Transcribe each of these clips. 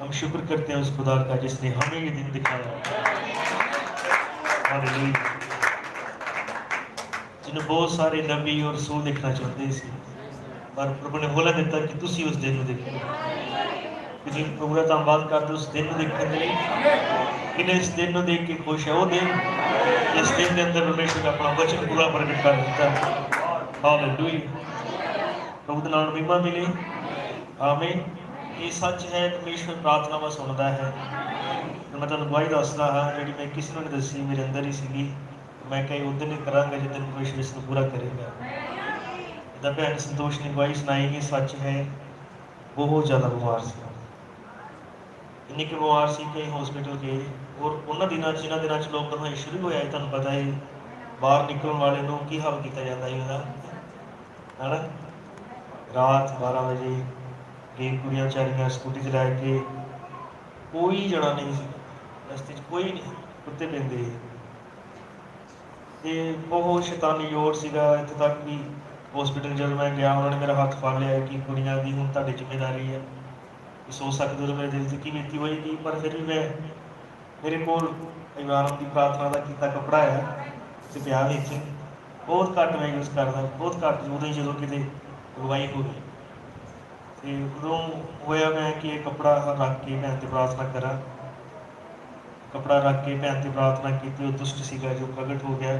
हम शुक्र करते हैं उस खुदा का जिसने हमें ये दिन दिखाया। हालेलुया। जिन्हें बहुत सारे नबी और रसूल देखना चाहते थे, पर प्रभु ने बोला दिता कि तुसी उस दिन में देखो। कि प्रभु का धन्यवाद करते उस दिन में देखने के लिए कि इस दिन को देख के खुश है। वो दिन जिस दिन के अंदर परमेश्वर ने अपना वचन पूरा प्रकट कर दिता। हालेलुया। प्रभु का नाम महिमा मिले। आमीन। ये सच है, परमेश्वर प्रार्थनावां सुनता है। मैं तुहानूं गवाही दसदा हाँ, जिहड़ी मैं किसी नूं नहीं दसी, मेरे अंदर ही सीगी। मैं कई उस दिन ही करांगा जिस दिन परमेश्वर इसनूं पूरा करेगा। जिद्दां भैन संतोष ने गवाही सुनाई कि सच है, बहुत ज़्यादा बीमार सी। इन्नी कि बीमार सी कि हॉस्पिटल गए और उन्हां दिनां जिन्हां दिनां च लॉकडाउन शुरू होया है, तुहानूं पता है बाहर निकलण वाले नूं की हाल कीता जांदा है उहदा, है ना। रात 12 बजे गई कुड़ियां बेचारियां स्कूटी चला के, कोई जना नहीं सी रस्ते च, कोई नहीं, कुत्ते पैंदे ते बहुत शैतानी जोर सीगा। इत्थे तक कि हॉस्पिटल जब मैं गया उन्होंने मेरा हाथ फड़ लिया कि कुड़ियां दी हुण तुहाडी जिम्मेदारी है। सोच सकते हो मेरे दिल से की बीती होएगी, पर फिर भी मैं मेरे को इमारत की प्रार्थना का किया कपड़ा है तो पिया इतने बहुत घट मैं यूज़ करता, बहुत घट उदों जो कि अगवाई हो गई तो उदों होया मैं कि कपड़ा रख के भैन से प्रार्थना करा। कपड़ा रख के भैन से प्रार्थना की, वो दुष्ट सीगा जो प्रगट हो गया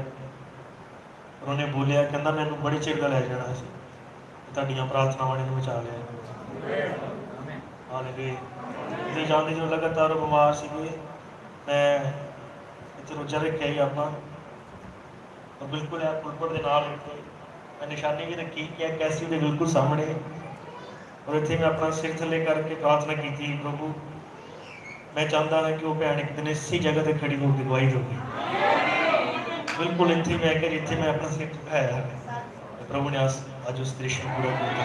और उन्हें बोलिया कहना मैनू बड़े चिर का लै जाना सी, तुहाडियां प्रार्थनावां ने बचा लिया। हालेलुया। जाते जो लगातार बीमार सीगे, मैं इत्थे रोजा रखिया ही अपना और बिल्कुल है पुलपट के नाल इत्थे मैं निशानी भी रखी कि कैसी उहदे बिल्कुल सामने और इत्थे मैं अपना सिर थले करके प्रार्थना की, प्रभु मैं चाहता हाँ कि वो भैन एक दिन इसी जगह पर खड़ी होकर गवाही दूँगी। बिल्कुल इत्थे मैं कर इत्थे मैं अपना सिर झुकाया है, प्रभु ने अज उस दृश्य को पूरा किया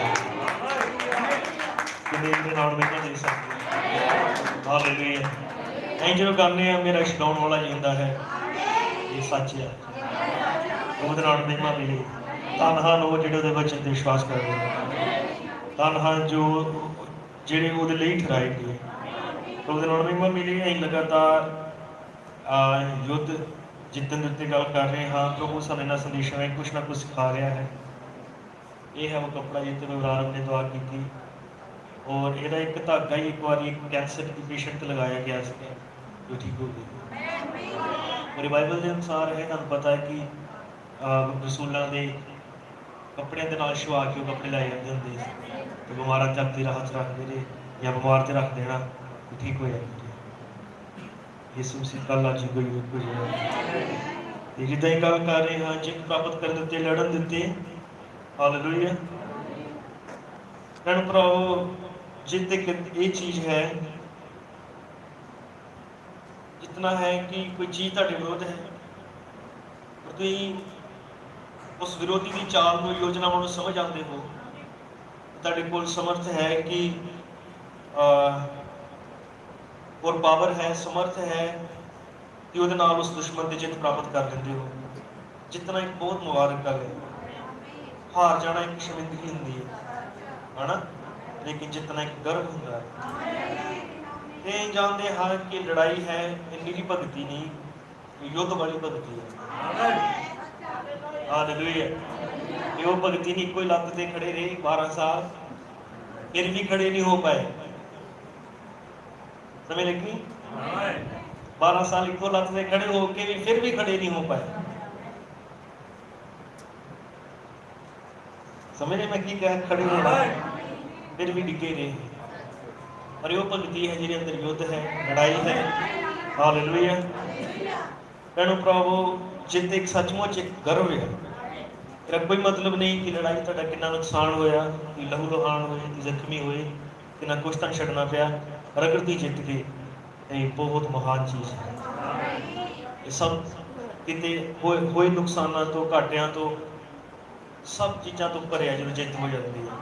कि मेरे नाल महिमा दे सकते। हालेलुया। ਅਸੀਂ ਜਦੋਂ ਗਾਉਂਦੇ ਹਾਂ ਮੇਰਾ ਛਡਾਉਣ ਵਾਲਾ ਜਿੰਦਾ ਹੈ, ਇਹ ਸੱਚ ਹੈ। ਉਹਦੇ ਨਾਲ ਮਹਿਮਾ ਮਿਲੇ। ਧੰਨ ਹਨ ਉਹ ਜਿਹੜੇ ਉਹਦੇ ਵਚਨ 'ਤੇ ਵਿਸ਼ਵਾਸ ਕਰਦੇ ਨੇ, ਧੰਨ ਹਨ ਜੋ ਜਿਹੜੇ ਉਹਦੇ ਲਈ ਠਹਿਰਾਏ ਗਏ। ਉਹਦੇ ਨਾਲ ਮਹਿਮਾ ਮਿਲੀ। ਅਸੀਂ ਲਗਾਤਾਰ ਯੁੱਧ ਜਿੱਤਣ ਦੇ ਉੱਤੇ ਗੱਲ ਕਰ ਰਹੇ ਹਾਂ। ਪ੍ਰਭੂ ਸਾਨੂੰ ਇਹਨਾਂ ਸੰਦੇਸ਼ਾਂ ਵਿੱਚ ਕੁਛ ਨਾ ਕੁਛ ਸਿਖਾ ਰਿਹਾ ਹੈ। ਇਹ ਹੈ ਉਹ ਕੱਪੜਾ ਜਿੱਤੇ ਇਬਰਾਹਿਮ ਨੇ ਦੁਆ ਕੀਤੀ और ਇਹਦਾ ਇੱਕ ਧਾਗਾ ਹੀ ਇੱਕ ਵਾਰੀ ਇੱਕ ਕੈਂਸਰ ਦੀ ਪੇਸ਼ੈਂਟ ਤੇ ਲਗਾਇਆ ਗਿਆ ਸੀ ਜੋ ਠੀਕ ਹੋ ਗਈ। ਔਰ ਬਾਈਬਲ ਦੇ ਅਨੁਸਾਰ ਹੈ, ਤੁਹਾਨੂੰ ਪਤਾ ਹੈ ਕਿ ਰਸੂਲਾਂ ਦੇ ਕੱਪੜਿਆਂ ਦੇ ਨਾਲ ਛੁਆ ਕੇ ਉਹ ਕੱਪੜੇ ਲਾਏ ਜਾਂਦੇ ਹੁੰਦੇ ਸੀ ਤੇ ਬਿਮਾਰਾਂ ਤੇ ਆਪਣੀ ਰਾਹਤ ਰੱਖਦੇ ਨੇ ਜਾਂ ਬਿਮਾਰ ਤੇ ਰੱਖ ਦੇਣਾ ਠੀਕ ਹੋ ਜਾਂਦੇ। ਯਿਸੂ ਮਸੀਹ ਕੱਲ੍ਹ ਅੱਜ ਕੋਈ ਕੁਝ ਤੇ ਜਿੱਦਾਂ ਹੀ ਗੱਲ ਕਰ ਰਹੇ ਹਾਂ ਜਿੱਤ ਪ੍ਰਾਪਤ ਕਰਨ ਦਿੱਤੇ, ਲੜਨ ਦਿੱਤੇ। ਹਾਲੇਲੂਇਆ। ਭੈਣ ਭਰਾਵੋ, जित एक ये चीज़ है जितना है कि कोई चीज़ तुहाडे विरोध है और तुसीं उस विरोधी की चाल को योजनावां नूं समझ आते हो, तुहाडे कोल समर्थ है कि और पावर है, समर्थ है कि उहदे नाल उस दुश्मन की जित प्राप्त कर लेंदे हो। जितना एक बहुत मुबारक गल है। हार जाना एक शर्मिंदगी हुंदी है ना, लेकिन जितना एक गर्व होता है। जानते हाँ कि लड़ाई है निरी भगती नहीं, युद्ध वाली भगती है। हालेलुया। ये वो भगती नहीं कोई लत्त से खड़े रहे 12 साल फिर भी खड़े नहीं हो पाए। समझ लगी? 12 साल इको लत्त से खड़े होके भी फिर भी खड़े नहीं हो पाए। समझे मैं की कह खड़े होना फिर भी डिगे रहे। और वो भगती है जिहदे अंदर युद्ध है, लड़ाई है। हालेलुया। भैणों भरावो, जित एक सचमुच एक गर्व है। इसका कोई मतलब नहीं कि लड़ाई तुहाडा कितना नुकसान होया, कि लहू लुहान होए, कि जख्मी होए, कि ना कुछ तन छड्डना पिया, पर अगर तुसीं जित गए ये बहुत महान चीज़ है। ये सब किते होए नुकसानां तो घाटियां तो सब चीज़ों तो भरिया जो जित हो जाती है।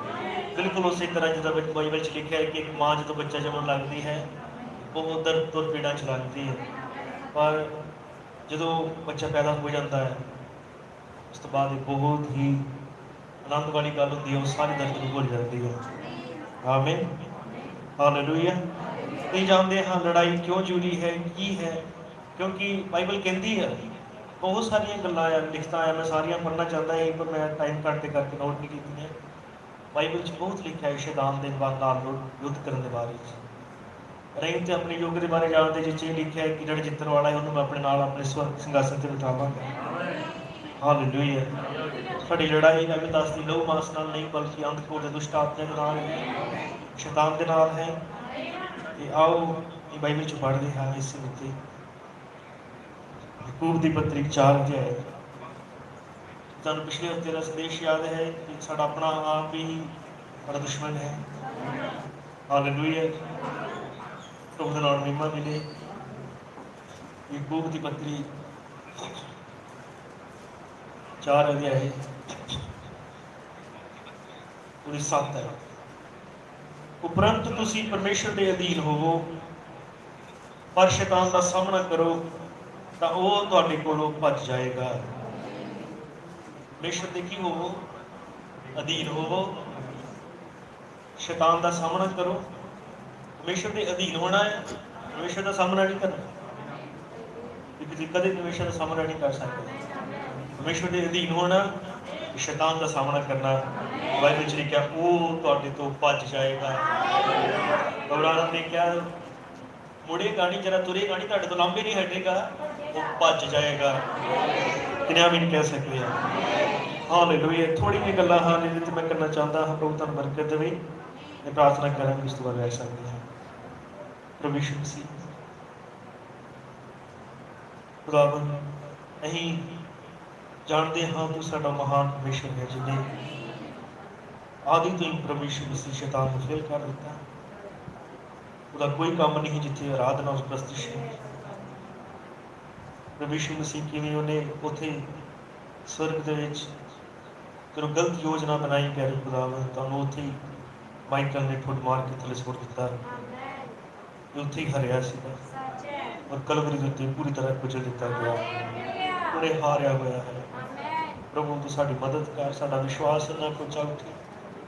बिल्कुल उस तरह जिदा बाइबल लिखा है कि एक माँ जो बच्चा जमन लगती है बहुत दर्द तो पीड़ा चलाती है, पर जो बच्चा पैदा हो जाता है उस तो बाद बहुत ही आनंद वाली गल होती है, वो सारी दर्द को भुल जाती है। आमीन। हालेलुया। कई जानते हाँ लड़ाई क्यों जरूरी है की है, क्योंकि बाइबल कहती है बहुत सारिया गल्लां लिखता है, मैं सारिया पढ़ना चाहता ही पर मैं टाइम घट करके नोट नहीं की। बाइबल च बहुत लिखा है शैतान के नाल युद्ध करने के बारे में। रही तो अपने युग के बारे जानते जिस ये लिखा है कि जो जितन वाला है उन्होंने मैं अपने नाल अपने सिंघासन से बिठावांगा। हालेलुया। साडी लड़ाई बाइबल दसदी लहू मांस नाल नहीं बल्कि अंधकोर ते दुष्ट आत्मा के नाल है, शैतान के नाल है। ते आओ ये बाइबल च पढ़ते हैं इस उत्ते याकूब की पत्री 4 अध्याय। तुहानूं पिछले हफ्ते का संदेश याद है कि साडा अपना आप ही बड़ा दुश्मन है। हालेलुया। प्रभु के नाल महिमा मिले। याकूब की पत्री 4 अध्याय पूरी 7 है। उपरंत तुसी परमेश्वर के अधीन होवो पर शैतान का सामना करो तो वह तुहाडे कोलों भज जाएगा। परमेश्वर के की होवो अधीन होवो, शैतान का सामना करो। परमेश्वर के अधीन होना है, परमेश्वर का सामना नहीं करना। क्योंकि कभी परमेश्वर का सामना नहीं कर सकते। परमेश्वर के अधीन होना, शैतान का सामना करना। बाइबल च लिखा वो तुहाडे तो भज जाएगा। घबराना ने क्या मुड़ेगा नहीं, जरा तुरेगा नहीं, तुहाडे तो लांबे नहीं हटेगा, वो भज जाएगा। किन्या भी नहीं कह सकते हैं। हालेलुया। थोड़ी जी गल्लां हाँ जिहदे मैं करना चाहता हाँ, प्रभु तुहानूं बरकत देवे। मैं प्रार्थना करांगे उस तो बाद रह सकते हैं। प्रभु यीशु मसीह खुदावन अहीं जानते हाँ तू साडा महान परमेश्वर है जिन्हें आदि तो ही प्रभु यीशु मसीह शैतान को फेल कर दिता। उसका कोई काम नहीं जिथे आराधना उस प्रस्तिश है। प्रभु यीशु मसीह किवें उन्हें उत्थे स्वर्ग दे विच तेरो गलत योजना बनाई प्यारे खुदावन तुहानूं उत्थे ही माइकल ने ठुड मार के थले सुट दिता। उत्थे ही हरिया सीगा और कलवरी दे उत्ते पूरी तरह कुचल दिता गया। उन्हें हारिया होया है। प्रभु तू साडी मदद कर, साडा विश्वास ना कुचा उठे।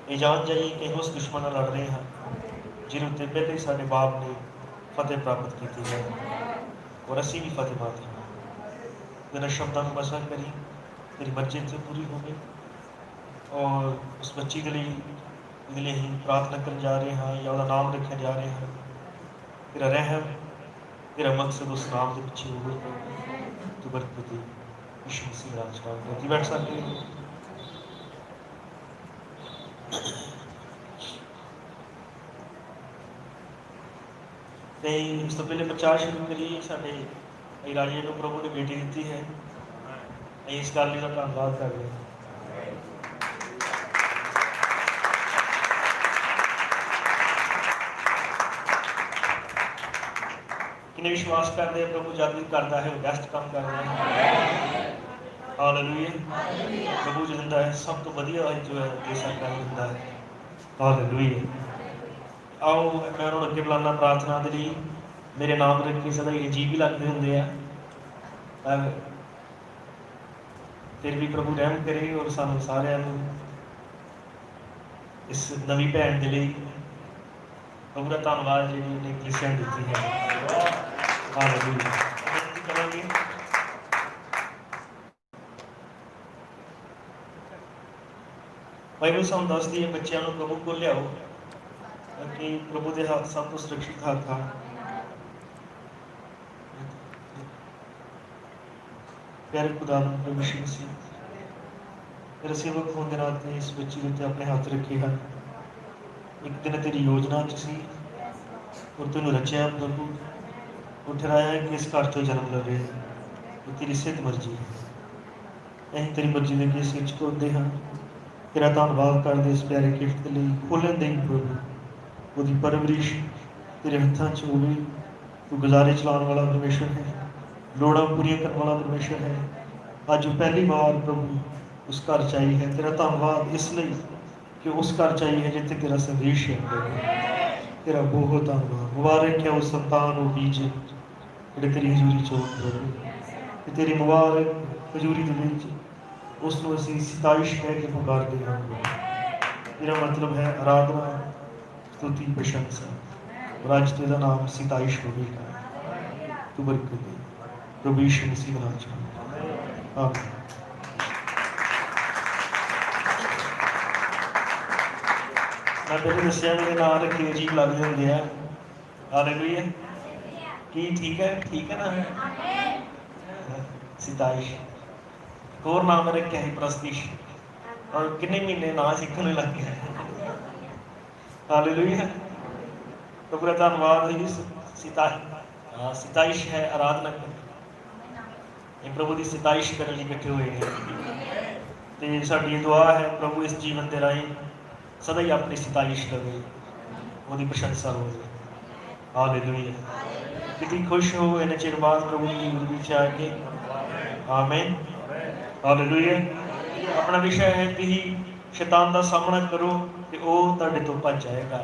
ये जान जाइए कि उस दुश्मन लड़ रहे हैं जिन्हें उत्ते पहले ही साडे बाप ने फतेह प्राप्त की है और असी भी फतेह पाते हैं। तेरा शब्दां नूं बसा करी, तेरी मर्जी से पूरी हो गई। और उस बच्ची के लिए ही प्रार्थना करने जा रहे हैं या उसका नाम रखने जा रहे हैं। तेरा रहम, तेरा मकसद उस नाम के पीछे हो गई। तू बरकत दे यीशु मसीह नाम च मांगते। बैठ सकते हैं। नहीं उस तो पहले प्रचार शुरू करिए। साढ़े इलाजे को प्रभु ने बेटी दी है, इस गल का धन्यवाद कर रहे हैं। किन्ने विश्वास करते हैं प्रभु जब भी करता है वो बेस्ट काम कर रहा है। हालेलुया। प्रभु जो दिंदा है सब तो वधिया जो है दे सकता है दिंदा है। हालेलुया। आओ मैं उन्होंने अगे बुलाना प्रार्थना के लिए। मेरे नाम रख के सदा ही अजीब ही लगते होंगे पर फिर भी प्रभु रहम करे और सानू सारिਆਂ ਨੂੰ इस नवी भैन के लिए प्रभु का धन्यवाद जी ने कलीसिया दी है। हालेलुया। बेनती करांगे बाइबल सानू दसदी है बच्चों को प्रभु को लियाओ कि प्रभु के हाथ सब तो सुरक्षित हाथ था। प्यारे खुदा प्रभु यीशु मसीह तेरे सेवक होने के नाते इस बच्ची के उत्ते अपने हाथ रखे हैं। एक दिन तेरी योजना च सी और तेनू रचिया प्रभु उठराया कि इस घर तो जन्म लवे तो तेरी सिद्ध मर्जी है। अं तेरी मर्जी के अगे सिर झुकाते हाँ। तेरा धन्यवाद करते इस प्यारे गिफ्ट के लिए खोलन दे प्रभु उसकी परवरिश तेरे हथों च होवे। तू गुजारे चलाने वाला परमेश्वर है, लोड़ा पूरी करने वाला परमेश्वर है। अज पहली बार प्रभु उस घर चाहिए है। तेरा धन्यवाद इसलिए कि उस घर चाहिए है जिथे तेरा संदेश है प्रभु। तेरा बहुत धन्यवाद। मुबारक है उस संतान वो बीज जो तेरी हजूरी चो प्रभु। तेरी मुबारक हजूरी के बीच उसनों असी सिताइश कह के पुकारते हैं। मेरा मतलब है आराधना स्तुति प्रशंसा और अज तेरा नाम सिताइश होगा। तू बरकत दे प्रभु यीशु मसीह का नाम च आमीन। मैं पहले दसिया मेरे नाम रखे अजीब लगते होंगे है। हालेलुया की ठीक है ना। सिताइश होर नाम रखे है प्रस्तिश और किन्ने महीने ना सीखने लग गए। हालेलुया प्रभु का धन्यवाद। सिताइश है आराधना करनी, प्रभु की सिताइश करने लिए इकट्ठे हुए हैं। तो साडी दुआ है प्रभु इस जीवन के राही सदा ही अपनी सिताइश करे, वो प्रशंसा हो। हालेलुया कितनी खुश हो इन चिर बाद प्रभु की हजूरी आके। आमीन हालेलुया। अपना विषय है कि शैतान का सामना करो तो वह तुहाडे तो भज जाएगा।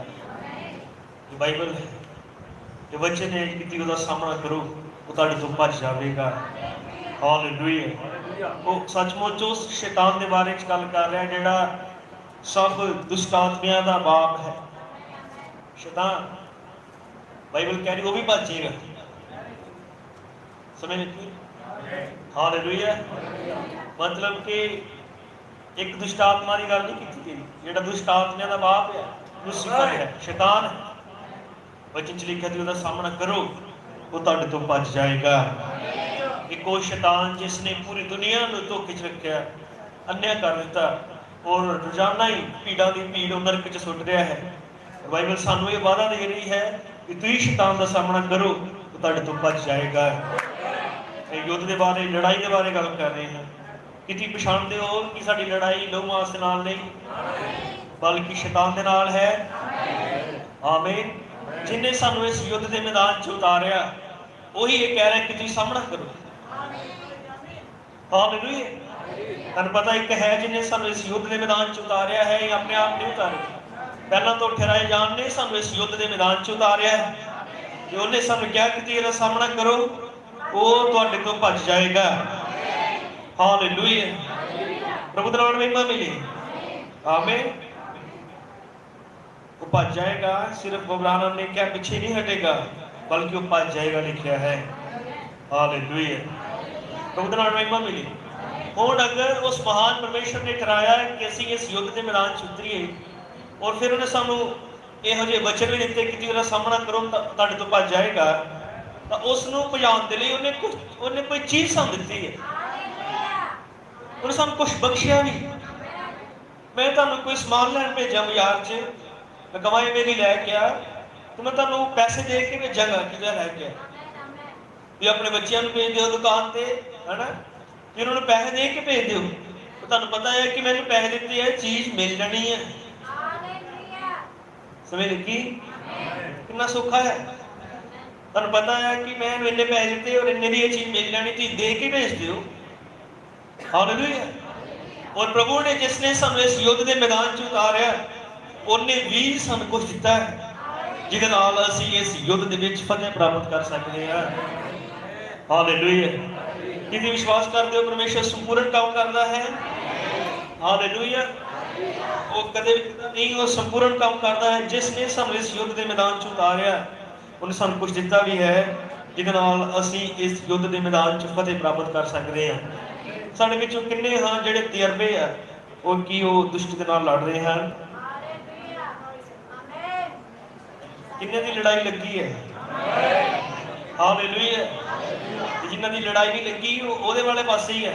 ये बाइबल है, ये वचन है कि उसका सामना करो वो तुहाडे तो भज जाएगा। हालेलुया वो सचमुच उस शैतान के बारे में गल कर रहा है जिहड़ा सब दुष्ट आत्मियां का बाप है। शैतान बाइबल कह रही वो भी भजेगा। समझ लगी। हालेलुया मतलब कि एक दुष्ट आत्मा की गल नहीं की गई, जिहड़ा दुष्ट आत्मियां का बाप है लूसीफर है, शैतान है। वचन च लिखा थी उसका सामना करो वो तुहाडे तो भज जाएगा। एक वो शैतान जिसने पूरी दुनिया को धोखे च रखा, अन्या कर दिता और रोजाना ही भीड़ों की भीड़ नरक च सुट रहा है। बाइबल सानू ये वादा दे रही है कि तुम शैतान का सामना करो तो तुहाडे तो भज जाएगा। युद्ध के बारे लड़ाई के बारे गल कर रहे हैं कि तुम पछाणते हो कि साडी लड़ाई लहू मांस दे नाल नहीं बल्कि शैतान दे नाल है। आमीन जिन्हें सानू इस युद्ध के मैदान च उतारिया वही ये कह रहा है कि तुम सामना करो। हालेलुया तुहानू पता एक है जिन्हें सानू इस युद्ध के मैदान च उतारिया है, अपने आप नहीं उतारिया। पहला तो ठहराए जान ने सानू इस युद्ध के मैदान च उतारिया है। उन्हें सानू कहा कि तेरा सामना करो वो तुहाडे तो भज जाएगा। हालेलुया प्रभु दा नाम महिमा मिले। आमीन वो भज जाएगा। सिर्फ अब्राहम ने क्या पीछे नहीं हटेगा बल्कि वो भज जाएगा लिखा है। हालेलुया प्रभु दा नाम महिमा मिले। हुण अगर उस महान परमेश्वर ने ठहराया कि असीं इस युद्ध के मैदान च उतरीए और फिर उन्हें सानू इहो जिहे वचन भी दिते कि तुहाडा सामना करो तुहाडे तो भज जाएगा, तो उसनूं भजाउण दे लई उन्हें कोई चीज़ सानू दित्ती है। उन्हें सानू कुछ बख्शिया भी। मैं तुहानू कोई समान लैण भेजा बाजार च, मैं कहां ये मेरी लैके आ तो मैं तुहानू पैसे दे के भेजांगा कि लैके आ। भी अपने बच्चों को भेज दो दुकान से है ना, फिर उन्होंने पैसे दे के भेज दो। तो तुहानू पता है कि मैंने पैसे दिते है चीज़ मिल जानी है। समझ लगी कितना सौखा है। तुहानू पता है कि मैं इन्ने पैसे दिते और इन्ने की चीज़ मिल जानी, तुम दे के भेज दो। हालेलुया और प्रभु ने जिसने सानू इस युद्ध के मैदान च उतारिया उन्हें भी सानू कुछ दिता है जिहदे नाल असीं इस युद्ध दे विच फतेह प्राप्त कर सकते हैं। हालेलुया कि तुसीं विश्वास करते हो परमेश्वर संपूर्ण काम करता है। हालेलुया वो कदे नहीं वो संपूर्ण काम करता है। जिसने सानू इस युद्ध के मैदान च उतारिया उन्हें सानू कुछ दिता भी है जिहदे नाल असीं इस युद्ध के मैदान च फतेह प्राप्त कर सकते हैं। साडे विचों किन्ने हाँ जिहड़े तजर्बे है वो कि वो दुष्ट दे नाल लड़ रहे हैं। किन्ने दी लड़ाई लगी है। हालेलुया जिन्हां दी लड़ाई नहीं लगी वो ओहदे वाले पासे ही है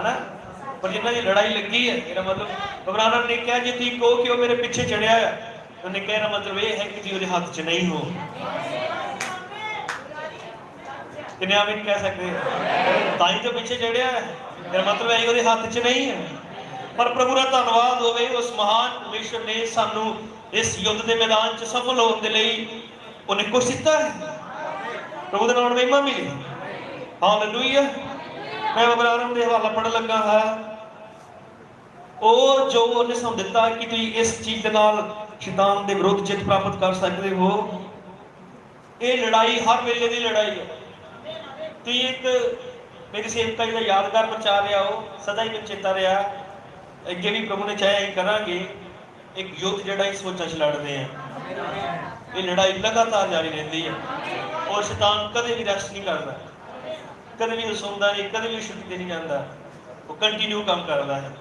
ना। पर जिन्हां दी लड़ाई लगी है मेरा मतलब अब्राहम ने कहा जे तुसीं कहो कि वो मेरे पीछे चढ़िया है तो उन्हें कहना मतलब ये है कि तुसीं उहदे हाथ च नहीं हो। किन्ने आमीन कह सकते ताई तो पीछे चढ़िया है मेरा मतलब है उहदे हाथ च नहीं है। पर प्रभु का धन्यवाद होवे उस महान परमेश्वर ने सानू इस युद्ध के मैदान च सफल होने के लिए उन्हें कुछ दिता है। प्रभु का नाम महिमा मिले। हालेलुया मैं अब्राहम के हवाला पढ़ लगा है वो जो उन्हें सानू दिता कि तुसीं इस चीज़ के नाल शैतान के विरुद्ध जित प्राप्त कर सकते हो। ये लड़ाई हर वेले की लड़ाई है। तुसीं एक मेरी सेवका जी का यादगार प्रचार रहा हो सदा ही चेता रहा अगे भी प्रभु ने चाहे करांगे एक युद्ध जिहड़ा इस सोचां च लड़दे हैं। ये लड़ाई लगातार जारी रहती है और शैतान कदे भी रेस्ट नहीं करता, कदे भी सौंदा नहीं, कदे भी छुट्टी नहीं जाता, वो कंटिन्यू काम करता है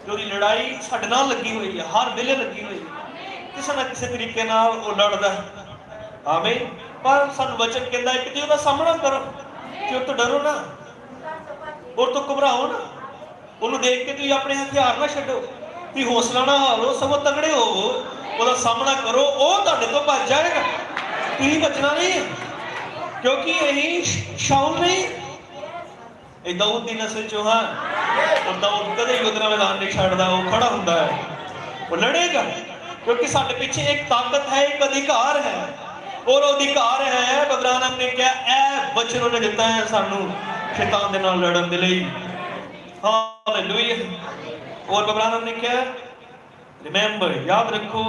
क्योंकि लड़ाई साडे नाल लगी हुई है, हर वेले लगी हुई है, किसी ना किसी तरीके नाल वो लड़दा है। आमीन। पर सानू वचन कहता है कि उसका सामना करो, कि तो डरो ना और तो घबराओ ना, ਉਹਨੂੰ देख के तुम अपने हथियार ना छड्डो, तुम हौसला ना हारो, सगों तगड़े होवो, ਉਹਦਾ सामना करो, ਉਹ ਤੁਹਾਡੇ ਤੋਂ ਭੱਜ जाएगा, तुम बचना नहीं है क्योंकि यही शाऊल नहीं, ये दाऊद की नस्ल चो हाँ, और दाऊद कदे युद्ध का मैदान नहीं छड्डदा, वो खड़ा हुंदा है, वो लड़ेगा क्योंकि साडे पीछे एक ताकत है, एक अधिकार है, और अधिकार है बबरानम ने क्या ए वचन उन्हें दिता है सानू शैतान दे नाल लड़न दे लई। हालेलुया। और बबरानम ने क्या रिमेंबर, याद रखो,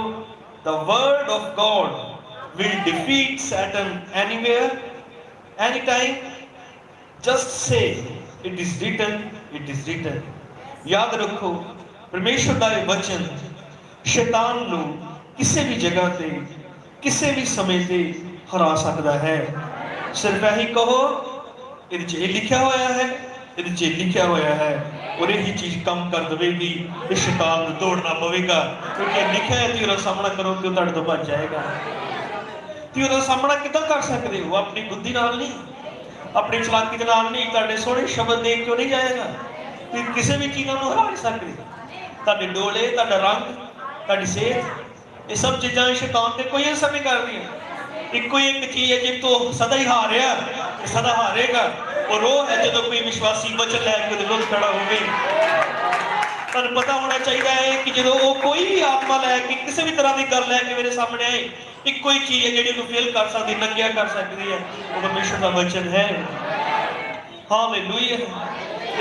the word of God will defeat Satan anywhere, anytime. Just say it is written, it is written. याद रखो परमेश्वर दा वचन शैतान नू किसी भी जगह ते किसी भी समय ते हरा सकता है। सिर्फ यही कहो ये लिखा होया है, ये लिखा होया है, और यही चीज कम कर देगी, इस शैतान नू तोड़ना पवेगा क्योंकि लिखा है, तुम सामना करो तो तुहाडे तो भज जाएगा। तुम सामना कितना कर सकते हो? अपनी बुद्धि नाल नहीं, अपनी चलाकी के नाल नहीं, तुहाडे सोहने शब्द देख क्यों नहीं जाएगा? तुम किसी भी चीज़ों को हरा नहीं सकते। तुहाडे डोले, तुहाडा रंग, तुहाडी सेहत, ये सब चीज़ां शैतान ते कोई असर नहीं कर रही। इको ही एक चीज़ है जिस तो सदा ही हारिया, सदा हारेगा, और वो है जो कोई विश्वासी वचन लैके विरोध खड़ा होवे। तुहानू पता होना चाहिए है कि जो वो कोई भी आत्मा लैके किसी भी तरह की गल लैके मेरे सामने आए, एक ही चीज है जिहड़ी उन्हें फेल कर सकती, नंगिया कर सकती है, वो परमेश्वर का वचन है। हालेलुया।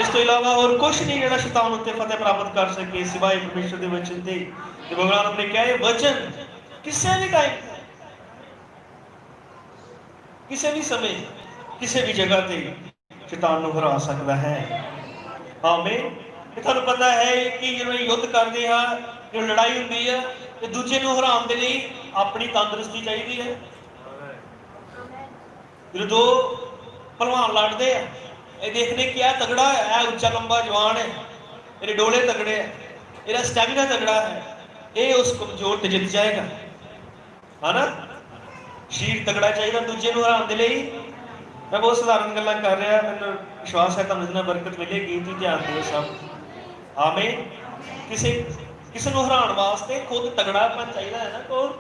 इस तो इलावा और कुछ नहीं जिहड़ा शैतान उत्ते फतेह प्राप्त कर सके सिवाय परमेश्वर के वचन दे। ते भगवान अपने कहे वचन किसी भी टाइम, किसी भी समय, किसी भी जगह ते शैतान नूं हरा सकता है। आमीन। तुहानू पता है कि जो युद्ध करते हैं, जो लड़ाई होती है, तो दूजे नूं हराउण दे लई अपनी तंदुरुस्ती चाहिए है। जो दो पहलवान लड़ते हैं, ये देखने क्या तगड़ा है, उच्चा लंबा जवान है, मेरे डोले तगड़े है, मेरा स्टैमिना तगड़ा है, ये उस कमजोर ते जित जाएगा, है ना। शरीर तगड़ा चाहिए दूजे नूं हराउण दे लई। मैं बहुत साधारण गल्लां कर रहा, मैनूं विश्वास है तुहानूं इस नाल बरकत मिलेगी, तुसीं ध्यान दिओ सब। आमीन। किसी नूं हराउण वास्ते खुद तगड़ापन चाहिए है ना कोल।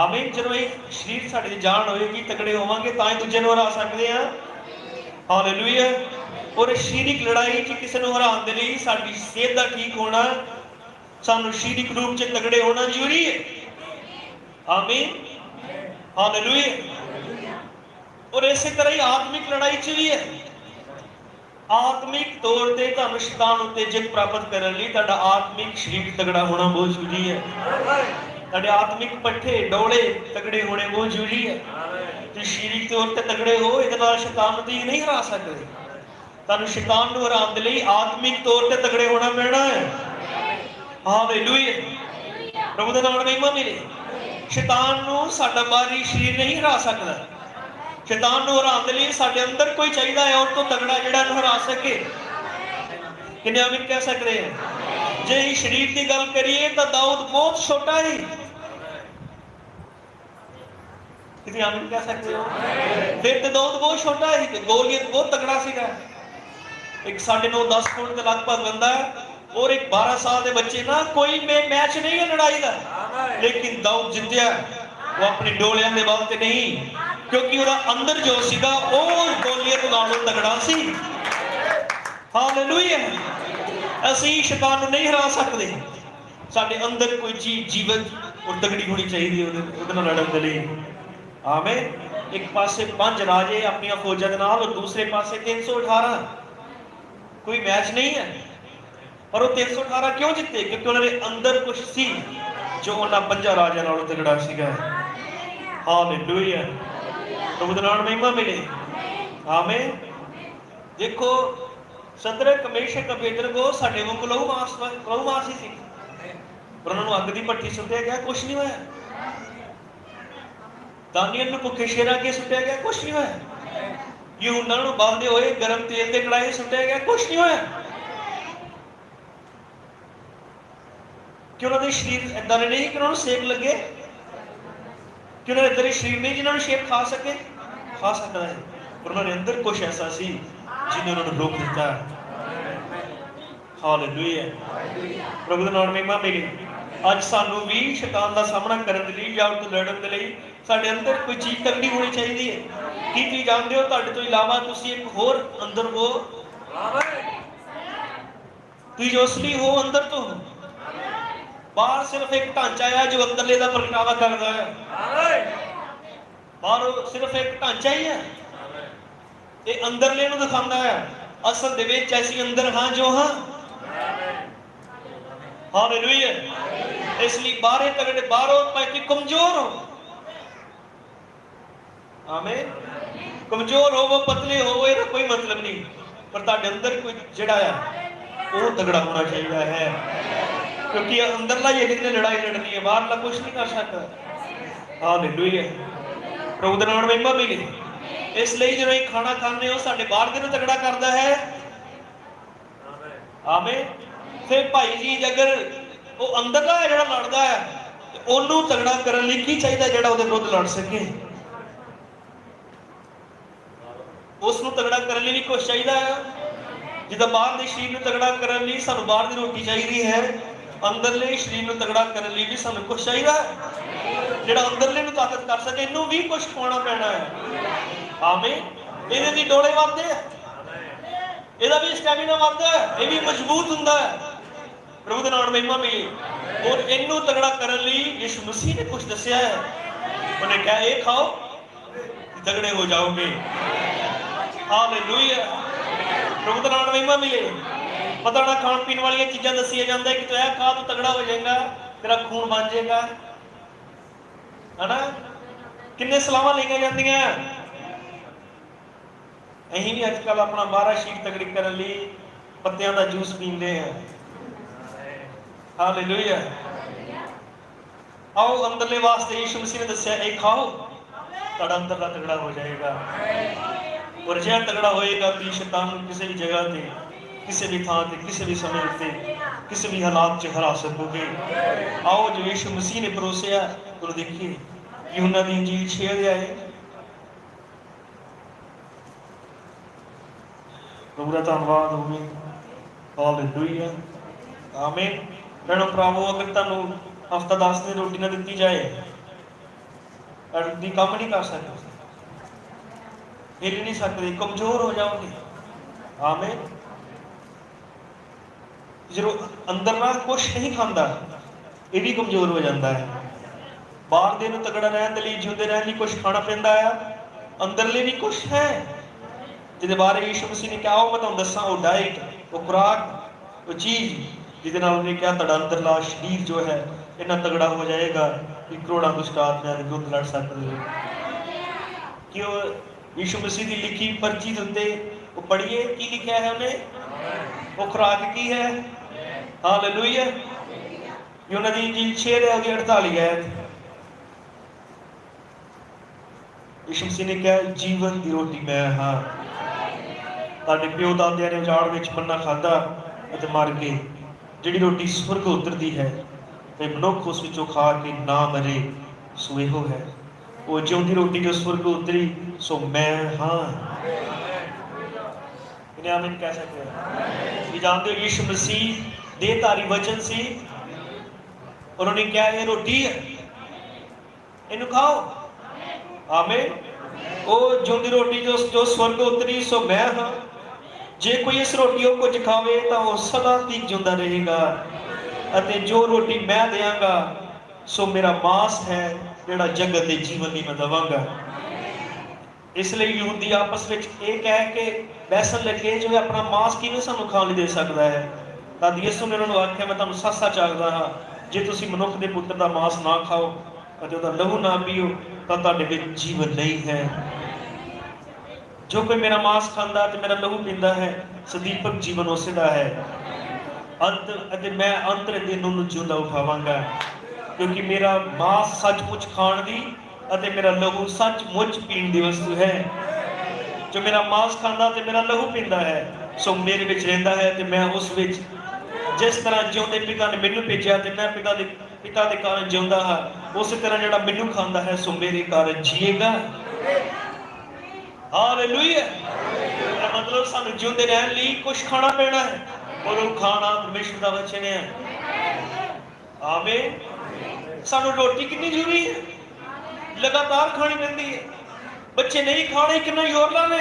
आमीन। जो ये शरीर साडी जान होएगी, तगड़े होवांगे तां ही दूजे नूं हरा सकदे हां। हालेलुया। और शारीरिक लड़ाई च किसी नूं हराउण दे लई साडी सेहत दा ठीक होना, सानूं शारीरिक रूप च तगड़े होना जरूरी है। आमीन। हालेलुया। और इसी तरह ही आत्मिक लड़ाई च भी है। आत्मिक तौर पर तुहानूं शैतान उत्ते जित प्राप्त करने लई तुहाडा आत्मिक शरीर तगड़ा होना बहुत जरूरी है। तुहाडे आत्मिक पट्ठे डोले तगड़े होने बहुत जरूरी है। तुसीं शारीरिक तौर पर तगड़े हो, इहदे नाल शैतान नूं नहीं हरा सकदे। तुहानूं शैतान नूं हराउण दे लई आत्मिक तौर पर तगड़े होना पैना है। हालेलुया। प्रभु दे नाम दी महिमा मिले। शैतान नूं साडा बाहरी शरीर नहीं हरा सकदा। शैतान नूं हराउण दे लई साडे अंदर कोई चाहिए है और तो तगड़ा जिहड़ा नूं हरा सके। किन्ने आमीन कह सकते हैं? जे शरीर की गल करिए तो दाऊद बहुत छोटा ही, किसी आमीन कह सकते हो? फिर तो दाऊद बहुत छोटा ही, गोलियत बहुत तगड़ा सीगा, एक 9.5-10 फुट के लगभग बंदा और एक 12 साल के बच्चे ना, कोई मैच नहीं है लड़ाई का, लेकिन दाऊद जितया वो अपने डोलियां दे बल ते नहीं, क्योंकि ਉਹਦਾ अंदर जो सीगा ਉਹ ਗੋਲੀਅਤ ਨਾਲੋਂ ਤਗੜਾ ਸੀ। ਹਾਲੇਲੂਇਆ। ਅਸੀਂ शैतान ਨੂੰ नहीं हरा सकते। ਸਾਡੇ अंदर कोई चीज जीवत और तगड़ी होनी चाहिए ਉਹਦੇ ਨਾਲ ਲੜਨ ਦੇ ਲਈ। आमीन। एक पासे 5 राजे अपनी फौजां ਦੇ ਨਾਲ और दूसरे पासे 318, कोई मैच नहीं है। और वो 318 क्यों जिते? क्योंकि उन्होंने अंदर कुछ सी जो उन्होंने 5 राजा नालों तगड़ा सीगा। हालेलुया। प्रभु दा नाम महिमा मिले। आमीन। देखो सदरक मेशक अबेदनगो साडे वांगू लहू मास ही सी, पर उन्होंने अग की भट्ठी सुटिया गया, कुछ नहीं होया। दानियल नूं भुखे शेरां अगे सुटिया गया, कुछ नहीं होया। यूहन्ना नूं बालदे होए गरम तेल के कड़ाहे सुटिया गया, कुछ नहीं होया। कि उन्होंने शरीर इदां दे नहीं कि उन्होंने सेक लगे, कि उन्होंने इधर शरीर नहीं जिन्होंने शेर खा सके, खा सकता है, पर उन्होंने अंदर कुछ ऐसा सी जिन्हें उन्होंने रोक दिता। हालेलुया, प्रभु दा नाम महिमा मिले। अज सानू भी शैतान का सामना करने के लिए या उस लड़न के लिए साडे अंदर कोई चीज तगड़ी होनी चाहिए है। की तुसीं जानते हो तुहाडे तो इलावा तुसीं एक होर अंदर हो, तुसीं जो असली हो अंदर तो हो। बाहर सिर्फ एक ढांचा है जो अंदरले का प्रगटावा करता है, बाहर सिर्फ एक ढांचा ही है, ये अंदरले नूं दिखाता है। असल दे विच ऐसी अंदर हाँ जो हाँ। हालेलुया, इसलिए बाहरे तगड़े बाहरों पाए कमजोर हो। आमीन, कमजोर हो वो पतले हो ये कोई मतलब नहीं, पर तुहाडे अंदर कोई जिहड़ा है वो तगड़ा होना चाहिए है, क्योंकि अंदरला ही जिसने लड़ाई लड़नी है, बाहरला कुछ नहीं कर सकता। हालेलुया, प्रभु दा नाम महिमा मिले। इसलिए जो खाना खाने हो साडे बाहर दे नूं तगड़ा करता है। आमीन, फिर भाई जी अगर वो अंदरला है जिहड़ा लड़दा है ते ओनू तगड़ा करन लई की चाहिए जिहड़ा उहदे विरुद्ध लड़ सके, उसनूं तगड़ा करन लई भी कुछ चाहिए है। जिद्दां बाहर दे शरीर नूं तगड़ा करन लई सानूं बाहर दी रोटी चाहिए है, अंदरले शरीर नूं तगड़ा करन लई भी सानूं कुछ चाहिए है। जिहड़ा अंदरले नूं ताकत कर सके इनू भी कुछ पाउणा पैना है। आमीन, इहदे दी डोले वधदे है, इहदा भी स्टैमिना वधदा है, ये भी मजबूत हुंदा है। प्रभु दा नाम महिमा मिले। और इनू तगड़ा करन लई यीशु मसीह ने कुछ दस्सिया है, उन्हें कहा ये खाओ तगड़े हो जाओगे। हालेलुया, प्रभु दा नाम महिमा मिले। पता ना खाण पीण वाली चीज़ां दसिया जाता है कि तू यह खा तो तगड़ा हो जाएगा, तेरा खून बन जाएगा, है ना। किन्ने सलाहां लईआं जांदियां। असीं भी अजकल अपना बाहरा शरीर तगड़ी करने लई पत्तियां दा जूस पींदे हैं। हालेलुया, आओ अंदरले वास्ते यीशु मसीह ने दस्सिया ये खाओ तुहाडा अंदरला तगड़ा हो जाएगा। और जिहा तगड़ा होएगा कि शैतान किसी भी जगह ते, किसी भी थां ते, किसी भी समय ते, किसी भी हालात च हरा सकोगे। आओ जो यीशु मसीह ने परोसिया उन्हें देखिए। यूहन्ना दी इंजील 6 अध्याय, प्रभु दा धन्नवाद होवे। हालेलुया, आमीन। भैणों भरावो, अगर तुहानू हफ्ता 10 दिन रोटी ना दी जाए तुसीं काम नहीं कर सकते, हिल नहीं सकते, कमजोर हो जाओगे। आमीन, जो अंदर ना कुछ नहीं खाता ये भी कमजोर हो जाता है। बाहर दे नूं तगड़ा रहने लई, जिंदे रहने लई कुछ खाना पैंदा है, अंदरले भी कुछ है जिहदे बारे यीशु मसीह ने कहा मैं तुहानूं दस्सां, वो डाइट, वो खुराक, वो चीज़ जिहदे नाल उन्हें कहा तुहाडा अंदरला शरीर जो है इन्ना तगड़ा हो जाएगा कि करोड़ां दुष्ट आत्माओं दे विरुद्ध लड़ सकदे हो। कि यीशु मसीह की लिखी पर्ची के उत्ते वो पढ़िए की लिखा है उन्हें, वो खुराक की है। हालेलुया, यूहन्ना दी इंजील 6:48 है। यीशु मसीह ने कहा जीवन की रोटी मैं हाँ। तुहाडे प्यो दादियां ने उजाड़ विच मन्ना खाधा अते मर गए, जिहड़ी रोटी स्वर्ग उतरदी है ते मनुख उस विचों खा के ना मरे, सो इहो है। वो जिउंदी रोटी जो स्वर्ग उतरी सो मैं हाँ। इन्हें आमीन कह सकते हैं। ये जानते हो यीशु मसीह देहधारी वचन सी, उन्होंने क्या ये रोटी है, इन्हू खाओ। आमीन, वो जिउंदी रोटी जो स्वर्ग उतरी सो मैं हाँ। जे कोई इस रोटी को कुछ खावे तो वह सदा तक जिंदा रहेगा, अते जो रोटी मैं देंगा सो मेरा मांस है जिहड़ा जगत के जीवन की मैं देवांगा। इसलिए यहूदी आपस में ये कह के बहसन लगे जो अपना मांस किवें सानूं खाण लई दे सकदा है। तद यीशु ने उन्होंने आख्या मैं तुहानूं सच सच आखदा हां, जे तुसीं मनुख दे पुत्र दा मांस ना खाओ अते उहदा लहू ना पीओ तां तुहाडे विच जीवन नहीं है। जो कोई मेरा मांस खांदा ते मेरा लहू पींदा है सदीपक जीवन उसे दा है। ਅੰਤ ਅਤੇ ਮੈਂ ਅੰਤਰ ਦਿਨ ਨੂੰ ਜਿਉਂਦਾ ਉਠਾਵਾਂਗਾ, ਕਿਉਂਕਿ ਮੇਰਾ ਮਾਸ ਸੱਚਮੁੱਚ ਖਾਣ ਦੀ ਅਤੇ ਮੇਰਾ ਲਹੂ ਸੱਚਮੁੱਚ ਪੀਣ ਦੀ ਵਸਤੂ ਹੈ। ਜੋ ਮੇਰਾ ਮਾਸ ਖਾਂਦਾ ਤੇ ਮੇਰਾ ਲਹੂ ਪੀਂਦਾ ਹੈ, ਸੋ ਮੇਰੇ ਵਿੱਚ ਰਹਿੰਦਾ ਹੈ ਤੇ ਮੈਂ ਉਸ ਵਿੱਚ। ਜਿਸ ਤਰ੍ਹਾਂ ਜਿਉਂਦੇ ਪਿਤਾ ਨੇ ਮੈਨੂੰ ਭੇਜਿਆ ਤੇ ਮੈਂ ਪਿਤਾ ਦੇ ਕਾਰਨ ਜਿਉਂਦਾ ਹਾਂ, ਉਸੇ ਤਰ੍ਹਾਂ ਜਿਹੜਾ ਮੈਨੂੰ ਖਾਂਦਾ ਹੈ ਸੋ ਮੇਰੇ ਕਾਰਨ ਜੀਏਗਾ। ਹਾਲੇਲੂਇਆ। मतलब सानू जिंदे रहने लिए कुछ खाना पैना है, और वो खाना परमेश्वर का वचन है। आमीन। सानू रोटी कितनी जरूरी है, लगातार खानी पैंदी है। बच्चे नहीं खाने कितना जोर लाने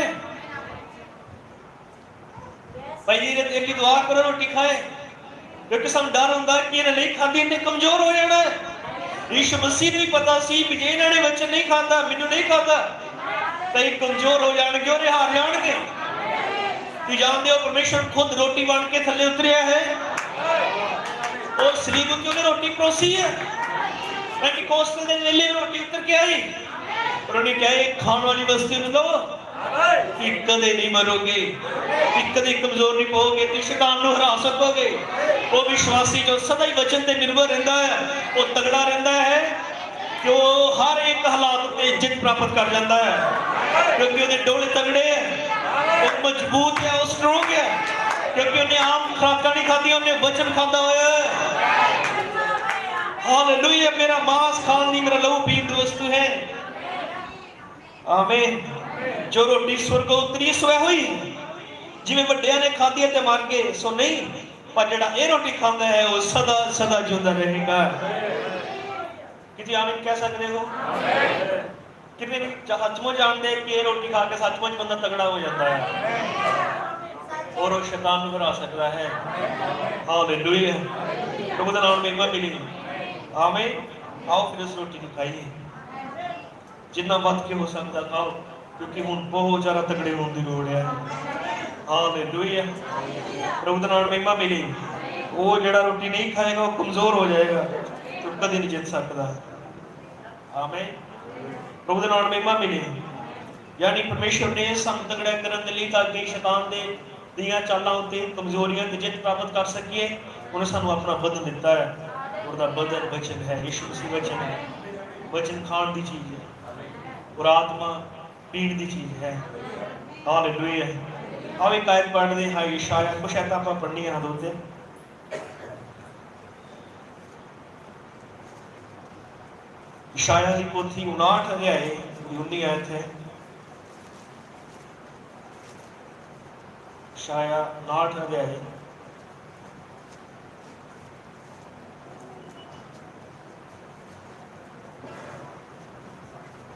भाई जी दिल की दुआ करो रोटी खाए, क्योंकि सानू डर होंदा कि इन्हें नहीं खाती इन्हें कमजोर हो जाना है। यीशु मसीह ने भी पता सी कि जे इन्होंने वचन नहीं खाता, मैनू नहीं खाता, तो कमजोर हो जाएंगे और हार जाएंगे। तू जानते हो परमेश्वर खुद रोटी बन के थले उतरिया है, और सलीब उत्ते उन्हें रोटी परोसी है। पेंटिकोस्टल दे नेले रोटी उतर के आई और उन्हें कहा खाने वाली वस्तु न दो कि कदे नहीं मरोगे, कि कदे कमजोर नहीं पाओगे, तो शैतान को हरा सकोगे। वो विश्वासी जो सदा ही वचन पे निर्भर रहता है वो तगड़ा रहता है, कि वो हर एक हालात में जित प्राप्त कर जाता है, क्योंकि उन्हें डोले तगड़े है, वो मजबूत है, वो स्ट्रोंग है, क्योंकि उन्हें आम खुराक नहीं खाती, उन्हें वचन खाता हुआ है। हालेलुया। मेरा मांस खाने दी मेरा लहू पीन दी वस्तु है। आमीन। जो रोटी स्वर्ग उतरी सो हुई जिवें वड्डियां ने खाधी ते मर गए, सो नहीं, पर जिहड़ा ये रोटी खाता है वो सदा सदा जिंदा रहेगा। किसी आमीन कह सकते हो? कितने सचमुच जानते कि ये रोटी खा के सचमुच बंदा तगड़ा हो जाता है और वो शैतान को हरा सकता है। हालेलुया। प्रभु का नाम महिमा मिली। आमीन। आओ फिर उस रोटी को खाइए, जिन्ना वध के हो सकता खाओ, क्योंकि हुण बहुत ज़्यादा तगड़े होने की लोड़ है। हालेलुया। प्रभु का नाम महिमा मिली। वो जिहड़ा रोटी नहीं खाएगा वो कमज़ोर हो जाएगा, तो कभी नहीं जित सकता। आमीन। प्रभु का नाम महिमा मिले। यानी परमेश्वर ने सानू तगड़ा करने के लिए, ताकि शैतान दे दियां चालां उत्ते कमजोरियां ते जित प्राप्त कर सकिए। उन्हें सानू अपना बदन दिता है, उसका बदन वचन है, यीशु मसीह वचन है। वचन खाण दी चीज है और आत्मा पीण दी चीज है। हालेलुया। आओ एक आयत पढ़ते हैं यशायाह, कुछ आयतां आपां पढ़नियां हां दोते। यशायाह की पोथी 59 अध्याय 19 आयत है। यशायाह 59 अध्याय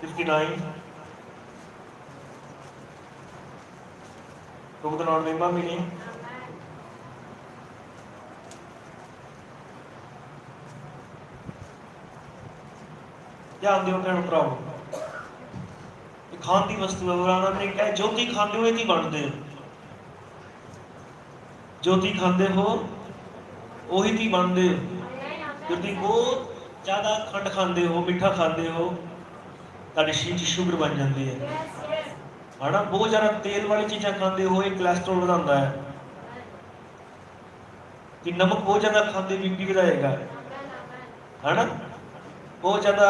59। प्रभु का नाम महिमा मिले। ध्यान दियो भैन भराओ, खान की वस्तु है। गुरु नानक ने कहा जो ती खाते हो ये बनते हो, जो ती खाते हो वही ती बनते हो। जो ती बहुत ज़्यादा खंड खाते हो, मिठा खाते हो, ताड़ी शरीर च शुगर बन जाती है ना। बहुत ज़्यादा तेल वाली चीज़ां खाते हो, ये कोलेस्ट्रोल बढ़ाता है। कि नमक बहुत ज़्यादा खाते बीपी बढ़ाएगा, है ना। बहुत ज़्यादा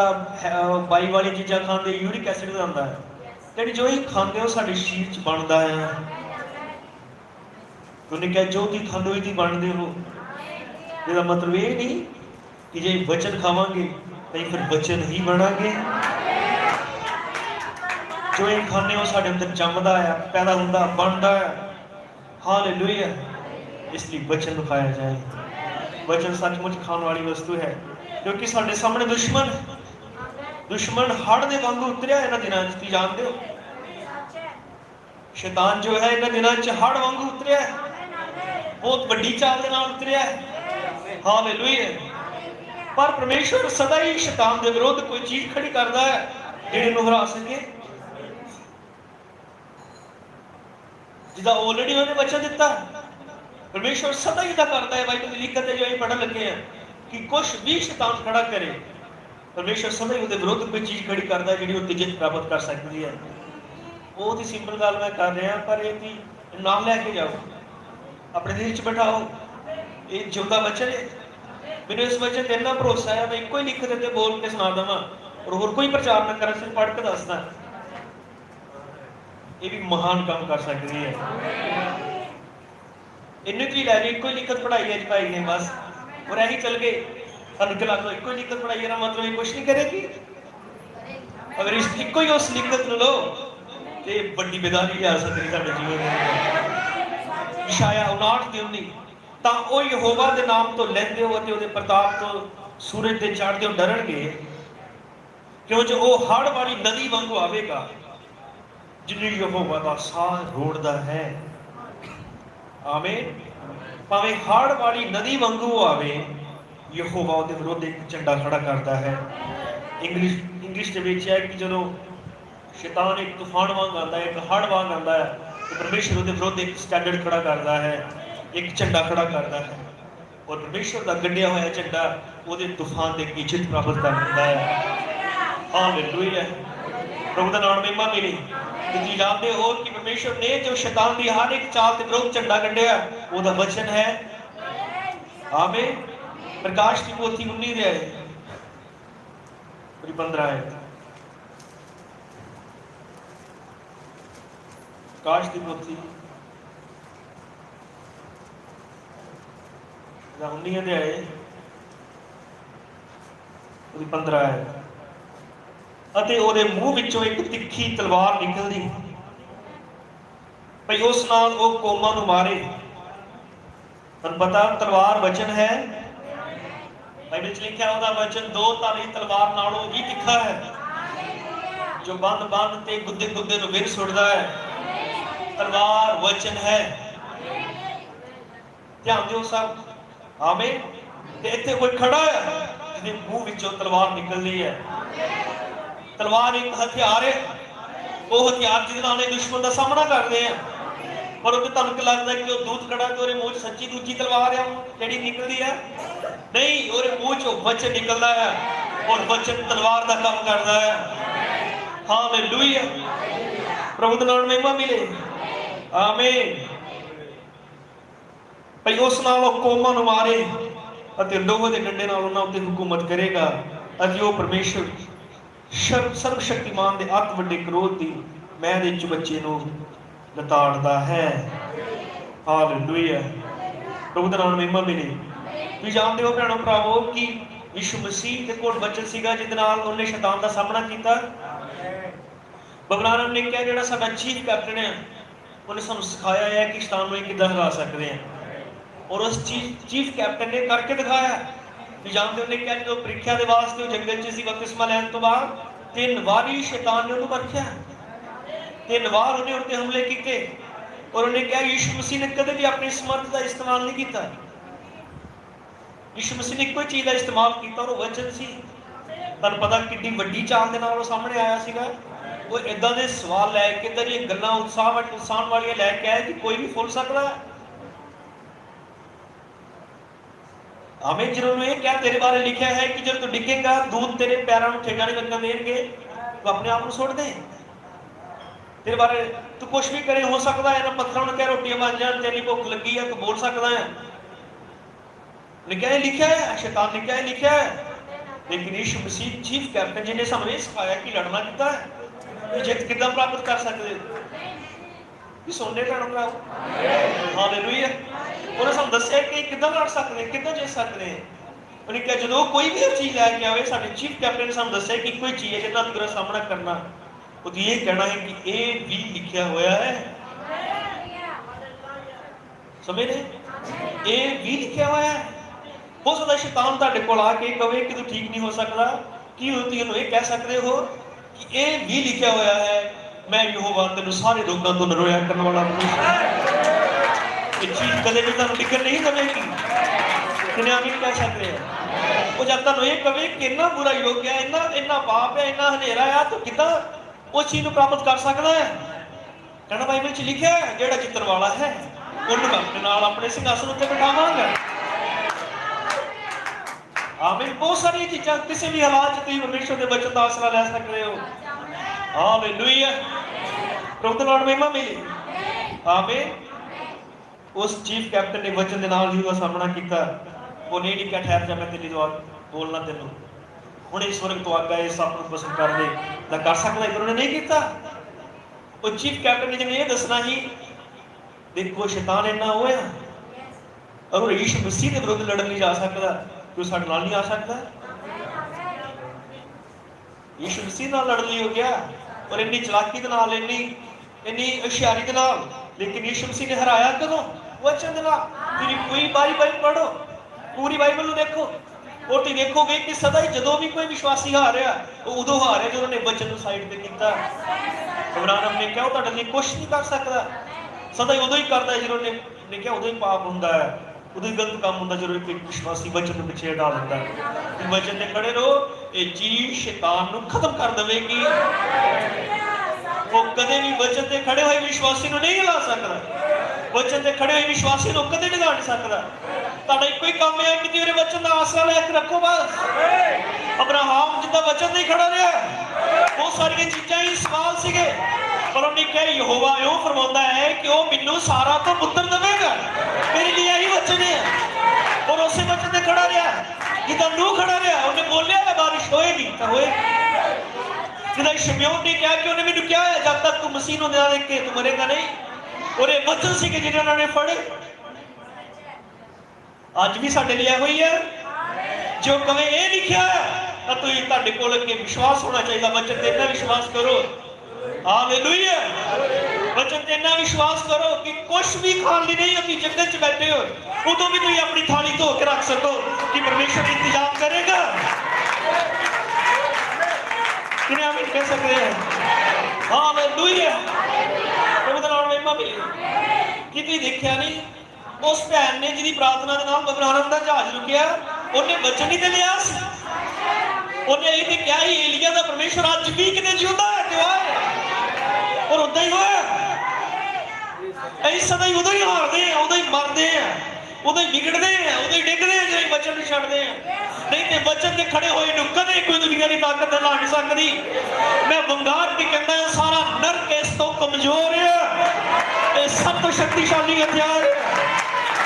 बाई वाली चीज़ां खाते यूरिक एसिड बढ़ाता है। लेकिन जो ही खाते हो साढ़े शरीर च बनता है। उन्हें कहा जो भी खाते हो ही बनते हो। इसका मतलब ये नहीं कि जे वचन खावांगे तो फिर वचन ही बनांगे। जो ये खाने वो साढ़े अंदर जमदा है, पैदा होंदा, बनता है। हालेलुया। इसलिए वचन खाया जाए। वचन सचमुच खाने वाली वस्तु है, क्योंकि साढ़े सामने दुश्मन हड़ दे वांगू उतरिया इन्हां दिनां च। जानते हो शैतान जो है इन्हां दिनां च हड़ वांगू उतरिया है, बहुत वड्डी चाल दे नाल उतरिया है। हालेलुया। पर परमेश्वर सदा ही शैतान दे विरुद्ध कोई चीज खड़ी करता है जिहड़ी नूं हरा सके, जिदा ऑलरेडी उन्होंने वचन दिता। परमेश्वर सदा ही करता है। बाइबल लिखत है जो पढ़न लगे हैं कि कुछ भी शैतान खड़ा करे, परमेश्वर सदा ही उसके विरुद्ध कोई चीज खड़ी करता है जिहड़ी जित प्राप्त कर सकती है। बहुत ही सिंपल गल मैं कर रहा, पर ये नाम लैके जाओ, अपने दिल च बैठाओ ये जिंदा वचन है। मैंने इस वचन इतना भरोसा है, मैं एको ही लिख देते बोल के सुना देव और होर कोई प्रचार न करा, सिर्फ पढ़ के दसदा, ये भी महान काम कर सकती है। इन्हें भी लै ली, एको ही लिखत पढ़ाई है भाई ने बस, और यही चल गए। क्या लगता एको ही लिखत पढ़ाई ना मतलब ये कुछ नहीं करेगी। अगर इस एको ही उस लिखत लो तो बड़ी बेदारी लिया सकती साडे जीवन में। यशाया 59:19 तां ओ यहोवा दे नाम तो लैंदे हो ते ओदे प्रताप तो सूरज दे चढ़दे हो डरनगे, क्यों जो वो हड़ वाली नदी वांगू आवेगा जिन्हें यहोवा दा साह रोड़दा है। आमीन। भावे हड़ वाली नदी वांगू आवे, यहोवा उहदे विरोध एक झंडा खड़ा करता है। इंग्लिश दे विच है कि जदों शैतान एक तूफान वांग आता है, एक हड़ वांग आता है, तो परमेश्वर उहदे विरोध एक स्टैंडर्ड खड़ा करता है, एक झंडा खड़ा करता है, और परमेश्वर का गढ़िया हुआ झंडा उहदे तूफान की जित प्राप्त कर देता है। हालेलुया। प्रभु का नाम महिमा मिले। तुसीं जानते हो कि परमेश्वर ने जो शैतान की हर एक चाल के विरोध झंडा गढ़िया, उहदा वचन है। आमीन। प्रकाश की पोथी 19 15 है। प्रकाश की पोथी 19 15 है। ਅਤੇ ਉਹਦੇ ਮੂੰਹ ਵਿੱਚੋਂ ਇੱਕ ਤਿੱਖੀ ਤਲਵਾਰ ਨਿਕਲਦੀ ਭਈ ਉਸ ਨਾਲ ਉਹ ਕੌਮਾਂ ਨੂੰ ਮਾਰੇ। ਤੁਹਾਨੂੰ ਪਤਾ ਤਲਵਾਰ ਵਚਨ ਹੈ। ਬਾਈਬਲ ਵਿੱਚ ਲਿਖਿਆ ਉਹਦਾ ਵਚਨ ਦੋ ਧਾਰੀ ਤਲਵਾਰ ਨਾਲੋਂ ਵੀ ਤਿੱਖਾ ਹੈ, ਜੋ ਬੰਦ ਤੇ ਗੁੱਦੇ ਨੂੰ ਵਿਰ ਸੁੱਟਦਾ ਹੈ। ਤਲਵਾਰ ਵਚਨ ਹੈ। ਧਿਆਨ ਦਿਓ ਸਭ। ਆਮੀਨ। ਤੇ ਇੱਥੇ ਕੋਈ ਖੜਾ ਹੈ ਜਿਹਦੇ ਮੂੰਹ ਵਿੱਚੋਂ ਤਲਵਾਰ ਨਿਕਲਦੀ ਹੈ। तलवार एक हथियार है, वो हथियार जिससे दुश्मन का सामना करते हैं। पर उसे तुहानू लगता है कि वो दूत खड़ा तो मूँह सच्ची दूजी तलवार है जी निकलती है? नहीं, और मूँह चो वचन निकलता है और वचन तलवार का काम करता है। हालेलुया। प्रभु का नाम महिमा मिले। आमीन। भाई उस नाल कौमां नूं मारे अते लोहे दे डंडे नाल उन्हां उत्ते हुकूमत करेगा अते वो परमेश्वर सर्वशक्तिमान दे अत वड्डे क्रोध दी मैल दे चुबच्चे नूं लताड़दा है। हालेलुया। प्रभु दा नाम महिमा मिले। तुसीं जानदे हो भैणों भरावो कि यीशु मसीह दे कोल वचन सीगा जिहदे नाल उहने शैतान दा सामना कीता। बबलानम ने कहा जिहड़ा साडा चीफ कैप्टन है उहने सानूं सिखाया है कि शैतान नूं किदां हरा सकदे हैं, और उस चीफ कैप्टन ने करके दिखाया। जानते उन्हें क्या जो परीक्षा के वास्ते जंगल च बपतिस्मा लैन तो बाद 3 वारी शैतान ने उन्हें परखिया, 3 बार उन्हें उनते हमले किए, और उन्हें क्या यीशु मसीह ने कदे भी अपनी समर्थ का इस्तेमाल नहीं किया। यीशु मसीह ने कोई चीज़ का इस्तेमाल किया और वचन सी। तुहानूं पता कितनी वड्डी चाल के नाल सामने आया सीगा। वो इदां दे सवाल लैके इदां दी गल्लां उत्साह वालियां लैके आया कि कोई भी फुल सकता है। हमें जिन्होंने क्या तेरे बारे लिखा है कि जब तू डिगेगा दूध तेरे पैरों में ठेका नहीं लगने देंगे, तो अपने आप को छोड़ दे। तेरे बारे तू कुछ भी करे, हो सकता है ना पत्थरों ने क्या रोटियां बन जाए, तेरी भुख लगी है तो बोल सकता है। क्या लिखा है? शैतान ने क्या लिखा है? लेकिन यीशु मसीह चीफ कैप्टन जिन्हें सानू ये सिखाया कि लड़ना कितना है, जित कितना प्राप्त कर सकते सुनने लड़ना। हालेलुया। उन्हें सानू दस्सिया कि किदां लड़ सकते हैं, किदां जीत सकते हैं। उन्हें कहा जो कोई भी चीज़ लैके आए, साडे चीफ कैप्टन ने सानू दस्सिया कि कोई चीज़ है जिहदा तेरा सामना करना, वो ये कहना है कि ये भी लिखा हुआ है। समझ रहे? ये भी लिखा हुआ है। हो सकता शैतान तुहाडे कोल आके कहे कि तू ठीक नहीं हो सकता, कि तुसीं ये कह सकते हो कि ये भी लिखा हुआ है, मैं यहोवा तेनू सारे रोगों तो निरोया करने वाला परमेश्वर। ये चीज कदे भी तुहानूं निकल नहीं देगी। किन्ने आमीन कह सकते हैं? वो जब तुहानूं ये कहे कि इन्ना बुरा योग है, इन्ना पाप है, इन्ना हनेरा है, तो किदां उस चीज़ को प्राप्त कर सकता है? कहना बाइबल च लिखा है जिहड़ा जितण वाला है उन्हें मैं अपने नाल अपने सिंहासन उत्ते बिठावांगा। आमीन। बहुत सारी चीज़ां किसी भी हालात च तुसीं परमेश्वर के वचन का आसरा लै सकते हो। हालेलुया। प्रभु दा नाम महिमा मिले। आमीन। उस चीफ कैप्टन ने वचन के नाल ही सामना किया। उन्हें नहीं कहा ठहर जा मैं तेरी दुआ बोलना तेनों हुणे स्वर्ग तो आगा इस सप नूं पसंद कर दे तां कर सकदा, पर उन्हें नहीं किया। वो चीफ कैप्टन ने जिन्हें यह दसना ही देखो शैतान इन्ना होया अगर यीशु मसीह के विरुद्ध लड़न नहीं जा सकता तो साडे नाल नहीं आ सकता। यीशु मसीह नाल लड़न नहीं हो गया और इन्नी चलाकी दे नाल इन्नी होशियारी दे नाल, लेकिन यीशु मसीह ने हराया कदों? वचन दे नाल। पूरी पूरी बाइबल पढ़ो, पूरी बाइबल नूं देखो और तुसीं देखोगे कि सदा ही जदों भी कोई विश्वासी हारिया उदों हारिया जो उन्होंने वचन नूं साइड ते कीता। अब्राहम ने कहा तुहाडे लई कुछ नहीं कर सकदा, सदा ही उदों ही करदा है जो उन्होंने कहा उदों ही पाप हुंदा है, उदों ही गलत काम हुंदा जो एक विश्वासी वचन नूं पिछे हटा दिंदा है। वचन ते खड़े रहो, ये चीज शैतान नूं खत्म कर देवेगी। वो कदे भी वचन ते खड़े हुए विश्वासी नूं नहीं हिला सकदा, वचन ते खड़े हुए विश्वासी नूं कदे नहीं हिला सकदा। तुहाडा इक्को ही काम है कि तेरे वचन दा आसरा लेके रखो बस। अब्राहम जिद्दां वचन ते खड़ा रहा, बहुत सारी चीज़ां ही सवाल सीगे पर उन्हें कहा यहोवा यूं फरमांदा है कि वह मैनूं सारा तो पुत्र देवेगा, मेरे लिए यही वचन है। और उसे वचन ते खड़ा रहा जिद्दां नूह खड़ा रहा, उन्हें बोलिया बारिश होएगी तो होएगी। जिद्दां शमूएल ने कहा कि उन्हें मैनूं क्या है जब तक तू मसीह नूं ना देख के तू मरेगा नहीं। और ये वचन सीगे जिन्हें उन्होंने फड़े अज भी साडे लिए हुई है। जो कवे ये लिखा है तो तुहाडे कोल अगे विश्वास होना चाहिए, वचन ते इन्ना विश्वास करो। हालेलुया। वचन ते इन्ना विश्वास करो कि कुछ भी खाण लई नहीं होती, जंगल च बैठे हो उदों भी तुसीं अपनी थाली धो के रख सको कि परमेश्वर इंतजाम करेगा। किन्ने आमीन कह सकते हैं? हालेलुया। प्रभु दा नाम महिमा मिले। कि तुसीं देखिया नहीं उस भैन ने जिहदी प्रार्थना दे नाल बबरानम दा जहाज रुकिया, उन्हें वचन ही ते लिया सी। उन्हें ये ते क्या ही एलिया दा परमेश्वर अज भी किते जिंदा है ते आए और उदां ही होया। ऐ सदा ही उदों ही हारदे हैं, उदों ही मरदे हैं, उदों ही बिगड़दे हैं, उदों ही डिगदे हैं जे वचन नहीं छड्डदे हैं। नहीं ते वचन ते खड़े होए नूं कदे कोई दुनिया दी ताकत हिला नहीं सकदी। मैं बंगार के कहंदा सारा नरक इस तो कमजोर है। ये सब तो शक्तिशाली हथियार है।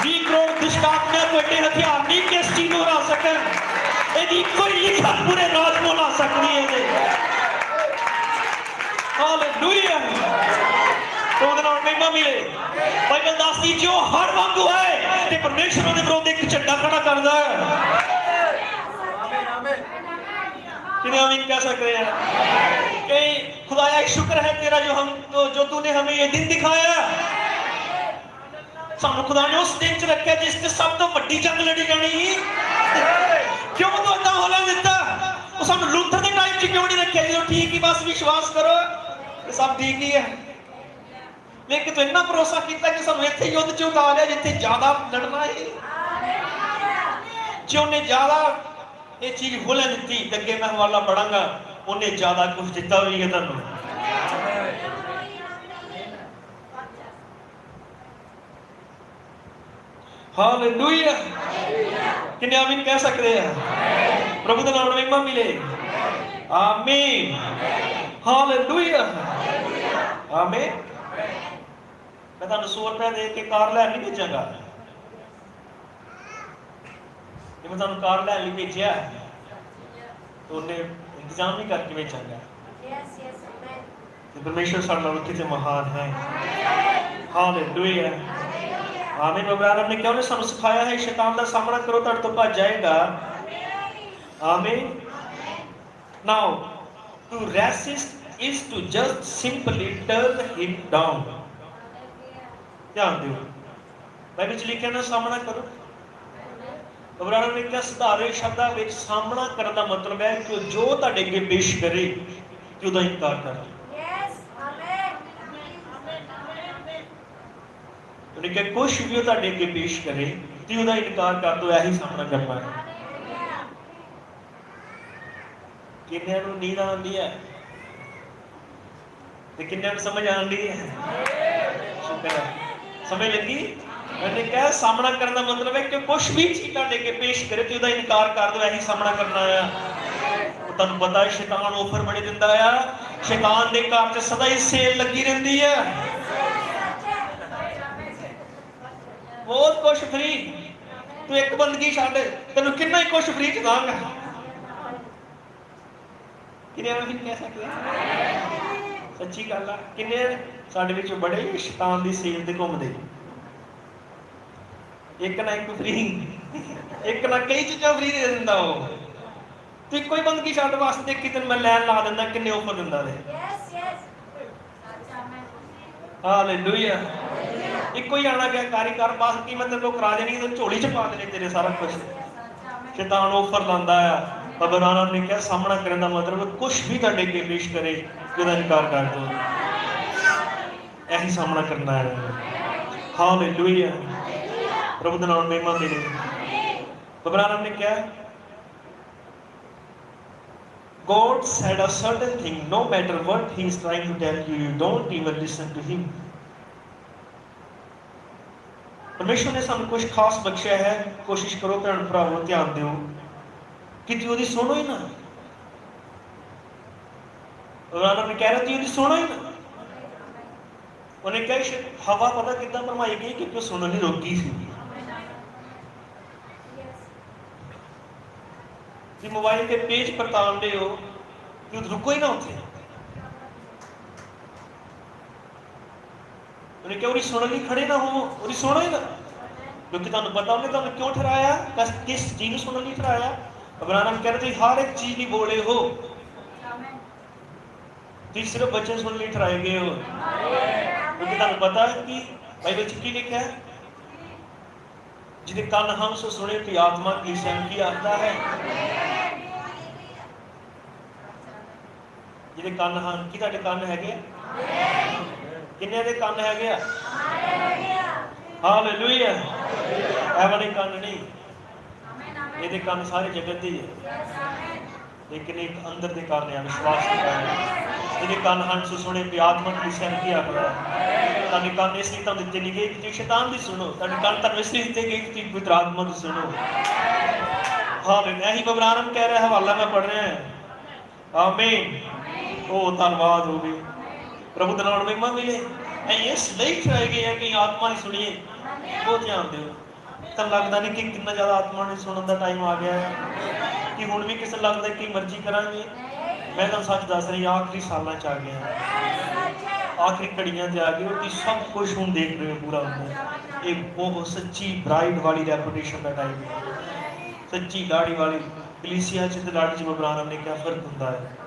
20 करोड़ दुष्टात्मा बड़े हथियार नहीं किस चीज को हरा सकन। यदि कोई लिखा पूरे राज को ला सकती है। हालेलुया। तो उहदे नाल महिमा मिले। बाइबल दसदी जो हर वांगू है ते परमेश्वर दे विरोध एक झंडा खड़ा करदा है। किन्हें आमीन कह सकते हैं कि खुदाया शुक्र है तेरा जो तूने हमें ये दिन दिखाया। सानू खुदा ने उस दिन च रखा जिससे सब तो वड्डी जंग लड़ी जानी। क्यों तो इतना होना दिता? वो सानू लूथर के टाइम च क्यों नहीं रखा जो ठीक ही बस विश्वास करो ये सब ठीक ही है। लेकिन तो इतना भरोसा किया कि सानू इत्थे युद्ध च उतारिया जिथे ज्यादा लड़ना है। जो उन्हें ज्यादा ये चीज भूलन दी अगे मैं हवाला पढ़ांगा उन्हें ज्यादा कुछ दिता भी है तुहानू। हालेलुया। किन्ने आमीन कह सकते हैं? प्रभु दा नाम महिमा मिले। आमीन। हालेलुया। आमीन। मैं तुहानू 100 रुपया दे के कार लैन नहीं भेजांगा। मैं तुहानू कार लैन लई भेजिया तो उन्हें इंतजाम नहीं करके भेजांगा। परमेश्वर साडे नाल किते महान है। हालेलुया। आमीन। अब्राहम ने क्या उन्हें सानू सिखाया है शैतान का सामना करो तुहाडे तो भज जाएगा। आमीन। Now to resist is to just simply turn him down. ध्यान दियो बाइबल च लिखिया ना सामना करो। अब्राहम ने क्या साधारण शब्दां विच सामना करने का मतलब है कि जो तुहाडे अगे पेश करे कि उहदा इनकार कर दो। उन्हें क्या कुछ भी तुहाडे अगे पेश करे तो उहदा इनकार कर दो, यही सामना करना है। किन्नियां नूं नींद आउंदी है ते किन्नियां नूं समझ आउंदी है? शुक्र है समझ लगी। मैंने क्या सामना करने का मतलब है कि कुछ भी चीज तुहाडे अगे पेश करे तो उहदा इनकार कर दो, यही सामना करना है। तुहानू पता है शैतान ऑफर बड़े दिंदा है। शैतान दे घर च सदा ही सेल लगी रहिंदी है। बहुत कुछ फ्री, तू एक बंदगी छड्ड, तेन किन्ना ही कुछ फ्री च दांगा। किन्ने भी कह सकते सच्ची गल आ। किन्ने साडे विच बड़े शैतान दी सेल ते घुमदे, एक ना एक फ्री, एक ना कई चीज़ां फ्री दे दिंदा वो। तू इको ही बंदगी छड्ड वास्ते कि तेन मैं लैन ला दिंदा, किन्ने ऑफर दिंदा रे। हालेलुया। इको ही आना क्या कारी कर, बाकी मैं तेरे को करा देनी, तो झोली च पा देने तेरे सारा कुछ। शैतान ऑफर लांदा है, पर बनाना ने क्या सामना करने का मतलब कुछ भी तुहाडे अगे पेश करे जिहदा इनकार कर दो, यही सामना करना है। हालेलुया। प्रभु दा नाम महिमा मिले। अब्राहम ने क्या, God said a certain thing, no matter what he is trying to tell you, you don't even listen to him. परमेश्वर ने सानू कुछ खास बख्शिया है, कोशिश करो भैन भरावो ध्यान दिओ कि तू ओदी सुनो ही ना। अब्राहम ने कह रहा तू ओदी सुनो ही ना। उन्हें कहा हवा पता कितना भरमाई गई क्योंकि वो सुनने नहीं रोकी सी। कि मोबाइल के पेज पर तान दे हो कि रुको ही ना उठे। उन्हें क्या सुनने लिए खड़े ना हो, और सुनो ही ना, क्योंकि तुहानू पता उन्हें तुहानू क्यों ठहराया, किस चीज को सुनने लिए ठहराया। अब्राहम कह रहे थे हर एक चीज नहीं बोले हो, तुम सिर्फ बच्चे सुनने लिए ठहराए गए हो, क्योंकि तुहानू पता है कि बाइबल च की लिखा है, जिहदे कान हम सो सुने तो आत्मा की सहमति आता है। जिहदे कान हम की तुहाडे कान हैगे, किन्ने दे कान हैगे? हालेलुया। ऐ वाले कान नहीं, ये कान सारे जगत दे है, लेकिन एक अंदर के कान है विश्वास के कान। जिहदे कान हम सो सुने तो आत्मा की सहमति आता है। तुहाडे कान इसलिए तुहानू दित्ते नहीं गए कि तुसीं शैतान दी सुनो, तुहाडे कान तुहानू इसलिए दित्ते गए कि तुसीं पवित्र आत्मा दी सुनो। हालेलुया। यही अब्राहम कह रहा है, हवाला मैं पढ़ रहा है। आमीन। ओ धन्यवाद हो गए प्रभु दा नाम महिमा मिले। इसलिए ठहराए गए हैं कि आत्मा नहीं सुनिए। बहुत ध्यान दो, तो लगता नहीं कि कितना ज़्यादा आत्मा ने सुनने का टाइम आ गया है कि हुण भी किसी लगता है कि मर्जी करांगे। मैं तो सच दस रही, आखिरी सालों च आ गया, आखिरी घड़ियां आ गई, और सब कुछ हुण देख रहे हो पूरा होंदा। ये बहुत सच्ची ब्राइड वाली रेपुटेशन का टाइम है, सच्ची लाड़ी वाली कलीसिया च लाड़ी च अब्राहम ने क्या फर्क होंदा है।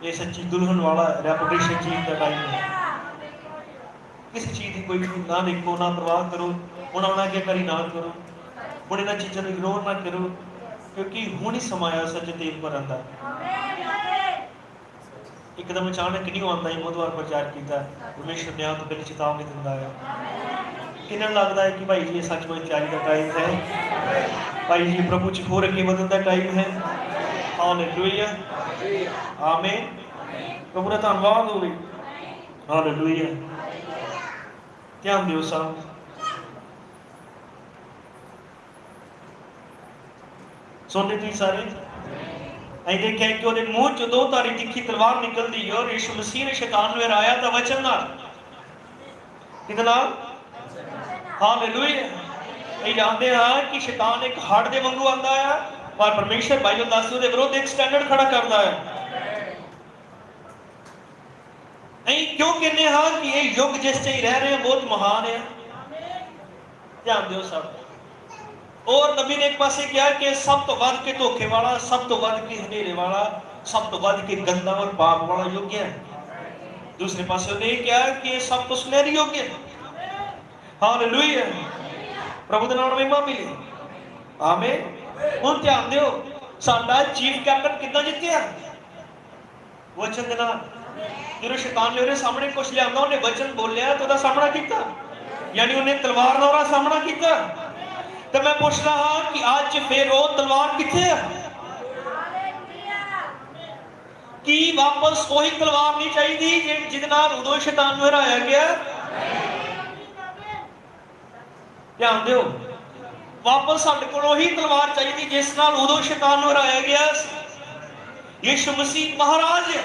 ये सच्ची दुल्हन वाला रेपुटेशन चीज का टाइम है। किसी चीज़ की कोई ना देखो, ना परवाह करो, हुण आना क्या करी ना करो, हुण इन्हां चीज़ों को इग्नोर ना करो, क्योंकि हुण ही समाया सच तेल भरन दा। एकदम अचानक नहीं आता, बहुत बार प्रचार किया, परमेश्वर न्याय तो पहले चेतावनी दिंदा है। किन्ना लगता है कि भाई जी सचमुच तैयारी का टाइम है, भाई जी प्रभु च होर अगे वधन का टाइम है। हालेलुया। आमीन। प्रभु का धन्यवाद हो। हालेलुया। ध्यान दिओ सब। सुनते तुसीं सारे? असीं देखिआ कि उहदे मूँह चों दो धारी तिखी तलवार निकलदी है, और यीशु मसीह ने शैतान नूं हराया तां वचन नाल। किहदे नाल? हालेलुया। असीं जानदे हां कि शैतान एक हड़ दे वांगू आंदा है, पर परमेश्वर बाइबल दसदी उहदे विरुद्ध एक स्टैंडर्ड खड़ा करदा है। क्यों कहने हाँ कि ये युग जिस रह रहे हैं बहुत महान है। ध्यान दो सब। और नबी ने एक पासे क्या कि सब तो वध के धोखे वाला, सब तो वध के हनेरे वाला, सब तो वध के गंदा और पाप वाला युग है। दूसरे पासे ने क्या कि सब तो सुनहरी युग है। हालेलुया। प्रभु दा नाम महिमा मिले। आमीन। हुण ध्यान दिओ, साडा चीफ कैप्टन कितना जित्तिया? वचन दे नाल। जो शैतान ने सामने कुछ लिया, उन्हें वचन बोलिया तो सामना किया, यानी उन्हें तलवार नाल सामना किया। तो मैं पूछ रहा हाँ कि आज फिर वो तलवार किथे है? कि वापस वही तलवार नहीं चाहिए जिहदे नाल उदों शैतान नूं हराया गया? ध्यान दिओ, वापस साडे कोल वही तलवार चाहिए जिस नाल उदों शैतान नूं हराया गया। यीशु मसीह महाराज है।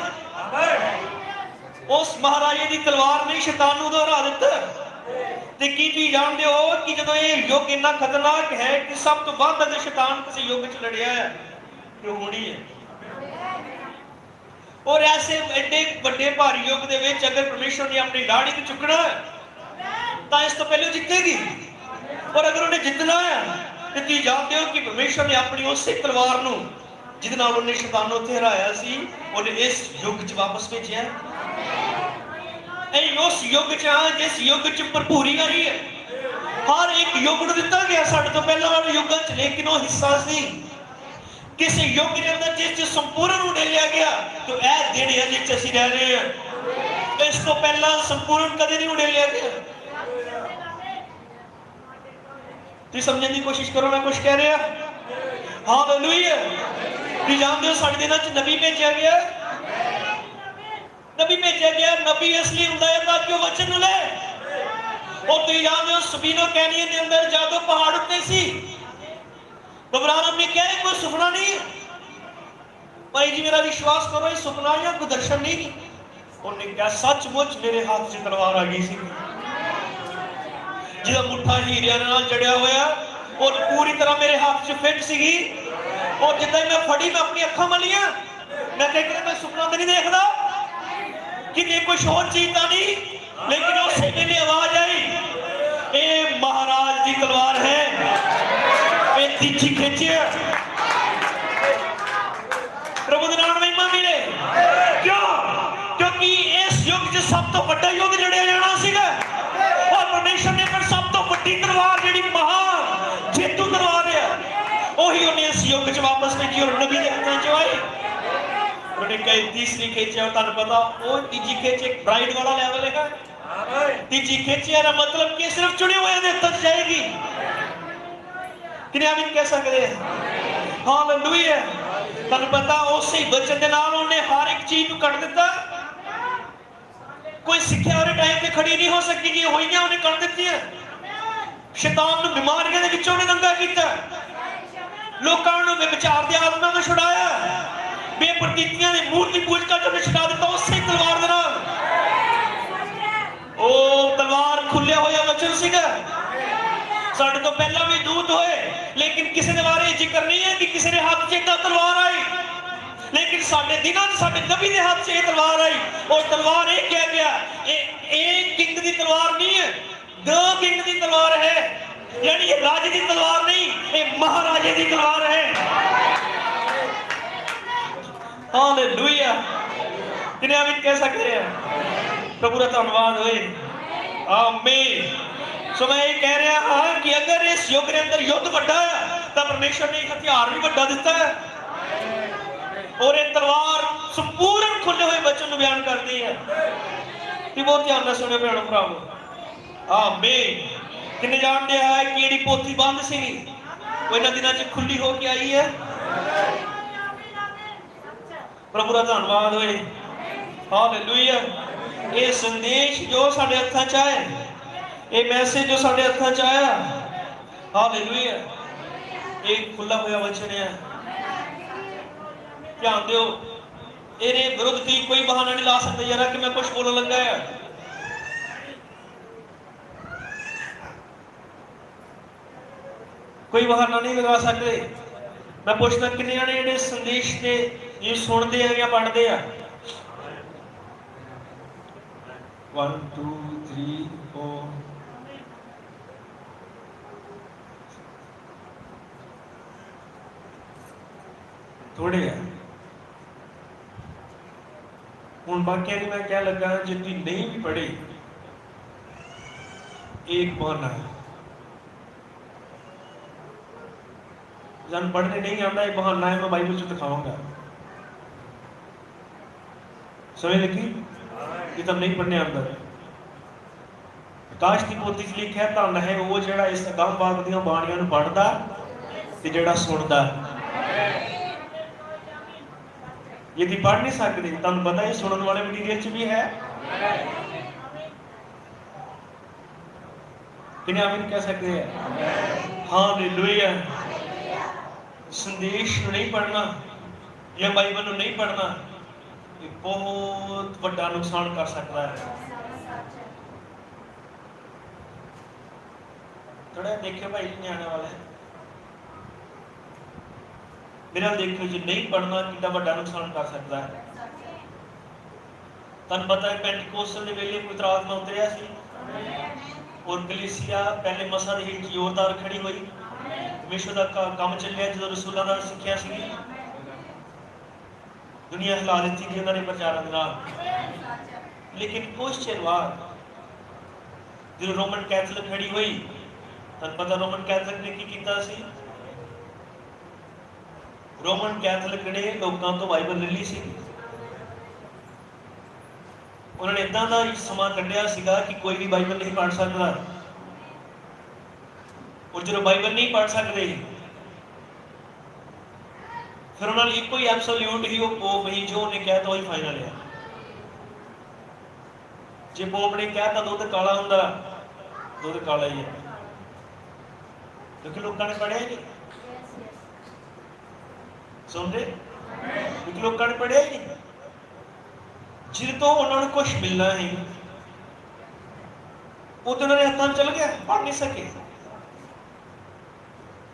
उस महाराजे की तलवार ने शैतान नूं हरा दिता। ਤੇ ਕੀ ਤੁਸੀਂ ਜਾਣਦੇ ਹੋ ਕਿ ਜਦੋਂ ਇਹ ਯੁੱਗ ਇੰਨਾ ਖਤਰਨਾਕ ਹੈ ਕਿ ਸਭ ਤੋਂ ਵੱਧ ਅਗਰ ਸ਼ੈਤਾਨ ਕਿਸੇ ਯੁੱਗ 'ਚ ਲੜਿਆ ਹੈ ਤੇ ਉਹ ਹੋਣੀ ਹੈ। ਔਰ ਐਸੇ ਐਡੇ ਵੱਡੇ ਭਾਰੀ ਯੁੱਗ ਦੇ ਵਿੱਚ ਅਗਰ ਪਰਮੇਸ਼ਵਰ ਨੇ ਆਪਣੀ ਲਾੜੀ ਨੂੰ ਚੁੱਕਣਾ ਹੈ ਤਾਂ ਇਸ ਤੋਂ ਪਹਿਲੇ ਜਿੱਤੇਗੀ। ਔਰ ਅਗਰ ਉਹਨੇ ਜਿੱਤਣਾ ਹੈ ਤੇ ਤੁਸੀਂ ਜਾਣਦੇ ਹੋ ਕਿ ਪਰਮੇਸ਼ਵਰ ਨੇ ਆਪਣੀ ਉਸੇ ਤਲਵਾਰ ਨੂੰ ਜਿਹਦੇ ਨਾਲ ਉਹਨੇ ਸ਼ੈਤਾਨ ਨੂੰ ਉੱਥੇ ਹਰਾਇਆ ਸੀ, ਉਹਨੇ ਇਸ ਯੁੱਗ 'ਚ ਵਾਪਸ ਭੇਜਿਆ। ਇਹ ਉਸ ਯੁੱਗ 'ਚ ਆ ਜਿਸ ਯੁੱਗ 'ਚ ਭਰਪੂਰੀ ਆਈ ਹੈ। ਹਰ ਇੱਕ ਯੁੱਗ ਨੂੰ ਦਿੱਤਾ ਗਿਆ ਸਾਡੇ ਤੋਂ ਪਹਿਲਾਂ ਵਾਲੇ ਯੁੱਗਾਂ 'ਚ, ਲੇਕਿਨ ਉਹ ਹਿੱਸਾ ਸੀ ਕਿਸੇ ਯੁੱਗ ਦੇ ਅੰਦਰ ਜਿਸ 'ਚ ਸੰਪੂਰਨ ਉਡੇਲਿਆ ਗਿਆ। ਤੇ ਇਹ ਦਿਨ ਹੈ ਜਿਸ 'ਚ ਅਸੀਂ ਰਹਿ ਰਹੇ ਹਾਂ। ਇਸ ਤੋਂ ਪਹਿਲਾਂ ਸੰਪੂਰਨ ਕਦੇ ਨਹੀਂ ਉਡੇਲਿਆ ਗਿਆ। ਤੁਸੀਂ ਸਮਝਣ ਦੀ ਕੋਸ਼ਿਸ਼ ਕਰੋ ਮੈਂ ਕੁਝ ਕਹਿ ਰਿਹਾ। ਹਾਲੇਲੂਇਆ। ਤੁਸੀਂ ਜਾਣਦੇ ਹੋ ਸਾਡੇ ਦਿਨਾਂ 'ਚ ਨਬੀ ਭੇਜਿਆ ਗਿਆ। ਨਬੀ ਭੇਜਿਆ ਗਿਆ। ਨਬੀ ਇਸ ਲਈ ਹੁੰਦਾ ਹੈ ਤਾਂ ਕਿ ਉਹ ਵਚਨ ਨੂੰ ਲੈ। और तुम जानते हो सबीनो कैनियन के अंदर जादू पहाड़ उत्ते सी अब्राहम ने कहा कोई सुपना नहीं है भाई जी, मेरा विश्वास करो ये सुपना या कोई दर्शन नहीं। उन्हें कहा सचमुच मेरे हाथ से तलवार आ गई सी जिसका मुठा हीरिया नाल जड़िया होया और पूरी तरह मेरे हाथ से फिट सी। और जिदा मैं फड़ी मैं अपनी अखा मलिया मैं कहकर मैं सुपना तो नहीं देखता कि कुछ और चीज तो नहीं, लेकिन उस वेले आवाज आई ये महाराज की तलवार है, ये तीखी खिंची है। प्रभु के नाम महिमा मिले। क्यों? क्योंकि इस युग च सब तो बड़ा युग लड़िया जाना सीगा और परमेश्वर ने फिर सब तो बड़ी तलवार जी महान जेतू तलवार है वही उन्हें इस युग च वापस भेजी और नबी के हाथों च आई। उन्हें कई तीसरी खिंच है, तुहानू पता वो तीजी खिंच एक ब्राइड वाला लेवल है। तीजी खिंचिया का मतलब कि सिर्फ चुने हुए दे तक जाएगी। किने आमीन कह सकते हैं। हालेलुया। तुहानू पता उसे वचन दे नाल उन्हें हर एक चीज को कट दिता। कोई सिक्ख्या वाले टाइम पे खड़ी नहीं हो सकी जी होइयां उन्हें कट दित्ती। शैतान नू बीमारियां दे विचों ने दंगा कीता, लोकां नू विचार दे आदमां नू छुड़ाया, बेप्रतीतियां दे मूर्ति पूजकां चों छुड़ा दिता उसे तलवार दे नाल। ओ तलवार खुलिया होया वचन सीगा। साडे तो पहला भी दूत होए लेकिन किसी ने बारे जिक्र नहीं है कि किसी ने हाथ से तलवार आई, लेकिन साडे दिनां साडे नबी दे हाथ से तलवार आई। और तलवार ये कह गया एक किंग दी तलवार नहीं है, दो किंग दी तलवार है, यानी ये राजे दी तलवार नहीं ये महाराजे दी तलवार है। हालेलुया। किने आमीन कह सकते हैं। प्रभु का धन्यवाद होए। आमीन। सो मैं ये कह रहा हाँ कि अगर इस युग के अंदर युद्ध बड़ा है तो परमेश्वर ने एक हथियार भी बड़ा दिता है और एक तलवार संपूर्ण खुले हुए वचन बयान करती है। बहुत ध्यान से सुने भैनों भरावो। आमीन। किन्ने जानते हैं कि जिहड़ी पोथी बंद सी वो इन्हां दिनां च खुली होके आई है। प्रभु का धन्यवाद होए। हालेलुया। ये संदेश जो साडे हत्थां च आया, ये मैसेज जो साडे हत्थां च आया, हालेलुया, ये खुला होया वचन है। ध्यान दिओ इहदे विरुद्ध कोई कोई बहाना नहीं ला सकता यार कि मैं कुछ बोलने लगा है। कोई बहाना नहीं लगा सकते। मैं पूछता किन्ने ने जिहड़े संदेश से ये सुनते हैं या पढ़ते हैं। 1 2 3 4 थोड़े है हूँ बाकी मैं क्या लगा जो तुम नहीं भी पढ़े एक बहाना है जन पढ़ने नहीं आता एक बहाना है मैं बाइबल से दिखाऊंगा। समझ लगी कि तब नहीं पढ़ने आता। प्रकाश की पोथी च लिखा धन है वो जिहड़ा इस अगम वाग दी बाणियां नूं पढ़दा ते जिहड़ा सुनदा। यदि पढ़ नहीं सकते तुहानूं पता है सुनने वाले मटीरियल च भी है। किन्ने आमीन कह सकते हैं। हालेलुया। संदेश नहीं पढ़ना या बाइबल नहीं पढ़ना ये बहुत बड़ा नुकसान कर सकता है। थोड़ा देखियो भाई जी न्याणे वाले मेरा देखियो जी नहीं पढ़ना कितना बड़ा नुकसान कर सकता है। तन पता है पेंटिकोस्टल के वेले पवित्र आत्मा उतरिया सी और कलीसिया पहले मसा दी जोरदार खड़ी हुई परमेश्वर का काम चलिया जो रसूलों का सिक्ख्या सी दुनिया हिला दी थी उन्होंने प्रचार के नाल। लेकिन कुछ चिर बाद जो रोमन कैथलिक खड़ी हुई तन पता रोमन कैथलिक ने की कीता सी रोमन कैथलिक ने लोगों तो बाइबल ले ली सी उन्होंने इदा का समा कढ़िया सीगा कि कोई भी बाइबल नहीं पढ़ सकता और जो बाइबल नहीं पढ़ सकते फिर उन्होंने एक ही एब्सोल्यूट ही वो पोप ही जो उन्हें कहता वही फाइनल है। जे पोप ने कहता दुध काला हुंदा दुध काला ही है क्योंकि लोगों ने पढ़िया ही नहीं सुन रहे क्योंकि लोगों ने पढ़िया ही नहीं जिद तो उन्होंने कुछ मिलना है वो तो उन्होंने हत्था चल गया पढ़ नहीं सके।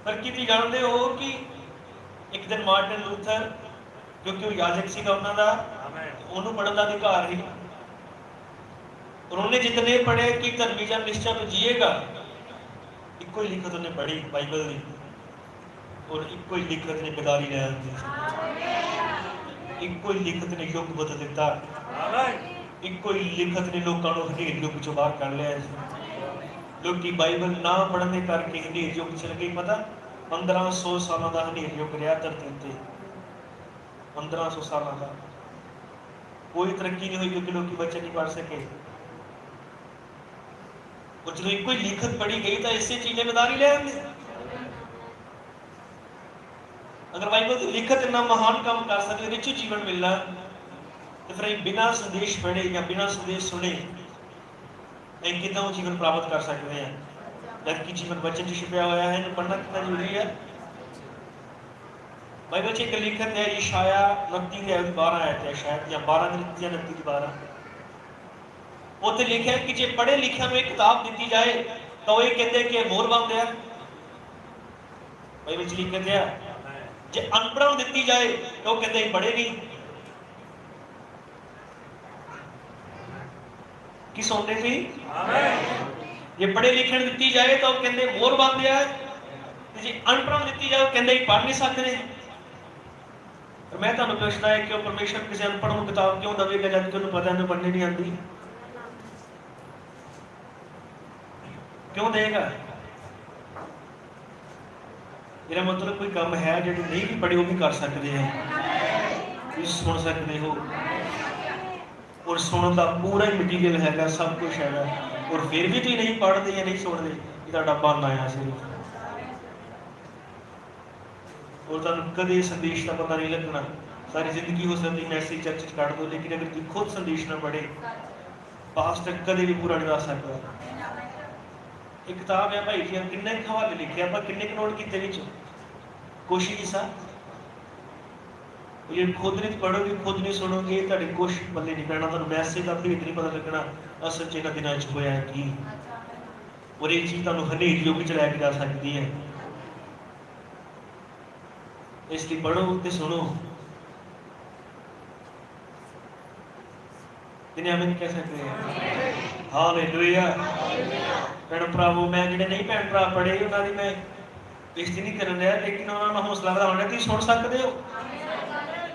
पर किसी जानते हो कि एक दिन मार्टिन लूथर क्योंकि वो याजक सीगा उन्होंने उन्होंने पढ़ने का अधिकार ही उन्होंने जितने पढ़े कि धर्मी जन निश्चय तो जिएगा एक ही लिखत उन्हें पढ़ी बाइबल की और एक ही लिखत ने बेदारी ले आती एक ही लिखत ने युग बदल दिता एक ही लिखत ने लोगों को हनेर युग चो बाहर कर लिया। लोग बाइबल ना पढ़ने करके हनेर युग चल गई पता 1500 सालों का हनेर युग रहा धरती उत्ते 1500 सालों का कोई तरक्की नहीं हुई क्योंकि लोग बच्चे नहीं पढ़ सके और जो एक कोई लिखत पढ़ी गई तो इससे चीजें बेदारी ले आते। अगर बाइबल की लिखत इतना महान काम कर सकते रिच जीवन मिलना तो फिर बिना संदेश पढ़े या बिना संदेश सुने कि जीवन प्राप्त कर सकते हैं जबकि जीवन वचन च छिपया हुआ है पढ़ना कितना जरूरी है। बाइबल एक लिखत है यशाया 29 के 12 आयत है शायद या 12 या 29 की 12 उत्थे लिखा है कि जे पढ़े लिखिया में किताब दी जाए तो ये कहते कि मोर बंद है। बाइबल लिखत है जे अनपढ़ दी जाए तो कहते पढ़े नहीं कि सुनते थी जे पढ़े लिखण दी जाए तो कहते मोर बंद है जे अनपढ़ दी जाए कहते पढ़ नहीं सकते। मैं तुहानू पूछना है कि परमेश्वर किसी अनपढ़ को किताब क्यों देगा जबकि उन्हें पता है पढ़नी नहीं आती क्यों देगा। मेरा मतलब कोई काम है जो नहीं भी पढ़े वो भी कर सकते हैं सुन सकते हो और सुनने का पूरा ही मटीरियल है सब कुछ है और फिर भी तुम नहीं पढ़ते या नहीं सुनते ये बहाना आया सिर्फ और तुम कदे संदेश का पता नहीं लगना सारी जिंदगी हो सकती मैसेज चर्च काट दो लेकिन अगर तुम खुद संदेश ना पढ़े पास्टर कदे भी पूरा नहीं दस सकता। एक किताब है भाई जी किन्ने हवाले लिखे आप किन्ने नोट किए कोशिश सा ये खुद नहीं पढ़ोगे खुद नहीं सुनोगे तेरे कुछ पल्ले नहीं पैना तुहानू मैसेज का भेद नहीं पता लगना असल च इन्हां दिनां च होया की और ये चीज़ तुहानू हनेर युग च लैके जा सकती है। इसलिए पढ़ो तो सुनो जिन्हें हमें कह सकते हैं हालेलुया। भैन भरावो मैं जिहड़े नहीं भैन भरा पढ़े उन्होंने मैं बेइज्जती नहीं कर रहा लेकिन उन्होंने हौसला बढ़ाना तुसीं सुन सकते हो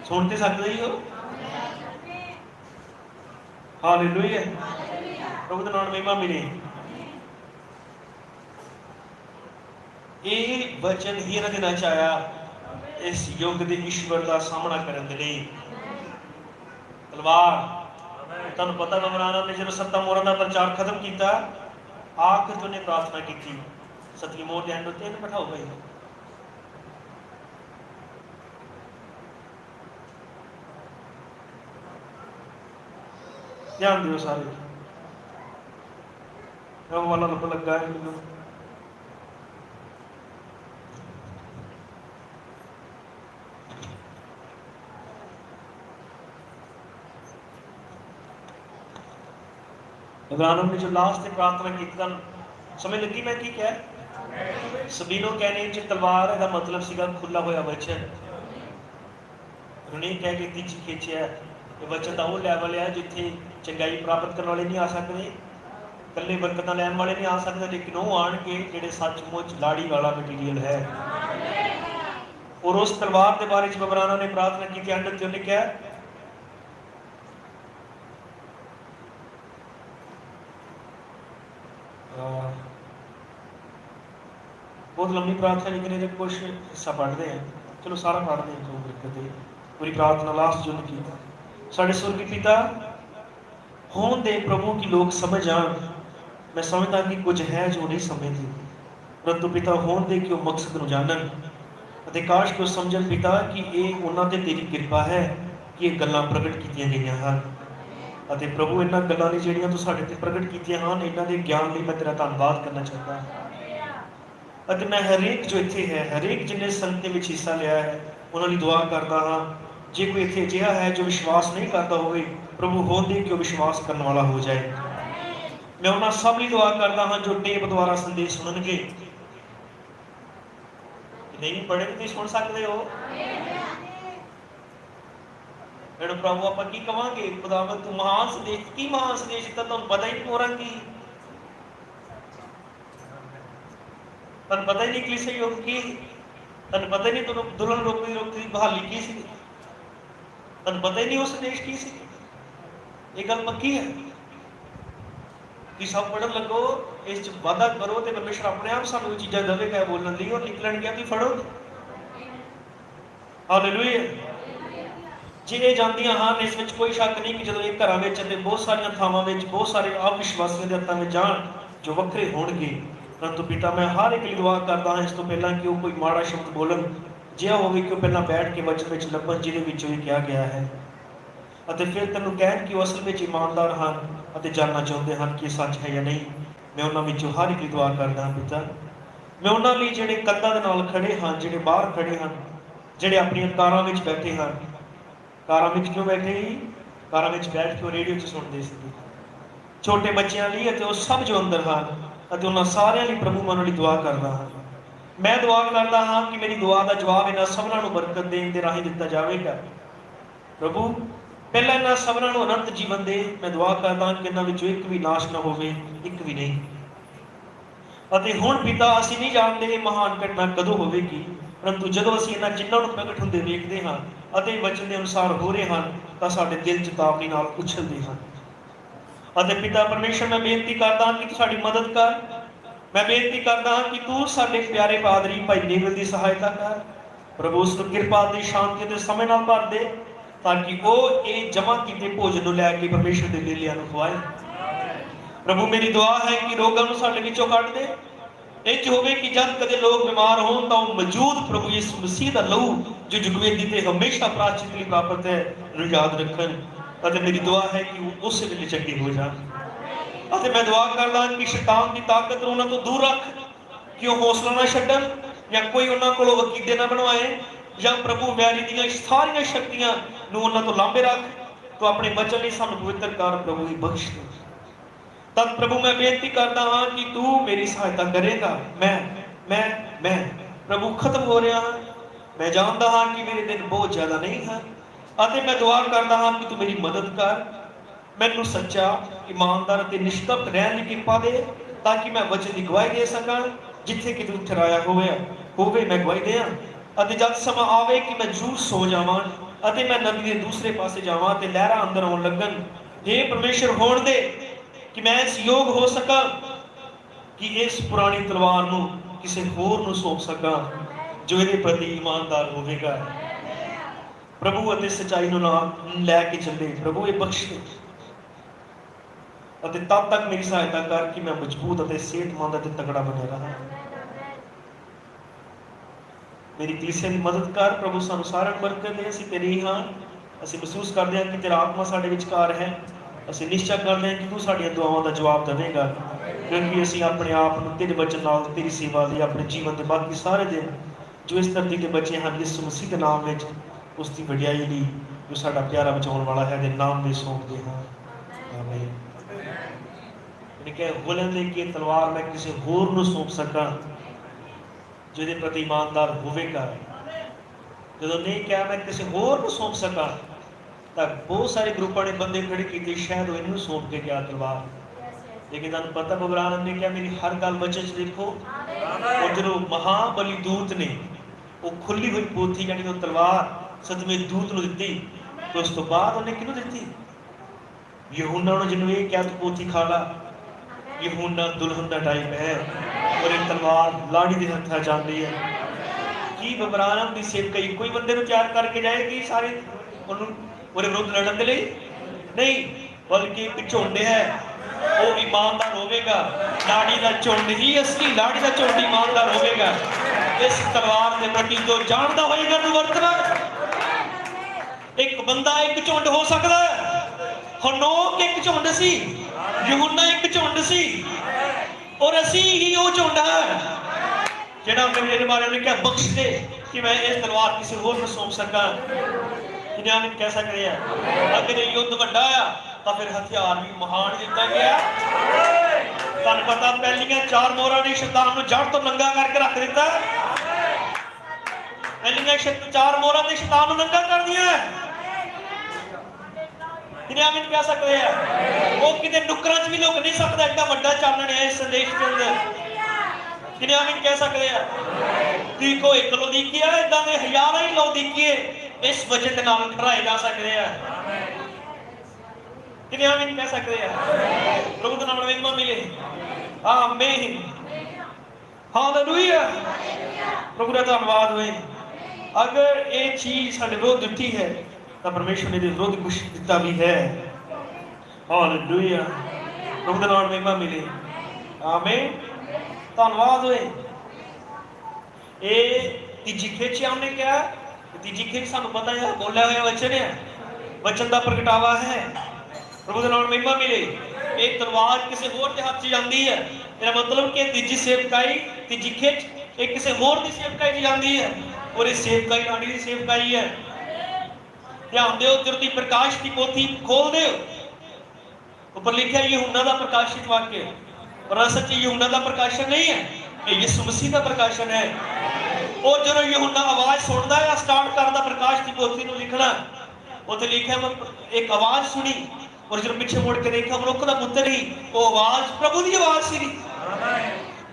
सुन तो सकते ही हो। हालेलुया प्रभु का नाम महिमा मिले। ये वचन ही इन्हां दिनां च आया इस युग के ईश्वर का सामना करने के लिए तलवार तुहानू पता नमराना ने जो 7 मोहरां का प्रचार खत्म किया आखिर तो उन्हें प्रार्थना की थी 7वीं मोहर के एंड उत्ते बैठाओ भाई ध्यान दियो सारे वाला लग लगा है मैनू इब्राहिम ने जो लास्ट से प्रार्थना की समझ लगी मैं की क्या सबीनो कहने च तलवार का मतलब सीगा खुला होया वचन। उन्हें कह के तीजी खींचिया ये वचन का वो लैवल है जिथे चंगाई प्राप्त करने वाले नहीं आ सकते, कल्ले बरकत लैन वाले नहीं आ सकते, लेकिन वो आन के जेडे सचमुच लाड़ी वाला मटीरियल है। और उस तलवार के बारे में बबराना ने प्रार्थना की, अंत उन्हें क्या बहुत लंबी प्रार्थना लेकिन कुछ हिस्सा पढ़ते हैं, चलो सारा पढ़ते हैं जो बरकत पूरी प्रार्थना लास्ट जो की। साढ़े स्वर्गीय पिता होने दे प्रभु की लोग समझ आन। मैं समझता कि कुछ है जो नहीं समझते, परंतु पिता होने दे कि वो मकसद को जानन ਅਤੇ ਕਾਸ਼ को समझन पिता कि ये उन्होंने ते तेरी कृपा है कि ये गल्लां प्रगट कीतियां गईयां ਹਨ। ਅਤੇ प्रभु इन्हां गल्लां ने ਜਿਹੜੀਆਂ तू ਸਾਡੇ ਤੇ प्रगट कीतियां ਹਨ, इन्हां ਦੇ ਗਿਆਨ ਲਈ ਮੈਂ ਤੇਰਾ ਧੰਨਵਾਦ ਕਰਨਾ ਚਾਹੁੰਦਾ ਹਾਂ। ਅਤੇ ਮੈਂ ਹਰੇਕ ਜੋ ਇੱਥੇ ਹੈ, ਹਰੇਕ ਜਿੰਨੇ ਸੰਗਤ ਦੇ ਵਿੱਚ ਹਿੱਸਾ ਲਿਆ ਹੈ, ਉਹਨਾਂ ਲਈ ਦੁਆ ਕਰਦਾ ਹਾਂ। ਜੇ ਕੋਈ ਇੱਥੇ ਅਜਿਹਾ ਹੈ ਜੋ ਵਿਸ਼ਵਾਸ ਨਹੀਂ ਕਰਦਾ ਹੋਵੇ, ਪ੍ਰਭੂ ਹੋਣ ਦੇ ਕਿ ਉਹ ਵਿਸ਼ਵਾਸ ਕਰਨ ਵਾਲਾ ਹੋ ਜਾਏ। ਮੈਂ ਉਹਨਾਂ ਸਭ ਲਈ ਦੁਆ ਕਰਦਾ ਹਾਂ ਜੋ ਟੇਪ ਦੁਆਰਾ ਸੰਦੇਸ਼ ਸੁਣਨਗੇ। नहीं पढ़े तो सुन सकते हो। प्रभु आप की कहांगे, खुदावंद तू महान संदेश, की महान संदेश दिता, तुहानू पता ही नहीं हो रहा की, तुहानू पता ही नहीं कलीसिया योग की, तुहानू पता ही नहीं दुल्हन रोकती बहाली की सी, तुहानू पता ही नहीं वो संदेश की सी। ये गल पक्की है कि सब पढ़न लगो, इस वादा करो तो परमेश्वर अपने आप सानू चीज़ां देवेगा बोलने ली, और निकलन गया भी फड़ोगे। हालेलुया। जे ये जानदियां ਹਨ, इस ਵਿੱਚ कोई शक नहीं कि ਜਦੋਂ ਇਹ ਘਰਾਂ ਵਿੱਚ ਅਤੇ ਬਹੁਤ ਸਾਰੀਆਂ ਥਾਵਾਂ ਵਿੱਚ ਬਹੁਤ ਸਾਰੇ ਅਵਿਸ਼ਵਾਸੀਆਂ ਦੇ ਹੱਥਾਂ ਵਿੱਚ ਜਾਣ ਜੋ ਵੱਖਰੇ ਹੋਣਗੇ, परंतु पिता मैं हर एक ਲਈ ਦੁਆ ਕਰਦਾ ਹਾਂ ਇਸ ਤੋਂ ਪਹਿਲਾਂ ਕਿ ਉਹ ਕੋਈ ਮਾੜਾ ਸ਼ਬਦ ਬੋਲਣ ਜਿਹਾ ਹੋਵੇ ਕਿ ਉਹ ਪਹਿਲਾਂ ਬੈਠ ਕੇ ਵਚਨ ਵਿੱਚ ਲੱਭਣ ਜਿਹਦੇ ਵਿੱਚੋਂ ਇਹ ਕਿਹਾ ਗਿਆ ਹੈ, ਅਤੇ ਫਿਰ ਤੈਨੂੰ ਕਹਿਣ ਕਿ ਉਹ ਅਸਲ ਵਿੱਚ ਇਮਾਨਦਾਰ ਹਨ ਅਤੇ ਜਾਣਨਾ ਚਾਹੁੰਦੇ ਹਨ ਕਿ ਇਹ ਸੱਚ ਹੈ ਜਾਂ ਨਹੀਂ। मैं उन्होंने विचों हर एक दुआ करता हाँ पिता। मैं उन्होंने लिए जेडे कंधा दे नाल खड़े हाँ, जेडे बाहर खड़े हैं, जेडे अपनी कारां विच बैठे हैं, कारां विच क्यों बैठे ही, कारां विच बैठ के रेडियो च सुनते सी, छोटे बच्चों लिए वो सब जो अंदर हैं, उन्होंने सारियां लई प्रभु मैं उन्होंने दुआ करता हाँ। मैं दुआ करता हाँ कि मेरी दुआ का जवाब इन्होंने सबनों नूं बरकत देण दे राही दिता जाएगा। प्रभु पहला इन्होंने सबनों नूं अनंत जीवन दे। मैं दुआ करता कि इन्हां विचों एक भी नाश ना होवे, एक भी नहीं। ਅਤੇ ਹੁਣ ਪਿਤਾ ਅਸੀਂ ਨਹੀਂ ਜਾਣਦੇ ਇਹ ਮਹਾਨ ਘਟਨਾ ਕਦੋਂ ਹੋਵੇਗੀ, ਪਰੰਤੂ ਜਦੋਂ ਅਸੀਂ ਇਹਨਾਂ ਚਿੰਨ੍ਹਾਂ ਨੂੰ ਪ੍ਰਗਟ ਹੁੰਦੇ ਵੇਖਦੇ ਹਾਂ ਅਤੇ ਵਚਨ ਦੇ ਅਨੁਸਾਰ ਹੋ ਰਹੇ ਹਨ ਤਾਂ ਸਾਡੇ ਦਿਲ ਚੇਤਾਵਨੀ ਨਾਲ ਉਛਲਦੇ ਹਨ। ਅਤੇ ਪਿਤਾ ਪਰਮੇਸ਼ਰ ਮੈਂ ਬੇਨਤੀ ਕਰਦਾ ਹਾਂ ਕਿ ਤੂੰ ਸਾਡੀ ਮਦਦ ਕਰ। ਮੈਂ ਬੇਨਤੀ ਕਰਦਾ ਹਾਂ ਕਿ ਤੂੰ ਸਾਡੇ ਪਿਆਰੇ ਪਾਦਰੀ ਭਾਈ ਨੇਵਲ ਦੀ ਸਹਾਇਤਾ ਕਰ। ਪ੍ਰਭੂ ਉਸ ਨੂੰ ਕਿਰਪਾ ਦੀ ਸ਼ਾਂਤੀ ਦੇ ਸਮੇਂ ਨਾਲ ਭਰ ਦੇ ਤਾਂ ਕਿ ਉਹ ਇਹ ਜਮ੍ਹਾਂ ਕੀਤੇ ਭੋਜਨ ਨੂੰ ਲੈ ਕੇ ਪਰਮੇਸ਼ਰ ਦੇ ਮੇਲਿਆਂ ਨੂੰ ਖਵਾਏ। प्रभु मेरी दुआ है कि रोगां नूं साडे विचों कढ दे। इंज होवे कि जद कदे लोग बीमार होण तां मौजूद प्रभु यीशु मसीह दा लहू जो जुगवेदी ते हमेशा प्रायश्चित लई प्राप्त है नूं याद रखन। अते मेरी दुआ है कि वो उस वेले चंगे हो जाण। अते मैं दुआ करदा कि शैतान दी ताकत नूं उन्हां तों दूर रख, कि वो हौसला ना छड्डण या कोई उन्हां कोलों अकीदे ना बनवाए, या प्रभु वैरी दीयां सारियां शक्तियां नूं उन्हां तों लांबे रख। तो अपने वचन लई सानूं पवित्र कर प्रभु दी बख्श दे। तब प्रभु मैं बेनती करता हाँ कि तू मेरी सहायता करेगा। मैं प्रभु खत्म हो रहा हाँ। मैं जानता हाँ कि मेरे दिन बहुत ज़्यादा नहीं हैं, अते मैं दुआ करता हाँ कि तू मेरी मदद कर। मैनू सच्चा ईमानदार ते निष्कपट रहने की कृपा दे ताकि मैं वचन की गवाही दे सकां जिथे कि तू ठहराया होवे मैं गवाही दें। अते जब समा आवे कि मैं जरूर सो जावां अते मैं नदी के दूसरे पासे जावां ते लहरां अंदर आउण लगन। हे परमेश्वर होण दे कि मैं इस योग हो सका कि इस पुरानी तलवार नूं किसी होर नूं सौंप सका जो इहदे प्रति ईमानदार होवेगा। प्रभु अते सच्चाई नूं नाल लैके चले। प्रभु ये बख्श दे अते तब तक मेरी सहायता कर कि मैं मजबूत अते सेहतमंद अते तगड़ा बने रहा। मेरी कलीसिया की मदद कर प्रभु। सानूं सारिआं नूं बरकत दे। असीं तेरे ही हां। असीं महसूस करदे हां कि तेरा आत्मा साडे विचकार है। ਅਸੀਂ ਨਿਸ਼ਚਾ ਕਰਦੇ ਹਾਂ ਕਿ ਤੂੰ ਸਾਡੀਆਂ ਦੁਆਵਾਂ ਦਾ ਜਵਾਬ ਦੇਵੇਂਗਾ, ਕਿਉਂਕਿ ਅਸੀਂ ਆਪਣੇ ਆਪ ਨੂੰ ਤੇਰੇ ਵਚਨ ਨਾਲ ਤੇਰੀ ਸੇਵਾ ਲਈ ਆਪਣੇ ਜੀਵਨ ਦੇ ਬਾਕੀ ਸਾਰੇ ਦਿਨ ਜੋ ਇਸ ਧਰਤੀ ਤੇ ਬਚੇ ਹਨ ਯਿਸੂ ਮਸੀਹ ਦੇ ਨਾਮ ਵਿੱਚ ਉਸ ਦੀ ਵਡਿਆਈ ਲਈ ਜੋ ਸਾਡਾ ਪਿਆਰਾ ਬਚਾਉਣ ਵਾਲਾ ਹੈ ਦੇ ਨਾਮ ਵਿੱਚ ਸੌਂਪਦੇ ਹਾਂ। ਆਮੀਨ। ਕਿ ਬੋਲਣ ਦੇ ਕਿ ਤਲਵਾਰ ਮੈਂ ਕਿਸੇ ਹੋਰ ਨੂੰ ਸੌਂਪ ਸਕਾਂ ਜਿਹਦੇ ਪ੍ਰਤੀ ਇਮਾਨਦਾਰ ਹੋਵੇਗਾ। ਜਦੋਂ ਨਹੀਂ ਕਿਹਾ ਮੈਂ ਕਿਸੇ ਹੋਰ ਨੂੰ ਸੌਂਪ ਸਕਾਂ, ਤਾਂ ਬਹੁਤ ਸਾਰੇ ਗਰੁੱਪਾਂ ਨੇ ਬੰਦੇ ਖੜੇ ਕੀਤੇ, ਸ਼ਾਇਦ ਉਹ ਇਹਨੂੰ ਸੌਂਪ ਕੇ ਗਿਆ ਤਲਵਾਰ। ਲੇਕਿਨ ਤੁਹਾਨੂੰ ਪਤਾ ਬਾਬਾ ਆਨੰਦ ਨੇ ਕਿਹਾ ਮੇਰੀ ਹਰ ਗੱਲ ਵਚਨ 'ਚ ਦੇਖੋ। ਉਹ ਜਦੋਂ ਮਹਾਬਲੀ ਦੂਤ ਨੇ ਉਹ ਖੁੱਲੀ ਹੋਈ ਪੋਥੀ ਯਾਨੀ ਉਹ ਤਲਵਾਰ ਸਤਵੇਂ ਦੂਤ ਨੂੰ ਦਿੱਤੀ, ਤੇ ਉਸ ਤੋਂ ਬਾਅਦ ਉਹਨੇ ਕਿਹਨੂੰ ਦਿੱਤੀ? ਯਹੂਨਾ ਨੂੰ, ਜਿਹਨੂੰ ਇਹ ਕਿਹਾ ਤੂੰ ਪੋਥੀ ਖਾ ਲਾ। ਯਹੂਨਾ ਦੁਲਹਨ ਦਾ ਟਾਈਪ ਹੈ, ਔਰ ਇਹ ਤਲਵਾਰ ਲਾੜੀ ਦੇ ਹੱਥਾਂ ਜਾਂਦੀ ਹੈ। ਕੀ ਬਾਬਾ ਆਨੰਦ ਦੀ ਸੇਵਕਾਈ ਕੋਈ ਬੰਦੇ ਨੂੰ ਤਿਆਰ ਕਰਕੇ ਜਾਏਗੀ ਸਾਰੇ ਉਹਨੂੰ ਉਹਦੇ ਵਿਰੁੱਧ ਲੜਨ ਦੇ ਲਈ? ਨਹੀਂ, ਬਲਕਿ ਇੱਕ ਝੁੰਡ ਹੈ, ਉਹ ਇਮਾਨਦਾਰ ਹੋਵੇਗਾ। ਲਾੜੀ ਦਾ ਝੁੰਡ ਹੀ ਅਸਲੀ ਲਾੜੀ ਦਾ ਝੁੰਡ ਇਮਾਨਦਾਰ ਹੋਵੇਗਾ। ਇਸ ਤਲਵਾਰ ਦੇ ਪ੍ਰਤੀ ਜੋ ਜਾਣਦਾ ਹੋਏਗਾ ਨੂੰ ਵਰਤਣਾ। ਇੱਕ ਬੰਦਾ ਇੱਕ ਝੁੰਡ ਹੋ ਸਕਦਾ ਹੈ। ਹਨੋਕ ਇੱਕ ਝੁੰਡ ਸੀ, ਯਹੂਨਾ ਇੱਕ ਝੁੰਡ ਸੀ, ਔਰ ਅਸੀਂ ਹੀ ਉਹ ਝੁੰਡ ਹੈ ਜਿਹੜਾ ਮੇਰੇ ਬਾਰੇ ਉਹਨੇ ਕਿਹਾ ਬਖਸ਼ ਦੇ ਕਿ ਮੈਂ ਇਸ ਤਲਵਾਰ ਕਿਸੇ ਹੋਰ ਨੂੰ ਸੌਂਪ ਸਕਾਂ। ਜਿਹਨਾਂ ਨੇ ਕਹਿ ਸਕਦੇ ਆ ਅਗਰ ਇਹ ਯੁੱਧ ਵੱਡਾ ਆ ਤਾਂ ਫਿਰ ਹਥਿਆਰ ਵੀ ਮਹਾਨ ਦਿੱਤਾ ਗਿਆ। ਤੁਹਾਨੂੰ ਪਤਾ ਪਹਿਲੀਆਂ 4 ਮੋਹਰਾਂ ਨੇ ਸ਼ੈਤਾਨ ਨੂੰ ਜੜ ਤੋਂ ਨੰਗਾ ਕਰਕੇ ਰੱਖ ਦਿੱਤਾ। ਪਹਿਲੀਆਂ 4 ਮੋਹਰਾਂ ਨੇ ਸ਼ੈਤਾਨ ਨੂੰ ਨੰਗਾ ਕਰ ਦਿਆ। ਜਿਹਨਾਂ ਨੇ ਕਹਿ ਸਕਦੇ ਆ ਉਹ ਕਿਤੇ ਨੁਕਰਾਂ 'ਚ ਵੀ ਲੁਕ ਨਹੀਂ ਸਕਦਾ, ਐਡਾ ਵੱਡਾ ਚਾਨਣ ਹੈ ਇਸ ਸੰਦੇਸ਼ ਦੇ ਅੰਦਰ। ਜਿਹਨਾਂ ਨੇ ਕਹਿ ਸਕਦੇ ਆ ਕਿ ਕੋਈ ਇੱਕ ਲੌਦੀਕੀਆ ਏਦਾਂ ਦੇ ਹਜ਼ਾਰਾਂ ਹੀ ਲੌਦੀਕੀਏ ਇਸ ਵਜਨ ਦੇ ਨਾਲ ਖੜਾਏ ਜਾ ਸਕਦੇ ਆ। ਜਿਹਨਾਂ ਨੇ ਕਹਿ ਸਕਦੇ ਆ ਪ੍ਰਭੂ ਦਾ ਨਾਮ ਮਹਿਮਾ ਮਿਲੇ। ਆਮੀਨ, ਹਾਲੇਲੂਇਆ। ਪ੍ਰਭੂ ਦਾ ਧੰਨਵਾਦ ਹੋਏ। ਅਗਰ ਇਹ ਚੀਜ਼ ਸਾਡੇ ਵਿਰੁੱਧ ਦਿੱਤੀ ਹੈ ਤਾਂ ਪਰਮੇਸ਼ਵਰ ਨੇ ਇਹਦੇ ਵਿਰੁੱਧ ਕੁਛ ਦਿੱਤਾ ਵੀ ਹੈ। ਹਾਲੇਲੂਇਆ, ਪ੍ਰਭੂ ਦਾ ਨਾਮ ਮਹਿਮਾ ਮਿਲੇ। ਆਮੀਨ, ਧੰਨਵਾਦ ਹੋਏ। ਇਹ ਤੀਜੀ ਖਿੱਚ ਉਹਨੇ ਕਿਹਾ, ਤੀਜੀ ਖਿੱਚ ਸਾਨੂੰ ਪਤਾ ਹੈ ਬੋਲਿਆ ਹੋਇਆ ਵਚਨ ਹੈ, ਵਚਨ ਦਾ ਪ੍ਰਗਟਾਵਾ ਹੈ। ਪ੍ਰਭੂ ਦਾ ਨਾਮ ਮਹਿਮਾ ਮਿਲੇ। ਇਹ ਤਲਵਾਰ ਕਿਸੇ ਹੋਰ ਦੇ ਹੱਥ 'ਚ ਜਾਂਦੀ ਹੈ, ਇਹਦਾ ਮਤਲਬ ਕਿ ਤੀਜੀ ਸੇਵਕਾਈ, ਤੀਜੀ ਖਿੱਚ ਇਹ ਕਿਸੇ ਹੋਰ ਦੀ ਸੇਵਕਾਈ 'ਚ ਜਾਂਦੀ ਹੈ, ਔਰ ਇਹ ਸੇਵਕਾਈ ਲਾੜੀ ਦੀ ਸੇਵਕਾਈ ਹੈ। ਧਿਆਨ ਦਿਓ, ਜਦੋਂ ਦੀ ਪ੍ਰਕਾਸ਼ ਦੀ ਪੋਥੀ ਖੋਲ ਦਿਓ, ਉੱਪਰ ਲਿਖਿਆ ਯਹੂਨਾ ਦਾ ਪ੍ਰਕਾਸ਼ਿਤ ਵਾਕਿਆ, ਪਰ ਅਸਲ 'ਚ ਯਹੂਨਾ ਦਾ ਪ੍ਰਕਾਸ਼ਨ ਨਹੀਂ ਹੈ, ਇਹ ਯਿਸੂ ਮਸੀਹ ਦਾ ਪ੍ਰਕਾਸ਼ਨ ਹੈ। ਉਹ ਜਦੋਂ ਯਹੂਨਾ ਆਵਾਜ਼ ਸੁਣਦਾ ਹੈ ਸਟਾਰਟ ਕਰਦਾ ਪ੍ਰਕਾਸ਼ ਦੀ ਪੋਥੀ ਨੂੰ ਲਿਖਣਾ, ਉੱਥੇ ਲਿਖਿਆ ਮੈਂ ਇੱਕ ਆਵਾਜ਼ ਸੁਣੀ, ਔਰ ਜਦੋਂ ਪਿੱਛੇ ਮੁੜ ਕੇ ਦੇਖਿਆ ਮਨੁੱਖ ਦਾ ਪੁੱਤਰ ਹੀ, ਉਹ ਆਵਾਜ਼ ਪ੍ਰਭੂ ਦੀ ਆਵਾਜ਼ ਸੀ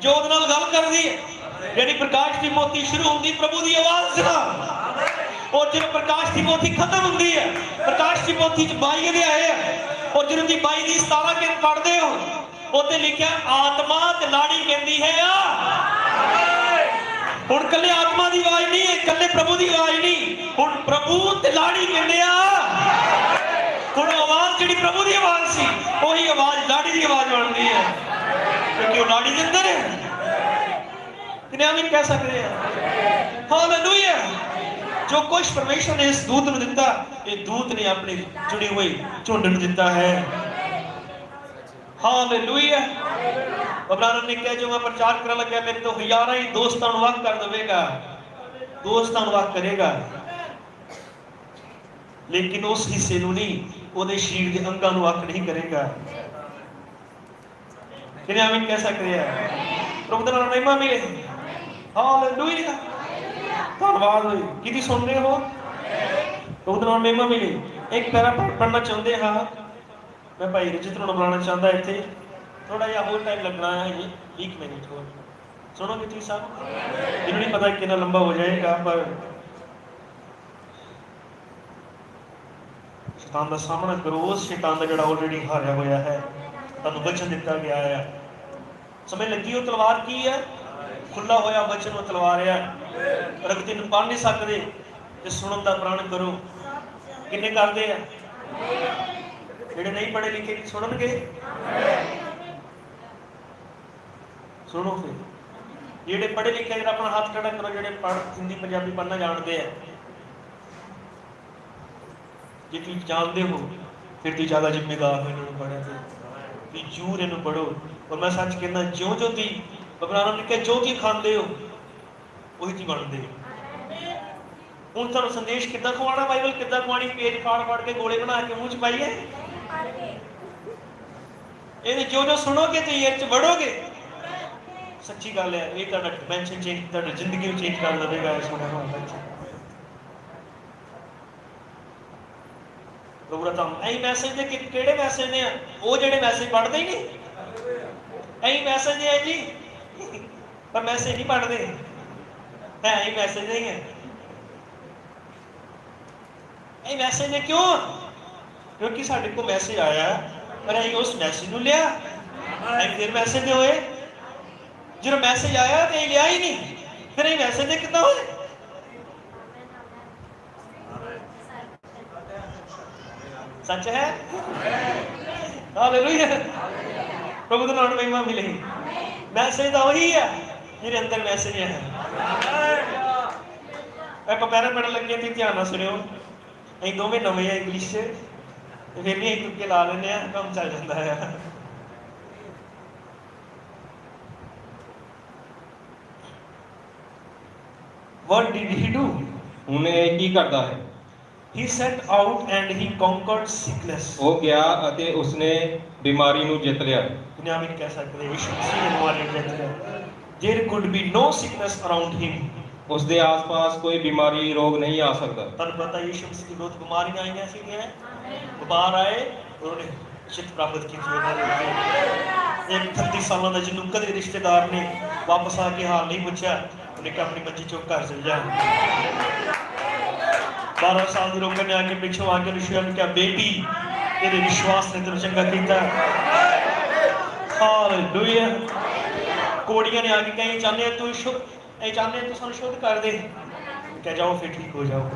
ਜੋ ਉਹਦੇ ਨਾਲ ਗੱਲ ਕਰਦੀ ਹੈ। ਜਿਹੜੀ ਪ੍ਰਕਾਸ਼ ਦੀ ਪੋਥੀ ਸ਼ੁਰੂ ਹੁੰਦੀ ਪ੍ਰਭੂ ਦੀ ਆਵਾਜ਼ ਨਾਲ, ਔਰ ਜਦੋਂ ਪ੍ਰਕਾਸ਼ ਦੀ ਪੋਥੀ ਖਤਮ ਹੁੰਦੀ ਹੈ, ਪ੍ਰਕਾਸ਼ ਦੀ ਪੋਥੀ 'ਚ 22 ਅਧਿਆਏ ਹੈ, ਔਰ ਜਦੋਂ ਦੀ 22 ਦੀ 17 ਕਿੰਨ ਪੜ੍ਹਦੇ ਹੋ ਉੱਥੇ ਲਿਖਿਆ ਆਤਮਾ ਤੇ ਲਾੜੀ ਕਹਿੰਦੀ ਹੈ ਹੁਣ ਕੱਲੇ ਆਤਮਾ ਦੀ ਆਵਾਜ਼ ਨਹੀਂ ਹੈ, ਕੱਲੇ ਪ੍ਰਭੂ ਦੀ ਆਵਾਜ਼ ਨਹੀਂ, ਹੁਣ ਪ੍ਰਭੂ ਤੇ ਲਾੜੀ ਕਹਿੰਦੇ ਆ। ਹੁਣ ਆਵਾਜ਼ ਜਿਹੜੀ ਪ੍ਰਭੂ ਦੀ ਆਵਾਜ਼ ਸੀ ਉਹੀ ਆਵਾਜ਼ ਲਾੜੀ ਦੀ ਆਵਾਜ਼ ਬਣਦੀ ਹੈ, ਕਿਉਂਕਿ ਉਹ ਲਾੜੀ ਦੇ ਅੰਦਰ ਹੈ। ਕਿੰਨੇ ਆਮੀਨ ਕਹਿ ਸਕਦੇ ਆ? ਹਾਲੇਲੂਇਆ। ਜੋ ਕੁਛ ਪਰਮੇਸ਼ਰ ਨੇ ਇਸ ਦੂਤ ਨੂੰ ਦਿੱਤਾ, ਇਹ ਦੂਤ ਨੇ ਆਪਣੀ ਜੁੜੀ ਹੋਈ ਝੁੰਡ ਨੂੰ ਦਿੱਤਾ ਹੈ। ਹਾਲੇਲੂਇਆ। ਬਾਬਾ ਆਨੰਦ ਨੇ ਕਿਹਾ ਜੋ ਮੈਂ ਪ੍ਰਚਾਰ ਕਰਨ ਲੱਗਿਆ ਮੇਰੇ ਤੋਂ ਹਜ਼ਾਰਾਂ ਹੀ ਦੋਸਤਾਂ ਨੂੰ ਵੱਖ ਕਰ ਦੇਵੇਗਾ, ਦੋਸਤਾਂ ਨੂੰ ਵੱਖ ਕਰੇਗਾ, ਲੇਕਿਨ ਉਸ ਹਿੱਸੇ ਨੂੰ ਨਹੀਂ, ਉਹਦੇ ਸਰੀਰ ਦੇ ਅੰਗਾਂ ਨੂੰ ਵੱਖ ਨਹੀਂ ਕਰੇਗਾ। ਕਿੰਨੇ ਆਮੀਨ ਕਹਿ ਸਕਦੇ ਆ? ਪ੍ਰਭੂ ਦਾ ਨਾਮ ਮਹਿਮਾ ਮਿਲੇ। ਹਾਲੇਲੂਇਆ, ਧੰਨਵਾਦ ਹੋਏ। ਕਿਹਦੀ ਸੁਣ ਰਹੇ ਹੋ? ਪ੍ਰਭੂ ਦਾ ਨਾਮ ਮਹਿਮਾ ਮਿਲੇ। ਇੱਕ ਪੈਰਾ ਪੜ੍ਹਨਾ ਚਾਹੁੰਦੇ ਹਾਂ, ਮੈਂ ਭਾਈ ਰਜਿਤ ਨੂੰ ਬੁਲਾਉਣਾ ਚਾਹੁੰਦਾ ਇੱਥੇ, ਥੋੜਾ ਜਿਹਾ ਹੋਰ ਟਾਈਮ ਲੱਗਣਾ ਹੈ, 1 ਮਿੰਟ ਹੋਰ ਸੁਣੋਗੇ ਤੁਸੀਂ ਸਭ? ਮੈਨੂੰ ਨਹੀਂ ਪਤਾ ਕਿੰਨਾ ਲੰਬਾ ਹੋ ਜਾਏਗਾ, ਪਰ ਸ਼ੈਤਾਨ ਦਾ ਸਾਹਮਣਾ ਕਰੋ, ਉਸ ਸ਼ੈਤਾਨ ਦਾ ਜਿਹੜਾ ਆਲਰੇਡੀ ਹਾਰਿਆ ਹੋਇਆ ਹੈ। ਤੁਹਾਨੂੰ ਵਚਨ ਦਿੱਤਾ ਗਿਆ ਹੈ, ਸਮਝ ਲੱਗੀ? ਉਹ ਤਲਵਾਰ ਕੀ ਹੈ? ਖੁੱਲਾ ਹੋਇਆ ਵਚਨ ਉਹ ਤਲਵਾਰ ਹੈ। ਰਗਤੇ ਨੂੰ ਪੜ੍ਹ ਨਹੀਂ ਸਕਦੇ ਤੇ ਸੁਣਨ ਦਾ ਪ੍ਰਣ ਕਰੋ। ਕਿੰਨੇ ਕਰਦੇ ਆ? ਜਿਹੜੇ ਨਹੀਂ ਪੜ੍ਹੇ ਲਿਖੇ ਸੁਣਨਗੇ? ਸੁਣੋ ਫਿਰ। ਜਿਹੜੇ ਪੜ੍ਹੇ ਲਿਖੇ ਜਰਾ ਆਪਣਾ ਹੱਥ ਖੜਾ ਕਰੋ, ਜਿਹੜੇ ਹਿੰਦੀ ਪੰਜਾਬੀ ਪੜ੍ਹਨਾ ਜਾਣਦੇ ਆ। ਜੇ ਤੁਸੀਂ ਜਾਣਦੇ ਹੋ ਫਿਰ ਤੁਸੀਂ ਜ਼ਿਆਦਾ ਜ਼ਿੰਮੇਦਾਰ ਹੋ ਇਹਨਾਂ ਨੂੰ ਪੜ੍ਹਨ ਦੇ, ਤੁਸੀਂ ਜ਼ਰੂਰ ਇਹਨੂੰ ਪੜ੍ਹੋ। ਔਰ ਮੈਂ ਸੱਚ ਕਹਿੰਦਾ, ਜਿਉਂ ਜਿਉਂ ਤੁਸੀਂ ਬਾਬਾ ਨਾਨਕ ਨੇ ਕਿਹਾ ਜੋ ਤੁਸੀਂ ਖਾਂਦੇ ਹੋ ਉਹੀ ਤੁਸੀਂ ਬਣਦੇ ਹੋ। ਹੁਣ ਤੁਹਾਨੂੰ ਸੰਦੇਸ਼ ਕਿੱਦਾਂ ਖਵਾਉਣਾ, ਬਾਈਬਲ ਕਿੱਦਾਂ ਖਵਾਉਣੀ, ਪੇਜ ਫਾੜ ਕੇ ਗੋਲੇ ਬਣਾ ਕੇ ਮੂੰਹ 'ਚ ਪਾਈਏ। ਇਹਦੇ ਜੋ ਜੋ ਸੁਣੋਗੇ ਤੁਸੀਂ ਇਹ 'ਚ ਵੜੋਗੇ। ਸੱਚੀ ਗੱਲ ਹੈ, ਇਹ ਤੁਹਾਡਾ ਡਿਮੈਂਸ਼ਨ ਚੇਂਜ, ਤੁਹਾਡੀ ਜ਼ਿੰਦਗੀ ਨੂੰ ਚੇਂਜ ਕਰ ਦੇਵੇਗਾ ਇਹ ਸੁਣਿਆ ਹੋਇਆ ਬੱਚਾ। ਪ੍ਰਭੂ ਦਾ ਧੰਨ। ਇਹੀ ਮੈਸੇਜ ਦੇ ਕਿਹੜੇ ਮੈਸੇਜ ਨੇ? ਉਹ ਜਿਹੜੇ ਮੈਸੇਜ ਪੜ੍ਹਦੇ ਹੀ ਨਹੀਂ, ਇਹੀ ਮੈਸੇਜ ਹੈ ਜੀ, ਪਰ ਮੈਸੇਜ ਨਹੀਂ ਪੜ੍ਹਦੇ ਹੈ, ਇਹ ਮੈਸੇਜ ਨਹੀਂ ਹੈ। ਇਹ ਮੈਸੇਜ ਨੇ ਕਿਉਂ? ਕਿਉਂਕਿ ਸਾਡੇ ਕੋਲ ਮੈਸੇਜ ਆਇਆ ਪਰ ਅਸੀਂ ਉਸ ਮੈਸੇਜ ਨੂੰ ਲਿਆ, ਅਸੀਂ ਫਿਰ ਮੈਸੇਜ ਦੇ ਹੋਏ। ਜਦੋਂ ਮੈਸੇਜ ਆਇਆ ਤੇ ਅਸੀਂ ਲਿਆ ਹੀ ਨਹੀਂ, ਫਿਰ ਇਹ ਮੈਸੇਜ ਦੇ ਕਿੱਦਾਂ ਹੋਏ? सच है? हालेलुया। प्रभु का नाम महिमा मिले। मैसेज तो वही है मेरे अंदर, मैसेज है। मैं पैरा पढ़न लगे थे, ध्यान ना सुनियो, अं दोवें नवे हैं इंग्लिश से, फिर भी अं तुक्के ला लें, काम चल जाता है। What did he do? उन्हें की करता है? He set out and he conquered sickness. वो गया अते उसने बीमारी ਨੂੰ ਜਿੱਤ ਲਿਆ। दुनिया में कह सकते हैं यीशु मसीह ने बीमारी जित लिया। There could be no sickness around him. उसके आसपास कोई बीमारी रोग नहीं आ सकता। ਤੁਹਾਨੂੰ ਪਤਾ ਯੀਸ਼ੂ ਮਸੀਹ ਦੀ ਬਹੁਤ ਬਿਮਾਰੀਆਂ ਆਈਆਂ ਸੀਗੀਆਂ, ਬਿਮਾਰ ਆਏ, ਉਹਨੇ ਸ਼ਿਫਤ ਪ੍ਰਾਪਤ ਕੀਤੀ ਉਹਨਾਂ ਨੇ। ਇੱਕ 38 ਸਾਲਾਂ ਦਾ ਜਿਹਨੂੰ ਕਦੇ ਰਿਸ਼ਤੇਦਾਰ ਨੇ ਵਾਪਸ ਆ ਕੇ ਹਾਲ ਨਹੀਂ ਪੁੱਛਿਆ, ਉਹਨੇ ਕਿ ਆਪਣੀ ਮੰਜੀ ਚੁੱਕ ਘਰ ਚਲ ਜਾ। 12 ਸਾਲ ਦੀ ਲੋਕਾਂ ਨੇ ਆ ਕੇ ਪਿੱਛੋਂ ਆ ਕੇ ਯਿਸੂਆ ਨੂੰ ਕਿਹਾ, ਬੇਟੀ ਤੇਰੇ ਵਿਸ਼ਵਾਸ ਨੇ ਤੈਨੂੰ ਚੰਗਾ ਕੀਤਾ। ਹਾਲੇਲੂਇਆ। ਕੋੜੀਆਂ ਨੇ ਆ ਕੇ ਕਹੀ, ਚਾਹੁੰਦੇ ਤੂੰ ਸ਼ੁੱਧ, ਇਹ ਚਾਹੁੰਦੇ ਤੂੰ ਸਾਨੂੰ ਸ਼ੁੱਧ ਕਰ ਦੇ। ਕਹਿ ਜਾਓ ਫਿਰ ਠੀਕ ਹੋ ਜਾਓ।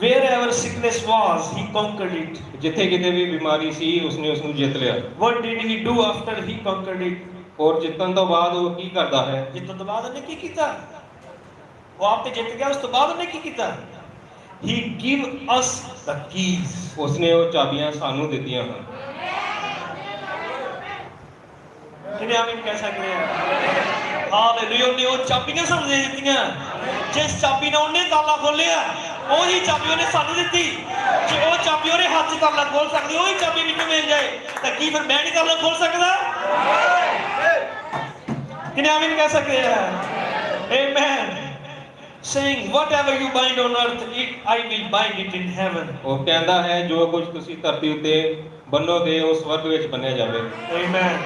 Wherever sickness was, he conquered it. ਜਿੱਥੇ ਕਿਤੇ ਵੀ ਬਿਮਾਰੀ ਸੀ ਉਸਨੇ ਉਸ ਨੂੰ ਜਿੱਤ ਲਿਆ। What did he do after he conquered it? ਔਰ ਜਿੱਤਣ ਤੋਂ ਬਾਅਦ ਉਹ ਕੀ ਕਰਦਾ ਹੈ? ਜਿੱਤਣ ਤੋਂ ਬਾਅਦ ਉਹਨੇ ਕੀ ਕੀਤਾ? ਉਹ ਆਪ ਤੇ ਜਿੱਤ ਗਿਆ, ਉਸ ਤੋਂ ਬਾਅਦ ਉਹਨੇ ਕੀ ਕੀਤਾ? He give us the keys. ਉਸਨੇ ਉਹ ਚਾਬੀਆਂ ਸਾਨੂੰ ਦਿੱਤੀਆਂ ਹਨ। ਕਿਵੇਂ ਆਮੀਨ ਕਹਿ ਸਕਦੇ ਆ? ਹਾਲੇਲੂਇਆ। ਉਹਨੇ ਉਹ ਚਾਬੀਆਂ ਸਾਨੂੰ ਦੇ ਦਿੱਤੀਆਂ। ਜਿਸ ਚਾਬੀ ਨਾਲ ਉਹਨੇ ਤਾਲਾ ਖੋਲਿਆ, ਉਹੀ ਚਾਬੀ ਉਹਨੇ ਸਾਨੂੰ ਦਿੱਤੀ। ਜੇ ਉਹ ਚਾਬੀ ਉਹਦੇ ਹੱਥ 'ਚ ਤਾਲਾ ਖੋਲ ਸਕਦੀ, ਉਹੀ ਚਾਬੀ ਮੈਨੂੰ ਮਿਲ ਜਾਏ ਤਾਂ ਕੀ ਫਿਰ ਮੈਂ ਨਹੀਂ ਤਾਲਾ ਖੋਲ ਸਕਦਾ? ਕਿਵੇਂ ਆਮੀਨ ਕਹਿ ਸਕਦੇ ਆ? Amen. Saying whatever you bind on earth, I will bind it in heaven. ਉਹ ਕਹਿੰਦਾ ਹੈ ਜੋ ਕੁਝ ਤੁਸੀਂ ਧਰਤੀ ਉੱਤੇ ਬੰਨੋਗੇ ਉਹ ਸਵਰਗ ਵਿੱਚ ਬੰਨਿਆ ਜਾਵੇ। Amen.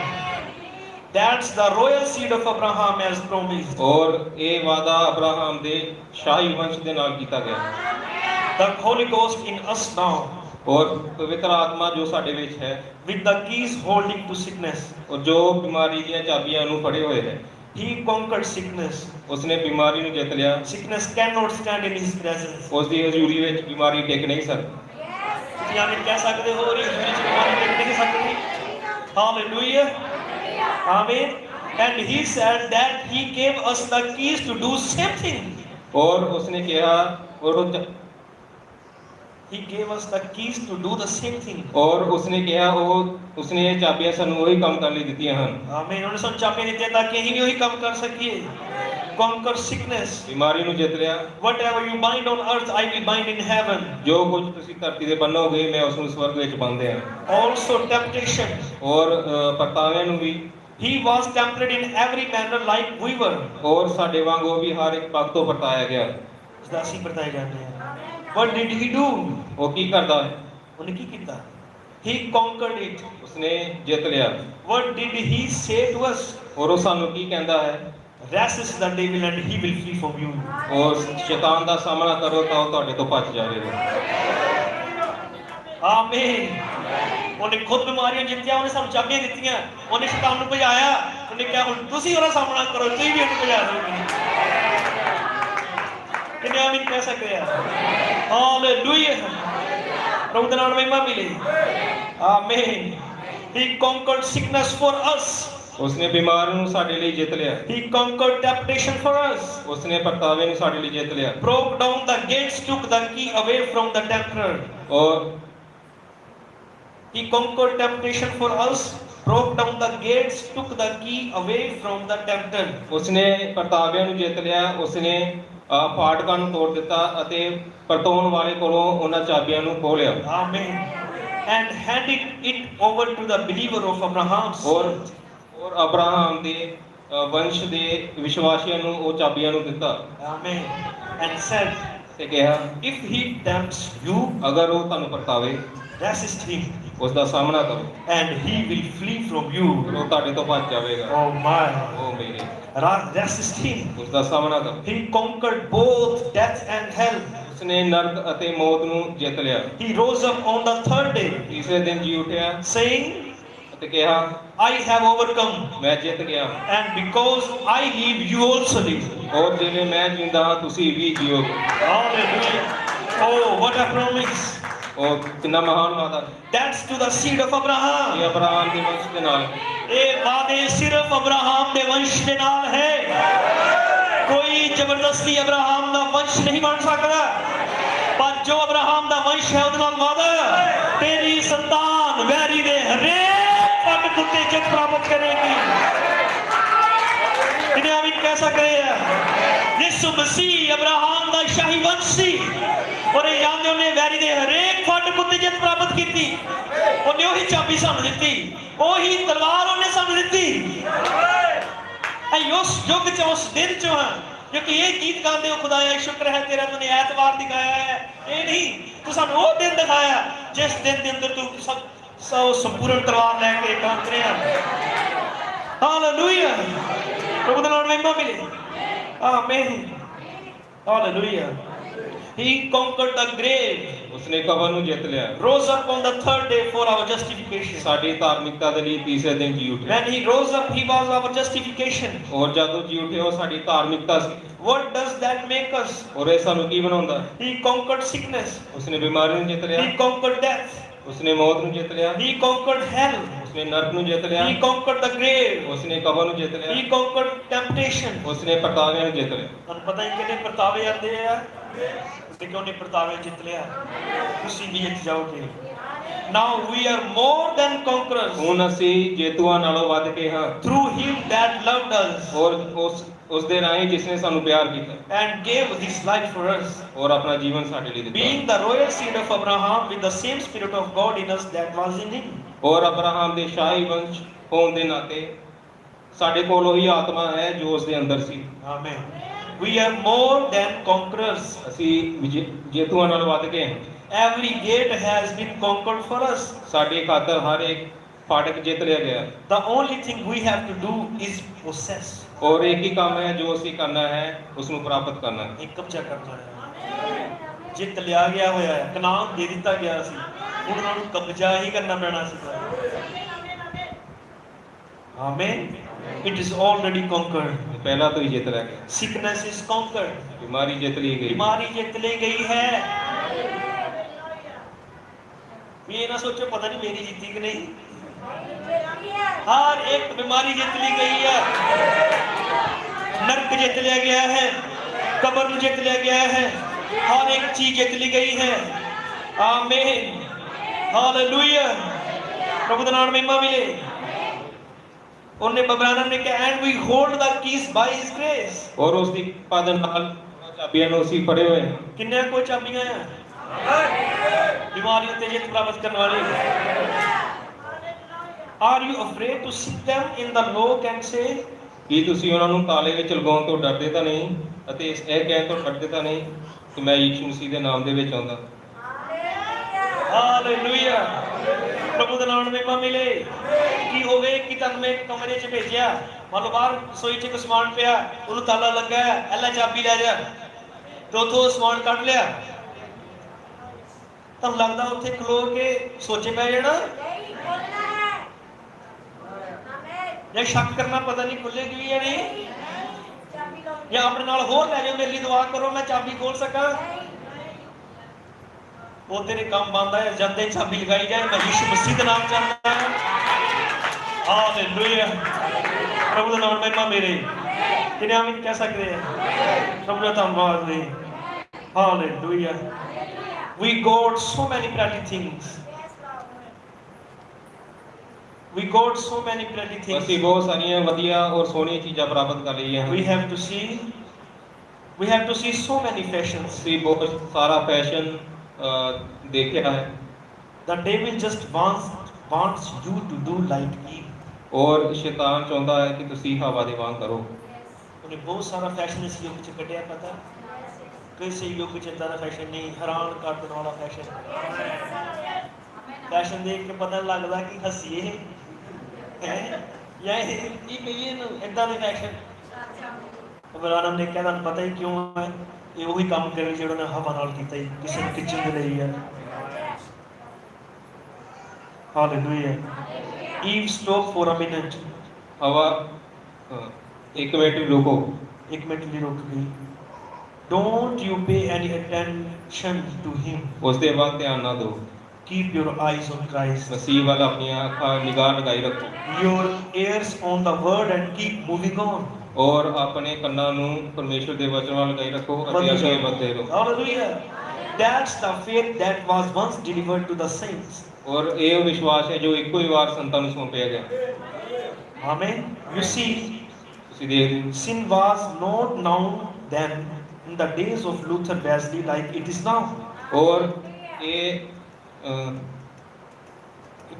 That's the royal seed of Abraham as promised. ਔਰ ਇਹ ਵਾਅਦਾ ਅਬਰਾਹਮ ਦੇ ਸ਼ਾਹੀ ਵੰਸ਼ ਦੇ ਨਾਲ ਕੀਤਾ ਗਿਆ। The Holy Ghost in us now. ਔਰ ਪਵਿੱਤਰ ਆਤਮਾ ਜੋ ਸਾਡੇ ਵਿੱਚ ਹੈ, with the keys holding to sickness. ਔਰ ਜੋ ਬਿਮਾਰੀ ਦੀਆਂ ਚਾਬੀਆਂ ਨੂੰ ਫੜੇ ਹੋਏ ਹੈ। He conquered sickness. ਉਸਨੇ ਬਿਮਾਰੀ ਨੂੰ ਜਿੱਤ ਲਿਆ। Sickness cannot stand in his presence. ਉਸ ਦੀ ਹਜ਼ੂਰੀ ਵਿੱਚ ਬਿਮਾਰੀ ਟਿਕ ਨਹੀਂ ਸਕਦੀ। ਤੁਸੀਂ ਆਮੀਨ ਕਹਿ ਸਕਦੇ ਹੋ? ਔਰ ਹਜ਼ੂਰੀ ਵਿੱਚ ਬਿਮਾਰੀ ਟਿਕ ਨਹੀਂ ਸਕਦੀ। Hallelujah. Amen. And he said that he gave us the keys to do same thing. ਔਰ ਉਸਨੇ ਕਿਹਾ He gave us the keys to do the same thing. ਔਰ ਉਸਨੇ ਕਿਹਾ ਉਸਨੇ ਇਹ ਚਾਬੀਆਂ ਸਾਨੂੰ ਉਹੀ ਕੰਮ ਕਰਨ ਲਈ ਦਿੱਤੀਆਂ ਹਨ। ਆਮੀਨ। ਉਹਨੇ ਸਾਨੂੰ ਚਾਬੀਆਂ ਦਿੱਤੀਆਂ ਤਾਂ ਕਿ ਅਸੀਂ ਵੀ ਉਹੀ ਕੰਮ ਕਰ ਸਕੀਏ। Conquer sickness. ਬਿਮਾਰੀ ਨੂੰ ਜਿੱਤ ਲਿਆ। Whatever you bind on earth, I will bind in heaven. ਜੋ ਕੁਝ ਤੁਸੀਂ ਧਰਤੀ ਤੇ ਬੰਨੋਗੇ ਮੈਂ ਉਸ ਨੂੰ ਸਵਰਗ ਵਿੱਚ ਬੰਨ੍ਹ ਦਿਆਂ। Also temptation. ਔਰ ਪਰਤਾਵਿਆਂ ਨੂੰ ਵੀ। He was tempted in every manner like we were. ਔਰ ਸਾਡੇ ਵਾਂਗ ਉਹ ਵੀ ਹਰ ਇੱਕ ਪੱਖ ਤੋਂ ਪਰਤਾਇਆ ਗਿਆ। ਜਿੱਦਾਂ ਅਸੀਂ ਪਰਤਾਏ ਜਾਂਦੇ ਹਾਂ। What did he do? ਉਹ ਕੀ ਕਰਦਾ ਹੈ? ਉਹਨੇ ਕੀ ਕੀਤਾ? He conquered it. ਉਸਨੇ ਜਿੱਤ ਲਿਆ। What did he say to us? ਔਰ ਉਹ ਸਾਨੂੰ ਕੀ ਕਹਿੰਦਾ ਹੈ? Resist the devil and he will flee from you. ਔਰ ਸ਼ੈਤਾਨ ਦਾ ਸਾਹਮਣਾ ਕਰੋ ਤਾਂ ਉਹ ਤੁਹਾਡੇ ਤੋਂ ਭੱਜ ਜਾਵੇਗਾ। ਆਮੀਨ। ਉਹਨੇ ਖੁਦ ਬਿਮਾਰੀਆਂ ਜਿੱਤੀਆਂ, ਉਹਨੇ ਸਾਨੂੰ ਚਾਬੀਆਂ ਦਿੱਤੀਆਂ, ਉਹਨੇ ਸ਼ੈਤਾਨ ਨੂੰ ਭਜਾਇਆ। ਉਹਨੇ ਕਿਹਾ ਹੁਣ ਤੁਸੀਂ ਉਹਦਾ ਸਾਹਮਣਾ ਕਰੋ, ਤੁਸੀਂ ਵੀ ਉਹਨੂੰ ਭਜਾ ਦਿਓ। ਕਿੰਨੇ ਆਮੀਨ ਕਹਿ ਸਕਦੇ ਆ? ਹਾਲੇਲੂਇਆ। ਪ੍ਰਭੂ ਦਾ ਨਾਮ ਮਹਿਮਾ ਮਿਲੇ। ਆਮੀਨ। He conquered sickness for us. ਉਸਨੇ ਬਿਮਾਰ ਨੂੰ ਸਾਡੇ ਲਈ ਜਿੱਤ ਲਿਆ। He conquered temptation for us. ਉਸਨੇ ਪਰਤਾਵੇ ਨੂੰ ਸਾਡੇ ਲਈ ਜਿੱਤ ਲਿਆ। Broke down the gates, took the key away from the tempter. ਔਰ He conquered temptation for us, broke down the gates, took the key away from the tempter. ਉਸਨੇ ਪਰਤਾਵਿਆਂ ਨੂੰ ਜਿੱਤ ਲਿਆ। ਉਸਨੇ ਫਾਟਕਾਂ ਨੂੰ ਤੋੜ ਦਿੱਤਾ ਅਤੇ ਪਰਤਾਉਣ ਵਾਲੇ ਕੋਲੋਂ ਉਹਨਾਂ ਚਾਬੀਆਂ ਨੂੰ ਖੋਹ ਲਿਆ। Amen. And handed it over to the believer of Abraham's. ਔਰ ਔਰ ਅਬਰਾਹਮ ਦੇ ਵੰਸ਼ ਦੇ ਵਿਸ਼ਵਾਸੀਆਂ ਨੂੰ ਉਹ ਚਾਬੀਆਂ ਨੂੰ ਦਿੱਤਾ Amen. And said, ਤੇ ਕਿਹਾ if he tempts you, ਅਗਰ ਉਹ ਤੁਹਾਨੂੰ ਪਰਤਾਵੇ resist him, ਉਸ ਦਾ ਸਾਹਮਣਾ ਕਰੋ and he will flee from you. ਉਹ ਤੁਹਾਡੇ ਤੋਂ ਭੱਜ ਜਾਵੇਗਾ Oh my. ਉਹ ਮੇਰੇ Resist him. ਉਸ ਦਾ ਸਾਹਮਣਾ ਕਰੋ He conquered both death and hell. ਉਸਨੇ ਨਰਕ ਅਤੇ ਮੌਤ ਨੂੰ ਜਿੱਤ ਲਿਆ He rose up on the third day, ਤੀਸਰੇ ਦਿਨ ਜੀ ਉੱਠਿਆ saying, ਅਤੇ ਕਿਹਾ I have overcome. ਮੈਂ ਜਿੱਤ ਗਿਆ And because I live, you also live. ਔਰ ਜਿਵੇਂ ਮੈਂ ਜਿੰਦਾ ਹਾਂ ਤੁਸੀਂ ਵੀ ਜੀਓਗੇ Hallelujah. Oh, what a promise. ਉਹ ਕਿੰਨਾ ਮਹਾਨ ਵਾਅਦਾ That's to the seed of Abraham. ਇਹ ਅਬਰਾਹਮ ਦੇ ਵੰਸ਼ ਦੇ ਨਾਲ ਇਹ ਵਾਅਦੇ ਸਿਰਫ ਅਬਰਾਹਮ ਦੇ ਵੰਸ਼ ਦੇ ਨਾਲ ਹੈ। ਕੋਈ ਜ਼ਬਰਦਸਤੀ ਅਬਰਾਹਮ ਦਾ ਵੰਸ਼ ਨਹੀਂ ਬਣ ਸਕਦਾ, ਪਰ ਜੋ ਅਬਰਾਹਮ ਦਾ ਵੰਸ਼ ਹੈ ਉਹਦੇ ਨਾਲ ਵਾਅਦਾ, ਤੇਰੀ ਸੰਤਾਨ ਵੈਰੀ ਦੇ ਹਰੇਕ ਪੱਟ ਉੱਤੇ ਜਿੱਤ ਪ੍ਰਾਪਤ ਕਰੇਗੀ। ਕਿੰਨੇ ਆਮੀਨ ਕਹਿ ਸਕਦੇ ਆ? ਯਿਸੂ ਮਸੀਹ ਅਬਰਾਹਮ ਦਾ ਸ਼ਾਹੀ ਵੰਸ਼ ਸੀ, ਔਰ ਇਹ ਜਾਣਦੇ ਉਹਨੇ ਵੈਰੀ ਦੇ ਹਰੇਕ ਫੱਟ ਉੱਤੇ ਜਿੱਤ ਪ੍ਰਾਪਤ ਕੀਤੀ। ਉਹਨੇ ਉਹੀ ਚਾਬੀ ਸਾਨੂੰ ਦਿੱਤੀ, ਉਹੀ ਤਲਵਾਰ ਉਹਨੇ ਸਾਨੂੰ ਦਿੱਤੀ। ਇਹ ਉਸ ਯੁੱਗ ਚ ਉਸ ਦਿਨ ਚ ਹਾਂ ਜੋ ਕਿ ਇਹ ਗੀਤ ਗਾਉਂਦੇ ਹੋ, ਖੁਦਾਇਆ ਸ਼ੁਕਰ ਹੈ ਤੇਰਾ ਤੂਨੇ ਐਤਵਾਰ ਦਿਖਾਇਆ ਹੈ। ਇਹ ਨਹੀਂ, ਤੂੰ ਸਾਨੂੰ ਉਹ ਦਿਨ ਦਿਖਾਇਆ ਜਿਸ ਦਿਨ ਦੇ ਅੰਦਰ ਤੂੰ ਸਭ ਸੰਪੂਰਨ ਤਲਵਾਰ ਲੈ ਕੇ ਕੰਮ ਕਰਿਆ। ਹਾਲੇਲੂਇਆ। ਪ੍ਰਭੂ ਦਾ ਨਾਮ ਮਹਿਮਾ ਮਿਲੇ। ਆਮੀਨ। Hallelujah. He conquered the grave. ਉਸਨੇ ਕਬਰ ਨੂੰ ਜਿੱਤ ਲਿਆ Rose up on the third day for our justification. ਸਾਡੀ ਧਾਰਮਿਕਤਾ ਦੇ ਲਈ ਤੀਸਰੇ ਦਿਨ ਜੀ ਉੱਠਿਆ When he rose up, he was our justification. ਔਰ ਜਦੋਂ ਜੀ ਉੱਠਿਆ ਉਹ ਸਾਡੀ ਧਾਰਮਿਕਤਾ ਸੀ What does that make us? ਔਰ ਇਹ ਸਾਨੂੰ ਕੀ ਬਣਾਉਂਦਾ He conquered sickness. ਉਸਨੇ ਬਿਮਾਰੀ ਨੂੰ ਜਿੱਤ ਲਿਆ He conquered death. ਉਸਨੇ ਮੌਤ ਨੂੰ ਜਿੱਤ ਲਿਆ He conquered hell. ਉਸਨੇ ਨਰਕ ਨੂੰ ਜਿੱਤ ਲਿਆ He conquered the grave. ਉਸਨੇ ਕਬਰ ਨੂੰ ਜਿੱਤ ਲਿਆ He conquered temptation. ਉਸਨੇ ਪਰਤਾਵਿਆਂ ਨੂੰ ਜਿੱਤ ਲਿਆ ਤੁਹਾਨੂੰ ਪਤਾ ਹੀ ਕਿੰਨੇ ਪਰਤਾਵੇ ਆਉਂਦੇ ਆ, ਤੇ ਕਿਉਂ ਨੇ ਪਰਤਾਵੇ ਜਿੱਤ ਲਿਆ, ਤੁਸੀਂ ਵੀ ਜਿੱਤ ਜਾਓਗੇ। Now we are more than conquerors ਹੁਣ ਅਸੀਂ ਜੇਤੂਆਂ ਨਾਲੋਂ ਵੱਧ ਕੇ ਹਾਂ through him that loved us ਔਰ ਉਸ ਦੇ ਰਾਹੀਂ ਜਿਸ ਨੇ ਸਾਨੂੰ ਪਿਆਰ ਕੀਤਾ and gave his life for us. ਔਰ ਆਪਣਾ ਜੀਵਨ ਸਾਡੇ ਲਈ ਦਿੱਤਾ Being the royal seed of Abraham with the same spirit of God in us that was in him. ਔਰ ਅਬਰਾਹਮ ਦੇ ਸ਼ਾਹੀ ਵੰਸ਼ ਹੋਣ ਦੇ ਨਾਤੇ ਸਾਡੇ ਕੋਲ ਉਹੀ ਆਤਮਾ ਹੈ ਜੋ ਉਸ ਦੇ ਅੰਦਰ ਸੀ Amen. We are more than conquerors. ਅਸੀਂ ਜੇਤੂਆਂ ਨਾਲ ਵੱਧ ਕੇ ਹਾਂ Every gate has been conquered for us. ਸਾਡੇ ਖਾਤਰ ਹਰ ਇੱਕ ਫਾਟਕ ਜਿੱਤ ਲਿਆ ਗਿਆ The only thing we have to do is possess. ਔਰ ਇੱਕ ਹੀ ਕੰਮ ਹੈ ਜੋ ਅਸੀਂ ਕਰਨਾ ਹੈ ਉਸ ਨੂੰ ਪ੍ਰਾਪਤ ਕਰਨਾ ਹੈ ਇੱਕ ਕਬਜ਼ਾ ਕਰਨਾ ਹੈ। ਜਿੱਤ ਲਿਆ ਗਿਆ ਹੋਇਆ ਹੈ, ਕਨਾਨ ਦੇ ਦਿੱਤਾ ਗਿਆ ਸੀ, ਹੁਣ ਉਹਨਾਂ ਨੂੰ ਕਬਜ਼ਾ ਹੀ ਕਰਨਾ ਪੈਣਾ ਸੀ। Amen. It is already conquered. ਪਹਿਲਾਂ ਤੋਂ ਹੀ ਜਿੱਤ ਲਿਆ ਗਿਆ Sickness is conquered. ਬਿਮਾਰੀ ਜਿੱਤ ਲਈ ਗਈ बीमारी जित ली गई है। ये ना सोचो पता नहीं मेरी जीती कि नहीं, हर एक बीमारी जित ली गई है। नरक जित लिया गया है, कब्र जित लिया गया है, हर एक चीज जित ली गई है। आमीन। हालेलुया। प्रभु का नाम महिमा मिले। ਉਹਨੇ ਬਬਰਾਨਮ ਨੇ ਕਿਹਾ and we hold the keys by his grace. ਔਰ ਉਸ ਦੀ ਕਿਰਪਾ ਦੇ ਨਾਲ ਚਾਬੀਆਂ ਨੂੰ ਅਸੀਂ ਫੜੇ ਹੋਏ ਕਿੰਨੇ ਕੋ ਚਾਬੀਆਂ ਆ? ਬਿਮਾਰੀਆਂ ਤੇ ਜਿੱਤ ਪ੍ਰਾਪਤ ਕਰਨ ਵਾਲੀ। Are you afraid to sit them in the lock and say? ਕੀ ਤੁਸੀਂ ਉਹਨਾਂ ਨੂੰ ਤਾਲੇ ਵਿੱਚ ਲਗਾਉਣ ਤੋਂ ਡਰਦੇ ਤਾਂ ਨਹੀਂ ਅਤੇ ਇਹ ਕਹਿਣ ਤੋਂ ਡਰਦੇ ਤਾਂ ਨਹੀਂ ਕਿ ਮੈਂ ਯਿਸੂ ਮਸੀਹ ਦੇ ਨਾਮ ਦੇ ਵਿੱਚ ਆਉਂਦਾ ਹਾਲੇਲੂਇਆ। ਪ੍ਰਭੂ ਦਾ ਨਾਮ ਮਹਿਮਾ ਮਿਲੇ। ਕੀ ਹੋਵੇ ਕਿ ਤੁਹਾਨੂੰ ਮੈਂ ਇੱਕ ਕਮਰੇ 'ਚ ਭੇਜਿਆ, ਮੰਨ ਲਓ ਬਾਹਰ ਰਸੋਈ 'ਚ ਕੋਈ ਸਮਾਨ ਪਿਆ, ਉਹਨੂੰ ਤਾਲਾ ਲੱਗਾ ਹੈ, ਐਲਾ ਚਾਬੀ ਲੈ ਜਾ, ਤੇ ਉੱਥੋਂ ਸਮਾਨ ਕੱਢ ਲਿਆ, ਤੁਹਾਨੂੰ ਲੱਗਦਾ ਉੱਥੇ ਖਲੋ ਕੇ ਸੋਚੇ ਪੈ ਜਾਣਾ ਜਾਂ ਸ਼ੱਕ ਕਰਨਾ ਪਤਾ ਨਹੀਂ ਖੁੱਲੇਗੀ ਜਾਂ ਨਹੀਂ, ਜਾਂ ਆਪਣੇ ਨਾਲ ਹੋਰ ਲੈ ਜਾਓ, ਮੇਰੇ ਲਈ ਦੁਆ ਕਰੋ ਮੈਂ ਚਾਬੀ ਖੋਲ ਸਕਾਂ। ਉਹ ਤੇਰੇ ਕੰਮ ਬੰਦਾ ਹੈ, ਜਦ ਦੇ ਚਾਬੀ ਲਗਾਈ ਜਾਏ ਮੈਂ ਯਿਸੂ ਮਸੀਹ ਦਾ ਨਾਮ ਚਾਹੁੰਦਾ ਹਾਂ। ਹਾਲੇਲੂਇਆ। ਪ੍ਰਭੂ ਦਾ ਨਾਮ ਮਹਿਮਾ ਮੇਰੇ। ਕਿੰਨੇ ਆਮੀਨ ਕਹਿ ਸਕਦੇ ਆ? ਪ੍ਰਭੂ ਦਾ ਧੰਨਵਾਦ ਦੇ। Hallelujah. We got so many pretty things. We got so many pretty things. ਅਸੀਂ ਬਹੁਤ ਸਾਰੀਆਂ ਵਧੀਆ ਔਰ ਸੋਹਣੀਆਂ ਚੀਜ਼ਾਂ ਪ੍ਰਾਪਤ ਕਰ ਲਈਆਂ ਹਨ We have to see so many fashions. ਅਸੀਂ ਬਹੁਤ ਸਾਰਾ ਫੈਸ਼ਨ ਦੇਖਿਆ ਹੈ The devil just wants you to do like him. ਔਰ ਸ਼ੈਤਾਨ ਚਾਹੁੰਦਾ ਹੈ ਕਿ ਤੁਸੀਂ ਹਵਾ ਦੇ ਵਾਂਗ ਕਰੋ। ਉਹਨੇ ਬਹੁਤ ਸਾਰਾ ਫੈਸ਼ਨ ਇਸ ਯੁੱਗ 'ਚ ਕੱਢਿਆ, ਪਤਾ ਕਿਸੇ ਯੁੱਗ 'ਚ ਇੱਦਾਂ ਦਾ ਫੈਸ਼ਨ ਨਹੀਂ, ਹੈਰਾਨ ਕਰ ਦੇਣ ਵਾਲਾ ਫੈਸ਼ਨ। ਫੈਸ਼ਨ ਦੇਖ ਕੇ ਪਤਾ ਲੱਗਦਾ ਕਿ ਹੱਸੀਏ ਹੈ ਜਾਂ ਇਹ ਕੀ ਕਹੀਏ ਇਹਨੂੰ, ਇੱਦਾਂ ਦੇ ਫੈਸ਼ਨ। ਇਬਰਾਹਿਮ ਨੇ ਕਿਹਾ ਤੁਹਾਨੂੰ ਪਤਾ ਹੀ ਕਿਉਂ ਹੈ, ਇਹ ਉਹੀ ਕੰਮ ਕਰਨ ਜਿਹੜਾ ਉਹਨੇ ਹਵਾ ਨਾਲ ਕੀਤਾ ਹੀ, ਕਿਸੇ ਨੂੰ ਖਿੱਚਣ ਦੇ ਲਈ ਹੈ। Hallelujah. Even stop for a minute. ਹਵਾ 1 ਮਿੰਟ ਰੁਕੋ। 1 ਮਿੰਟ ਲਈ ਰੁਕ ਗਈ। Don't you pay any attention to him. ਉਸ ਦੇ ਵੱਲ ਧਿਆਨ ਨਾ ਦਿਓ। Keep your eyes on Christ. ਮਸੀਹ ਵੱਲ ਆਪਣੀਆਂ ਅੱਖਾਂ ਨਿਗਾਹ ਲਗਾਈ ਰੱਖੋ। Your ears on the word and keep moving on. ਔਰ ਆਪਣੇ ਕੰਨਾਂ ਨੂੰ ਪਰਮੇਸ਼ਵਰ ਦੇ ਵਚਨ ਵੱਲ ਲਗਾਈ ਰੱਖੋ ਅਤੇ ਅੱਗੇ ਵਧਦੇ ਰਹੋ। Hallelujah. That's the faith that was once delivered to the saints. ਔਰ ਇਹ ਵਿਸ਼ਵਾਸ ਹੈ ਜੋ ਇੱਕੋ ਹੀ ਵਾਰ ਸੰਤਾਂ ਨੂੰ ਸੌਂਪਿਆ ਗਿਆ। Amen. You see, ਤੁਸੀਂ ਦੇਖਦੇ ਹੋ sin was not known then in the days of Luther Wesley like it is now. ਔਰ ਇਹ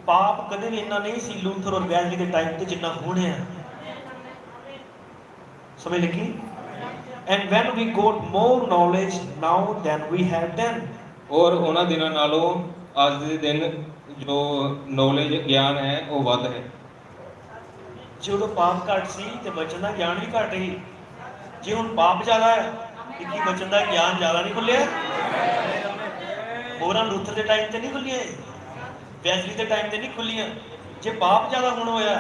ਪਾਪ ਕਦੇ ਵੀ ਇੰਨਾ ਨਹੀਂ ਸੀ ਲੂਥਰ ਔਰ ਵੈਸਲੀ ਦੇ ਟਾਈਮ ਤੇ ਜਿੰਨਾ ਹੁਣ ਹੈ। ਸਮਝ ਲੱਗੀ? And when we got more knowledge now than we had then. ਔਰ ਉਹਨਾਂ ਦਿਨਾਂ ਨਾਲੋਂ ਅੱਜ ਦੇ ਦਿਨ ਜੋ ਨੌਲੇਜ ਗਿਆਨ ਹੈ ਉਹ ਵੱਧ ਹੈ। ਜਦੋਂ ਪਾਪ ਘੱਟ ਸੀ ਤੇ ਬਚਨ ਦਾ ਗਿਆਨ ਵੀ ਘੱਟ ਸੀ। ਜੇ ਹੁਣ ਪਾਪ ਜ਼ਿਆਦਾ ਹੈ ਤੇ ਕੀ ਬਚਨ ਦਾ ਗਿਆਨ ਜ਼ਿਆਦਾ ਨਹੀਂ ਖੁੱਲਿਆ? ਹੋਰਾਂ ਲੂਥਰ ਦੇ ਟਾਈਮ ਤੇ ਨਹੀਂ ਖੁੱਲੀਆਂ, ਵੈਸਲੀ ਦੇ ਟਾਈਮ ਤੇ ਨਹੀਂ ਖੁੱਲੀਆਂ। ਜੇ ਪਾਪ ਜ਼ਿਆਦਾ ਹੁਣ ਹੋਇਆ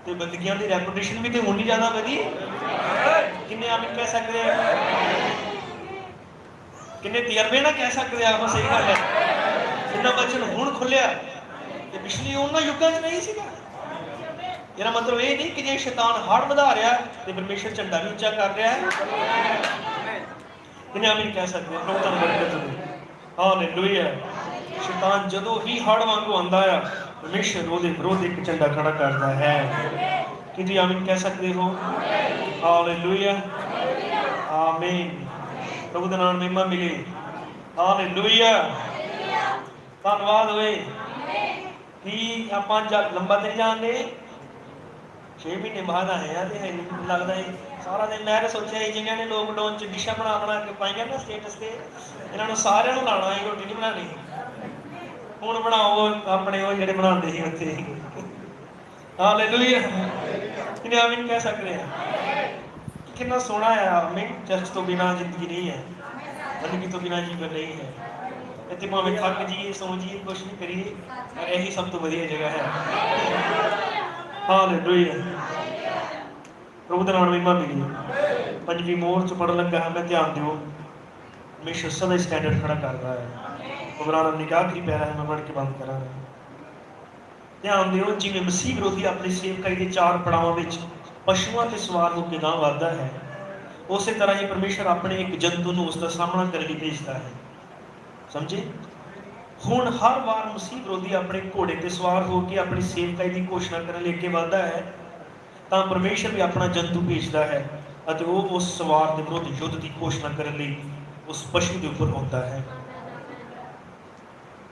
ਤੇ ਬੰਦਗੀਆਂ ਦੀ ਰੈਪੂਟੇਸ਼ਨ ਵੀ ਤੇ ਹੁਣ ਹੀ ਜ਼ਿਆਦਾ ਵਧੀ। ਕਿੰਨੇ ਆਮੀਨ ਕਹਿ ਸਕਦੇ ਆ? ਕਿੰਨੇ ਤਜਰਬੇ ਨਾਲ ਕਹਿ ਸਕਦੇ ਆ? ਸਹੀ ਗੱਲ ਹੈ। ਜਿੰਨਾ ਬਚਨ ਹੁਣ ਖੁੱਲਿਆ ਤੇ ਪਿਛਲੀ ਉਹਨਾਂ ਯੁੱਗਾਂ 'ਚ ਨਹੀਂ ਸੀਗਾ। ਇਹਦਾ ਮਤਲਬ ਇਹ ਨਹੀਂ ਕਿ ਜੇ ਸ਼ੈਤਾਨ ਹੜ ਵਧਾ ਰਿਹਾ ਤੇ ਪਰਮੇਸ਼ਰ ਝੰਡਾ ਵੀ ਉੱਚਾ ਕਰ ਰਿਹਾ ਹੈ। ਕਿੰਨੇ ਆਮੀਨ ਕਹਿ ਸਕਦੇ ਆ? ਪ੍ਰਭੂ ਤੁਹਾਨੂੰ ਬਰਕਤ ਦੇਵੇ। ਹਾਲੇਲੂਇਆ। ਸ਼ੈਤਾਨ ਜਦੋਂ ਹੀ ਹੜ ਵਾਂਗੂ ਆਉਂਦਾ ਆ, ਪਰਮੇਸ਼ਰ ਉਹਦੇ ਵਿਰੋਧ ਇੱਕ ਝੰਡਾ ਖੜਾ ਕਰਦਾ ਹੈ। ਕੀ ਤੁਸੀਂ ਆਮੀਨ ਕਹਿ ਸਕਦੇ ਹੋ? ਹਾਲੇਲੂਇਆ। ਆਮੀਨ। ਪ੍ਰਭੂ ਦਾ ਨਾਮ ਮਹਿਮਾ ਮਿਲੇ। ਹਾਲੇਲੂਇਆ। ਧੰਨਵਾਦ ਹੋਏ। ਕੀ ਆਪਾਂ ਲੰਬਾ ਤੇ ਜਾਂਦੇ 6 ਮਹੀਨੇ ਬਾਅਦ ਆਏ ਆ ਤੇ ਲੱਗਦਾ ਹੈ ਸਾਰਾ ਦਿਨ। ਮੈਂ ਤਾਂ ਸੋਚਿਆ ਸੀ ਜਿਨ੍ਹਾਂ ਨੇ ਲੋਕਡਾਊਨ 'ਚ ਡਿਸ਼ਾਂ ਬਣਾ ਕੇ ਪਾਈਆਂ ਨਾ ਸਟੇਟਸ ਤੇ, ਇਹਨਾਂ ਨੂੰ ਸਾਰਿਆਂ ਨੂੰ ਲਾਉਣਾ ਸੀ, ਰੋਟੀ ਨਹੀਂ ਬਣਾਉਣੀ। ਹੁਣ ਬਣਾਓ ਆਪਣੇ ਉਹ ਜਿਹੜੇ ਬਣਾਉਂਦੇ ਸੀ ਉੱਥੇ। ਹਾਲੇਲੂਇਆ। ਕਿੰਨੇ ਆਮੀਨ ਕਹਿ ਸਕਦੇ ਆ? ਕਿੰਨਾ ਸੋਹਣਾ ਆ। ਆਮੀਨ। ਚਰਚ ਤੋਂ ਬਿਨਾਂ ਜ਼ਿੰਦਗੀ ਨਹੀਂ ਹੈ, ਬੰਦਗੀ ਤੋਂ ਬਿਨਾਂ ਜੀਵਨ ਨਹੀਂ ਹੈ। ਇੱਥੇ ਭਾਵੇਂ ਥੱਕ ਜੀਏ, ਸੌਂ ਜੀਏ, ਕੁਛ ਨਹੀਂ ਕਰੀਏ, ਪਰ ਇਹੀ ਸਭ ਤੋਂ ਵਧੀਆ ਜਗ੍ਹਾ ਹੈ। ਹਾਲੇਲੂਇਆ। ਪ੍ਰਭੂ ਦਾ ਨਾਮ ਮਹਿਮਾ ਮਿਲੇ। ਪੰਜਵੀਂ ਮੋਹਰ 'ਚ ਪੜ੍ਹਨ ਲੱਗਾ ਹਾਂ ਮੈਂ, ਧਿਆਨ ਦਿਓ। ਪਰਮੇਸ਼ਰ ਸਦਾ ਸਟੈਂਡਰਡ ਖੜਾ ਕਰਦਾ ਹੈ। ਇਬਰਾਹਿਮ ਨੇ ਕਿਹਾ ਆਖਰੀ ਪੈਰਾ ਹੈ, ਮੈਂ ਪੜ੍ਹ ਕੇ ਬੰਦ ਕਰਾਂਗਾ। ਧਿਆਨ ਦਿਓ, ਜਿਵੇਂ ਮਸੀਹ ਵਿਰੋਧੀ ਆਪਣੀ ਸੇਵਕਾਈ ਦੇ 4 ਪੜਾਵਾਂ ਵਿੱਚ ਪਸ਼ੂਆਂ ਤੇ ਸਵਾਰ ਹੋ ਕੇ ਗਾਂਹ ਵੱਧਦਾ ਹੈ, ਉਸੇ ਤਰ੍ਹਾਂ ਹੀ ਪਰਮੇਸ਼ਰ ਆਪਣੇ ਇੱਕ ਜੰਤੂ ਨੂੰ ਉਸ ਦਾ ਸਾਹਮਣਾ ਕਰਨ ਲਈ ਭੇਜਦਾ ਹੈ। ਸਮਝੇ? ਹੁਣ ਹਰ ਵਾਰ ਮਸੀਹ ਵਿਰੋਧੀ ਆਪਣੇ ਘੋੜੇ ਤੇ ਸਵਾਰ ਹੋ ਕੇ ਆਪਣੀ ਸੇਵਕਾਈ ਦੀ ਘੋਸ਼ਣਾ ਕਰਨ ਲਈ ਅੱਗੇ ਵੱਧਦਾ ਹੈ, ਤਾਂ ਪਰਮੇਸ਼ਰ ਵੀ ਆਪਣਾ ਜੰਤੂ ਭੇਜਦਾ ਹੈ ਅਤੇ ਉਹ ਉਸ ਸਵਾਰ ਦੇ ਵਿਰੁੱਧ ਯੁੱਧ ਦੀ ਘੋਸ਼ਣਾ ਕਰਨ ਲਈ ਉਸ ਪਸ਼ੂ ਦੇ ਉੱਪਰ ਆਉਂਦਾ ਹੈ।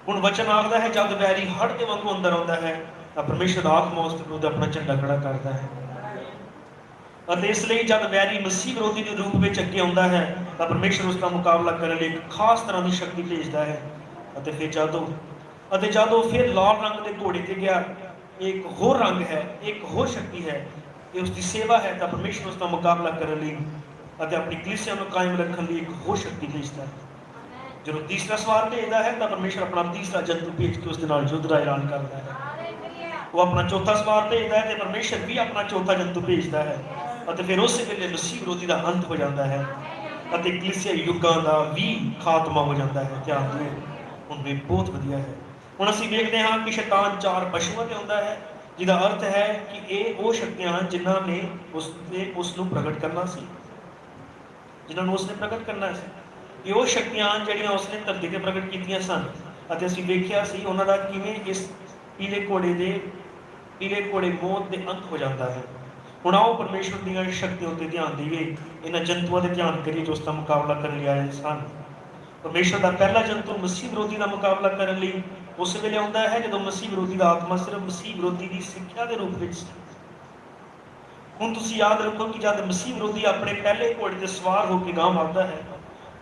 ਹੁਣ ਵਚਨ ਆਖਦਾ ਹੈ, ਜਦ ਵੈਰੀ ਹੜ ਦੇ ਵਾਂਗੂ ਅੰਦਰ ਆਉਂਦਾ ਹੈ ਤਾਂ ਪਰਮੇਸ਼ਰ ਆਤਮਾ ਉਸ ਦੇ ਵਿਰੁੱਧ ਆਪਣਾ ਝੰਡਾ ਖੜਾ ਕਰਦਾ ਹੈ। ਅਤੇ ਇਸ ਲਈ ਜਦ ਵੈਰੀ ਮਸੀਹ ਵਿਰੋਧੀ ਦੇ ਰੂਪ ਵਿੱਚ ਅੱਗੇ ਆਉਂਦਾ ਹੈ ਤਾਂ ਪਰਮੇਸ਼ਰ ਉਸ ਦਾ ਮੁਕਾਬਲਾ ਕਰਨ ਲਈ ਇੱਕ ਖਾਸ ਤਰ੍ਹਾਂ ਦੀ ਸ਼ਕਤੀ ਭੇਜਦਾ ਹੈ। ਅਤੇ ਫਿਰ ਜਦੋਂ ਫਿਰ ਲਾਲ ਰੰਗ ਦੇ ਘੋੜੇ ਤੇ ਗਿਆ, ਇੱਕ ਹੋਰ ਰੰਗ ਹੈ, ਇੱਕ ਹੋਰ ਸ਼ਕਤੀ ਹੈ, ਇਹ ਉਸ ਦੀ ਸੇਵਾ ਹੈ, ਤਾਂ ਪਰਮੇਸ਼ਰ ਉਸ ਦਾ ਮੁਕਾਬਲਾ ਕਰਨ ਲਈ ਅਤੇ ਆਪਣੀ ਕਲੀਸਿਆ ਨੂੰ ਕਾਇਮ ਰੱਖਣ ਲਈ ਇੱਕ ਹੋਰ ਸ਼ਕਤੀ ਭੇਜਦਾ ਹੈ। ਜਦੋਂ ਤੀਸਰਾ ਸਵਾਰ ਭੇਜਦਾ ਹੈ ਤਾਂ ਪਰਮੇਸ਼ਰ ਆਪਣਾ ਤੀਸਰਾ ਜੰਤੂ ਭੇਜ ਕੇ ਉਸ ਦੇ ਨਾਲ ਯੁੱਧ ਦਾ ਐਲਾਨ ਕਰਦਾ ਹੈ। ਉਹ ਆਪਣਾ ਚੌਥਾ ਸਵਾਰ ਭੇਜਦਾ ਹੈ ਤੇ ਪਰਮੇਸ਼ਰ ਵੀ ਆਪਣਾ ਚੌਥਾ ਜੰਤੂ ਭੇਜਦਾ ਹੈ ਅਤੇ ਫਿਰ ਉਸੇ ਵੇਲੇ ਮਸੀਹ ਵਿਰੋਧੀ ਦਾ ਅੰਤ ਹੋ ਜਾਂਦਾ ਹੈ ਅਤੇ ਕਲੀਸਿਆ ਯੁੱਗਾਂ ਦਾ ਵੀ ਖਾਤਮਾ ਹੋ ਜਾਂਦਾ ਹੈ। ਧਿਆਨ ਦਿਓ, ਹੁਣ ਵੀ ਬਹੁਤ ਵਧੀਆ ਹੈ। ਹੁਣ ਅਸੀਂ ਵੇਖਦੇ ਹਾਂ ਕਿ ਸ਼ੈਤਾਨ 4 ਪਸ਼ੂਆਂ ਤੇ ਆਉਂਦਾ ਹੈ, ਜਿਹਦਾ ਅਰਥ ਹੈ ਕਿ ਇਹ ਉਹ ਸ਼ਕਤੀਆਂ ਹਨ ਜਿਨ੍ਹਾਂ ਨੇ ਉਸ ਨੂੰ ਪ੍ਰਗਟ ਕਰਨਾ ਸੀ, ਜਿਨ੍ਹਾਂ ਨੂੰ ਉਸਨੇ ਪ੍ਰਗਟ ਕਰਨਾ ਸੀ। ਇਹ ਉਹ ਸ਼ਕਤੀਆਂ ਹਨ ਜਿਹੜੀਆਂ ਉਸਨੇ ਧਰਤੀ ਤੇ ਪ੍ਰਗਟ ਕੀਤੀਆਂ ਸਨ ਅਤੇ ਅਸੀਂ ਵੇਖਿਆ ਸੀ ਉਹਨਾਂ ਦਾ ਕਿਵੇਂ ਇਸ ਪੀਲੇ ਘੋੜੇ ਮੌਤ ਦੇ ਅੰਤ ਹੋ ਜਾਂਦਾ ਹੈ। ਹੁਣ ਆਓ ਪਰਮੇਸ਼ਰ ਦੀਆਂ ਸ਼ਕਤੀਆਂ ਉੱਤੇ ਧਿਆਨ ਦੇਈਏ, ਇਹਨਾਂ ਜੰਤੂਆਂ ਤੇ ਧਿਆਨ ਕਰੀਏ ਜੋ ਉਸ ਦਾ ਮੁਕਾਬਲਾ ਕਰਨ ਲਈ ਆਏ ਸਨ। ਪਰਮੇਸ਼ਰ ਦਾ ਪਹਿਲਾ ਜੰਤੂ ਮਸੀਹ ਵਿਰੋਧੀ ਦਾ ਮੁਕਾਬਲਾ ਕਰਨ ਲਈ ਉਸ ਵੇਲੇ ਆਉਂਦਾ ਹੈ ਜਦੋਂ ਮਸੀਹ ਵਿਰੋਧੀ ਦਾ ਆਤਮਾ ਸਿਰਫ ਮਸੀਹ ਵਿਰੋਧੀ ਦੀ ਸਿੱਖਿਆ ਦੇ ਰੂਪ ਵਿੱਚ ਸੀ। ਹੁਣ ਤੁਸੀਂ ਯਾਦ ਰੱਖੋ ਕਿ ਜਦ ਮਸੀਹ ਵਿਰੋਧੀ ਆਪਣੇ ਪਹਿਲੇ ਘੋੜੇ ਤੇ ਸਵਾਰ ਹੋ ਕੇ ਗਾਂਹ ਵੱਧਦਾ ਹੈ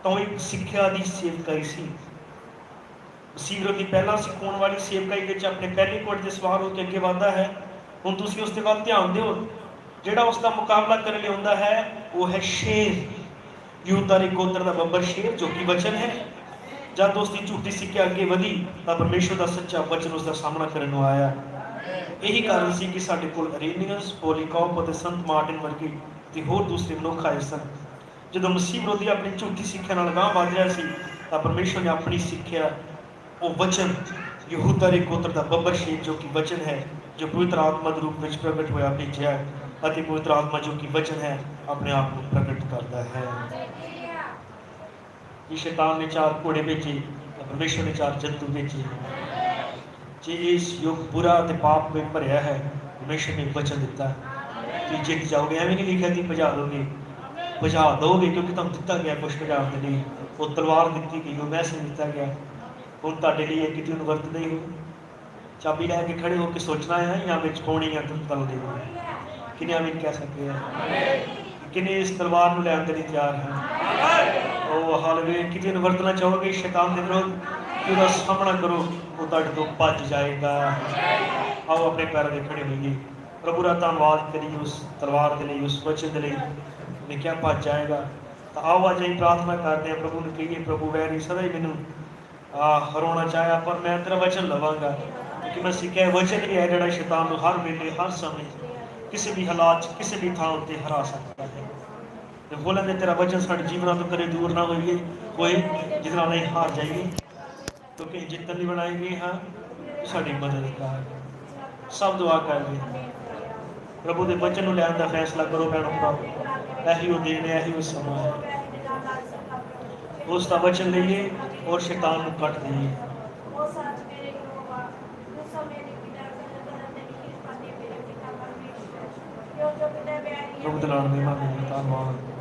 ਤਾਂ ਉਹ ਇੱਕ ਸਿੱਖਿਆ ਦੀ ਸੇਵਕਾਈ ਸੀ। ਮਸੀਹ ਵਿਰੋਧੀ ਪਹਿਲਾਂ ਸਿਖਾਉਣ ਵਾਲੀ ਸੇਵਕਾਈ ਵਿੱਚ ਆਪਣੇ ਪਹਿਲੇ ਘੋੜੇ ਤੇ ਸਵਾਰ ਹੋ ਕੇ ਅੱਗੇ ਵੱਧਦਾ ਹੈ। ਹੁਣ ਤੁਸੀਂ ਉਸ ਦੇ ਵੱਲ ਧਿਆਨ ਦਿਓ, ਜਿਹੜਾ ਉਸ ਦਾ ਮੁਕਾਬਲਾ ਕਰਨ ਲਈ ਆਉਂਦਾ ਹੈ ਉਹ ਹੈ ਸ਼ੇਰ, ਯਹੂਦਾ ਦੇ ਗੋਤਰ ਦਾ ਬੱਬਰ ਸ਼ੇਰ, ਜੋ ਕਿ ਵਚਨ ਹੈ। ਜਦ ਉਸ ਦੀ ਝੂਠੀ ਸਿੱਖਿਆ ਅੱਗੇ ਵਧੀ ਤਾਂ ਪਰਮੇਸ਼ਵਰ ਦਾ ਸੱਚਾ ਵਚਨ ਉਸ ਦਾ ਸਾਹਮਣਾ ਕਰਨ ਨੂੰ ਆਇਆ। ਇਹੀ ਕਾਰਨ ਸੀ ਕਿ ਸਾਡੇ ਕੋਲ ਅਰੇਨੀਅਸ, ਪੋਲੀਕਾਰਪ ਅਤੇ ਸੰਤ ਮਾਰਟਿਨ ਵਰਗੇ ਤੇ ਹੋਰ ਦੂਸਰੇ ਮਨੁੱਖ ਆਏ ਸਨ। ਜਦੋਂ ਮਸੀਹ ਵਿਰੋਧੀ ਆਪਣੀ ਝੂਠੀ ਸਿੱਖਿਆ ਨਾਲ ਅਗਾਂਹ ਵਧ ਰਿਹਾ ਸੀ ਤਾਂ ਪਰਮੇਸ਼ਵਰ ਨੇ ਆਪਣੀ ਸਿੱਖਿਆ, ਉਹ ਵਚਨ, ਯਹੂਦਾ ਦੇ ਗੋਤਰ ਦਾ ਬੱਬਰ ਸ਼ੇਰ ਜੋ ਕਿ ਵਚਨ ਹੈ, ਜੋ ਪਵਿੱਤਰ ਆਤਮਾ ਦੇ ਰੂਪ ਵਿੱਚ ਪ੍ਰਗਟ ਹੋਇਆ ਭੇਜਿਆ, ਅਤੇ ਪਵਿੱਤਰ ਆਤਮਾ ਜੋ ਕਿ ਵਚਨ ਹੈ ਆਪਣੇ ਆਪ ਨੂੰ ਪ੍ਰਗਟ ਕਰਦਾ ਹੈ। ਜੇ ਸ਼ੈਤਾਨ ਨੇ 4 ਘੋੜੇ ਭੇਜੇ ਤਾਂ ਪਰਮੇਸ਼ਵਰ ਨੇ 4 ਜੰਤੂ ਭੇਜੇ। ਜੇ ਇਸ ਯੁੱਗ ਬੁਰਾ ਤੇ ਪਾਪ ਵਿੱਚ ਭਰਿਆ ਹੈ, ਪਰਮੇਸ਼ਵਰ ਨੇ ਵਚਨ ਦਿੱਤਾ ਕਿ ਜਿੱਤ ਜਾਓਗੇ। ਐਵੇਂ ਨਹੀਂ ਲਿਖਿਆ ਕਿ ਭਜਾ ਦੋਗੇ, ਕਿਉਂਕਿ ਤੁਹਾਨੂੰ ਦਿੱਤਾ ਗਿਆ ਕੁਛ ਭਜਾਉਣ ਦੇ ਲਈ। ਉਹ ਤਲਵਾਰ ਦਿੱਤੀ ਗਈ, ਉਹ ਮੈਸੇਜ ਦਿੱਤਾ ਗਿਆ। ਹੁਣ ਤੁਹਾਡੇ ਲਈ ਇਹ ਕਿਤੇ ਨੂੰ ਵਰਤਦੇ ਹੋ। ਚਾਬੀ ਲੈ ਕੇ ਖੜੇ ਹੋ ਕੇ ਸੋਚਣਾ ਹੈ ਜਾਂ ਵਿੱਚ ਪਾਉਣੀ ਹੈ ਤਲਦੇ ਹੋ। ਕਿੰਨੇ ਆਮੀਨ ਕਹਿ ਸਕਦੇ ਆ? ਕਿੰਨੇ ਇਸ ਤਲਵਾਰ ਨੂੰ ਲੈਣ ਦੇ ਲਈ ਤਿਆਰ ਹਨ? ਉਹ ਹਾਲਵੇ ਕਿਤੇ ਨੂੰ ਵਰਤਣਾ ਚਾਹੋਗੇ ਸ਼ੈਤਾਨ ਦੇ ਵਿਰੁੱਧ, ਕਿ ਉਹਦਾ ਸਾਹਮਣਾ ਕਰੋ, ਉਹ ਤੁਹਾਡੇ ਤੋਂ ਭੱਜ ਜਾਏਗਾ। ਆਓ ਆਪਣੇ ਪੈਰਾਂ ਦੇ ਖੜੇ ਹੋਈਏ, ਪ੍ਰਭੂ ਦਾ ਧੰਨਵਾਦ ਕਰੀਏ ਉਸ ਤਲਵਾਰ ਦੇ ਲਈ, ਉਸ ਵਚਨ ਦੇ ਲਈ। ਨੇ ਕਿਹਾ ਭੱਜ ਜਾਏਗਾ। ਤਾਂ ਆਓ ਅੱਜ ਅਸੀਂ ਪ੍ਰਾਰਥਨਾ ਕਰਦੇ ਹਾਂ, ਪ੍ਰਭੂ ਨੂੰ ਕਹੀਏ, ਪ੍ਰਭੂ ਵੈਰੀ ਸਦਾ ਹੀ ਮੈਨੂੰ ਹਰਾਉਣਾ ਚਾਹਿਆ, ਪਰ ਮੈਂ ਤੇਰਾ ਵਚਨ ਲਵਾਂਗਾ, ਕਿਉਂਕਿ ਮੈਂ ਸਿੱਖਿਆ ਵਚਨ ਇਹ ਹੈ ਜਿਹੜਾ ਸ਼ੈਤਾਨ ਨੂੰ ਹਰ ਵੇਲੇ, ਹਰ ਸਮੇਂ, ਕਿਸੇ ਵੀ ਹਾਲਾਤ 'ਚ, ਕਿਸੇ ਵੀ ਥਾਂ ਉੱਤੇ ਹਰਾ ਸਕਦਾ ਹੈ। ਤੇ ਬੋਲਾਂਗੇ ਤੇਰਾ ਵਚਨ ਸਾਡੇ ਜੀਵਨਾਂ ਤੋਂ ਕਦੇ ਦੂਰ ਨਾ ਹੋਈਏ ਜਿਹਦੇ ਨਾਲ ਅਸੀਂ ਹਾਰ ਜਾਈਏ, ਕਿਉਂਕਿ ਜਿੱਤਣ ਲਈ ਬਣਾਏ ਗਏ ਹਾਂ। ਸਾਡੀ ਮਦਦ ਕਰ। ਸਭ ਦੁਆ ਕਰਦੇ ਪ੍ਰਭੂ ਦੇ ਵਚਨ ਨੂੰ ਲੈਣ ਦਾ ਫੈਸਲਾ ਕਰੋ ਭੈਣੋ ਭਰਾਵੋ। ਇਹੀ ਉਹ ਦਿਨ ਹੈ, ਇਹੀ ਉਹ ਸਮਾਂ ਹੈ। ਉਸ ਦਾ ਵਚਨ ਲਈਏ ਔਰ ਸ਼ੈਤਾਨ ਨੂੰ ਕੱਟ ਦਈਏ। ਪ੍ਰਭੂ ਦੇ ਨਾਲ ਮਹਿਮਾ ਮਿਲੇ। ਧੰਨਵਾਦ।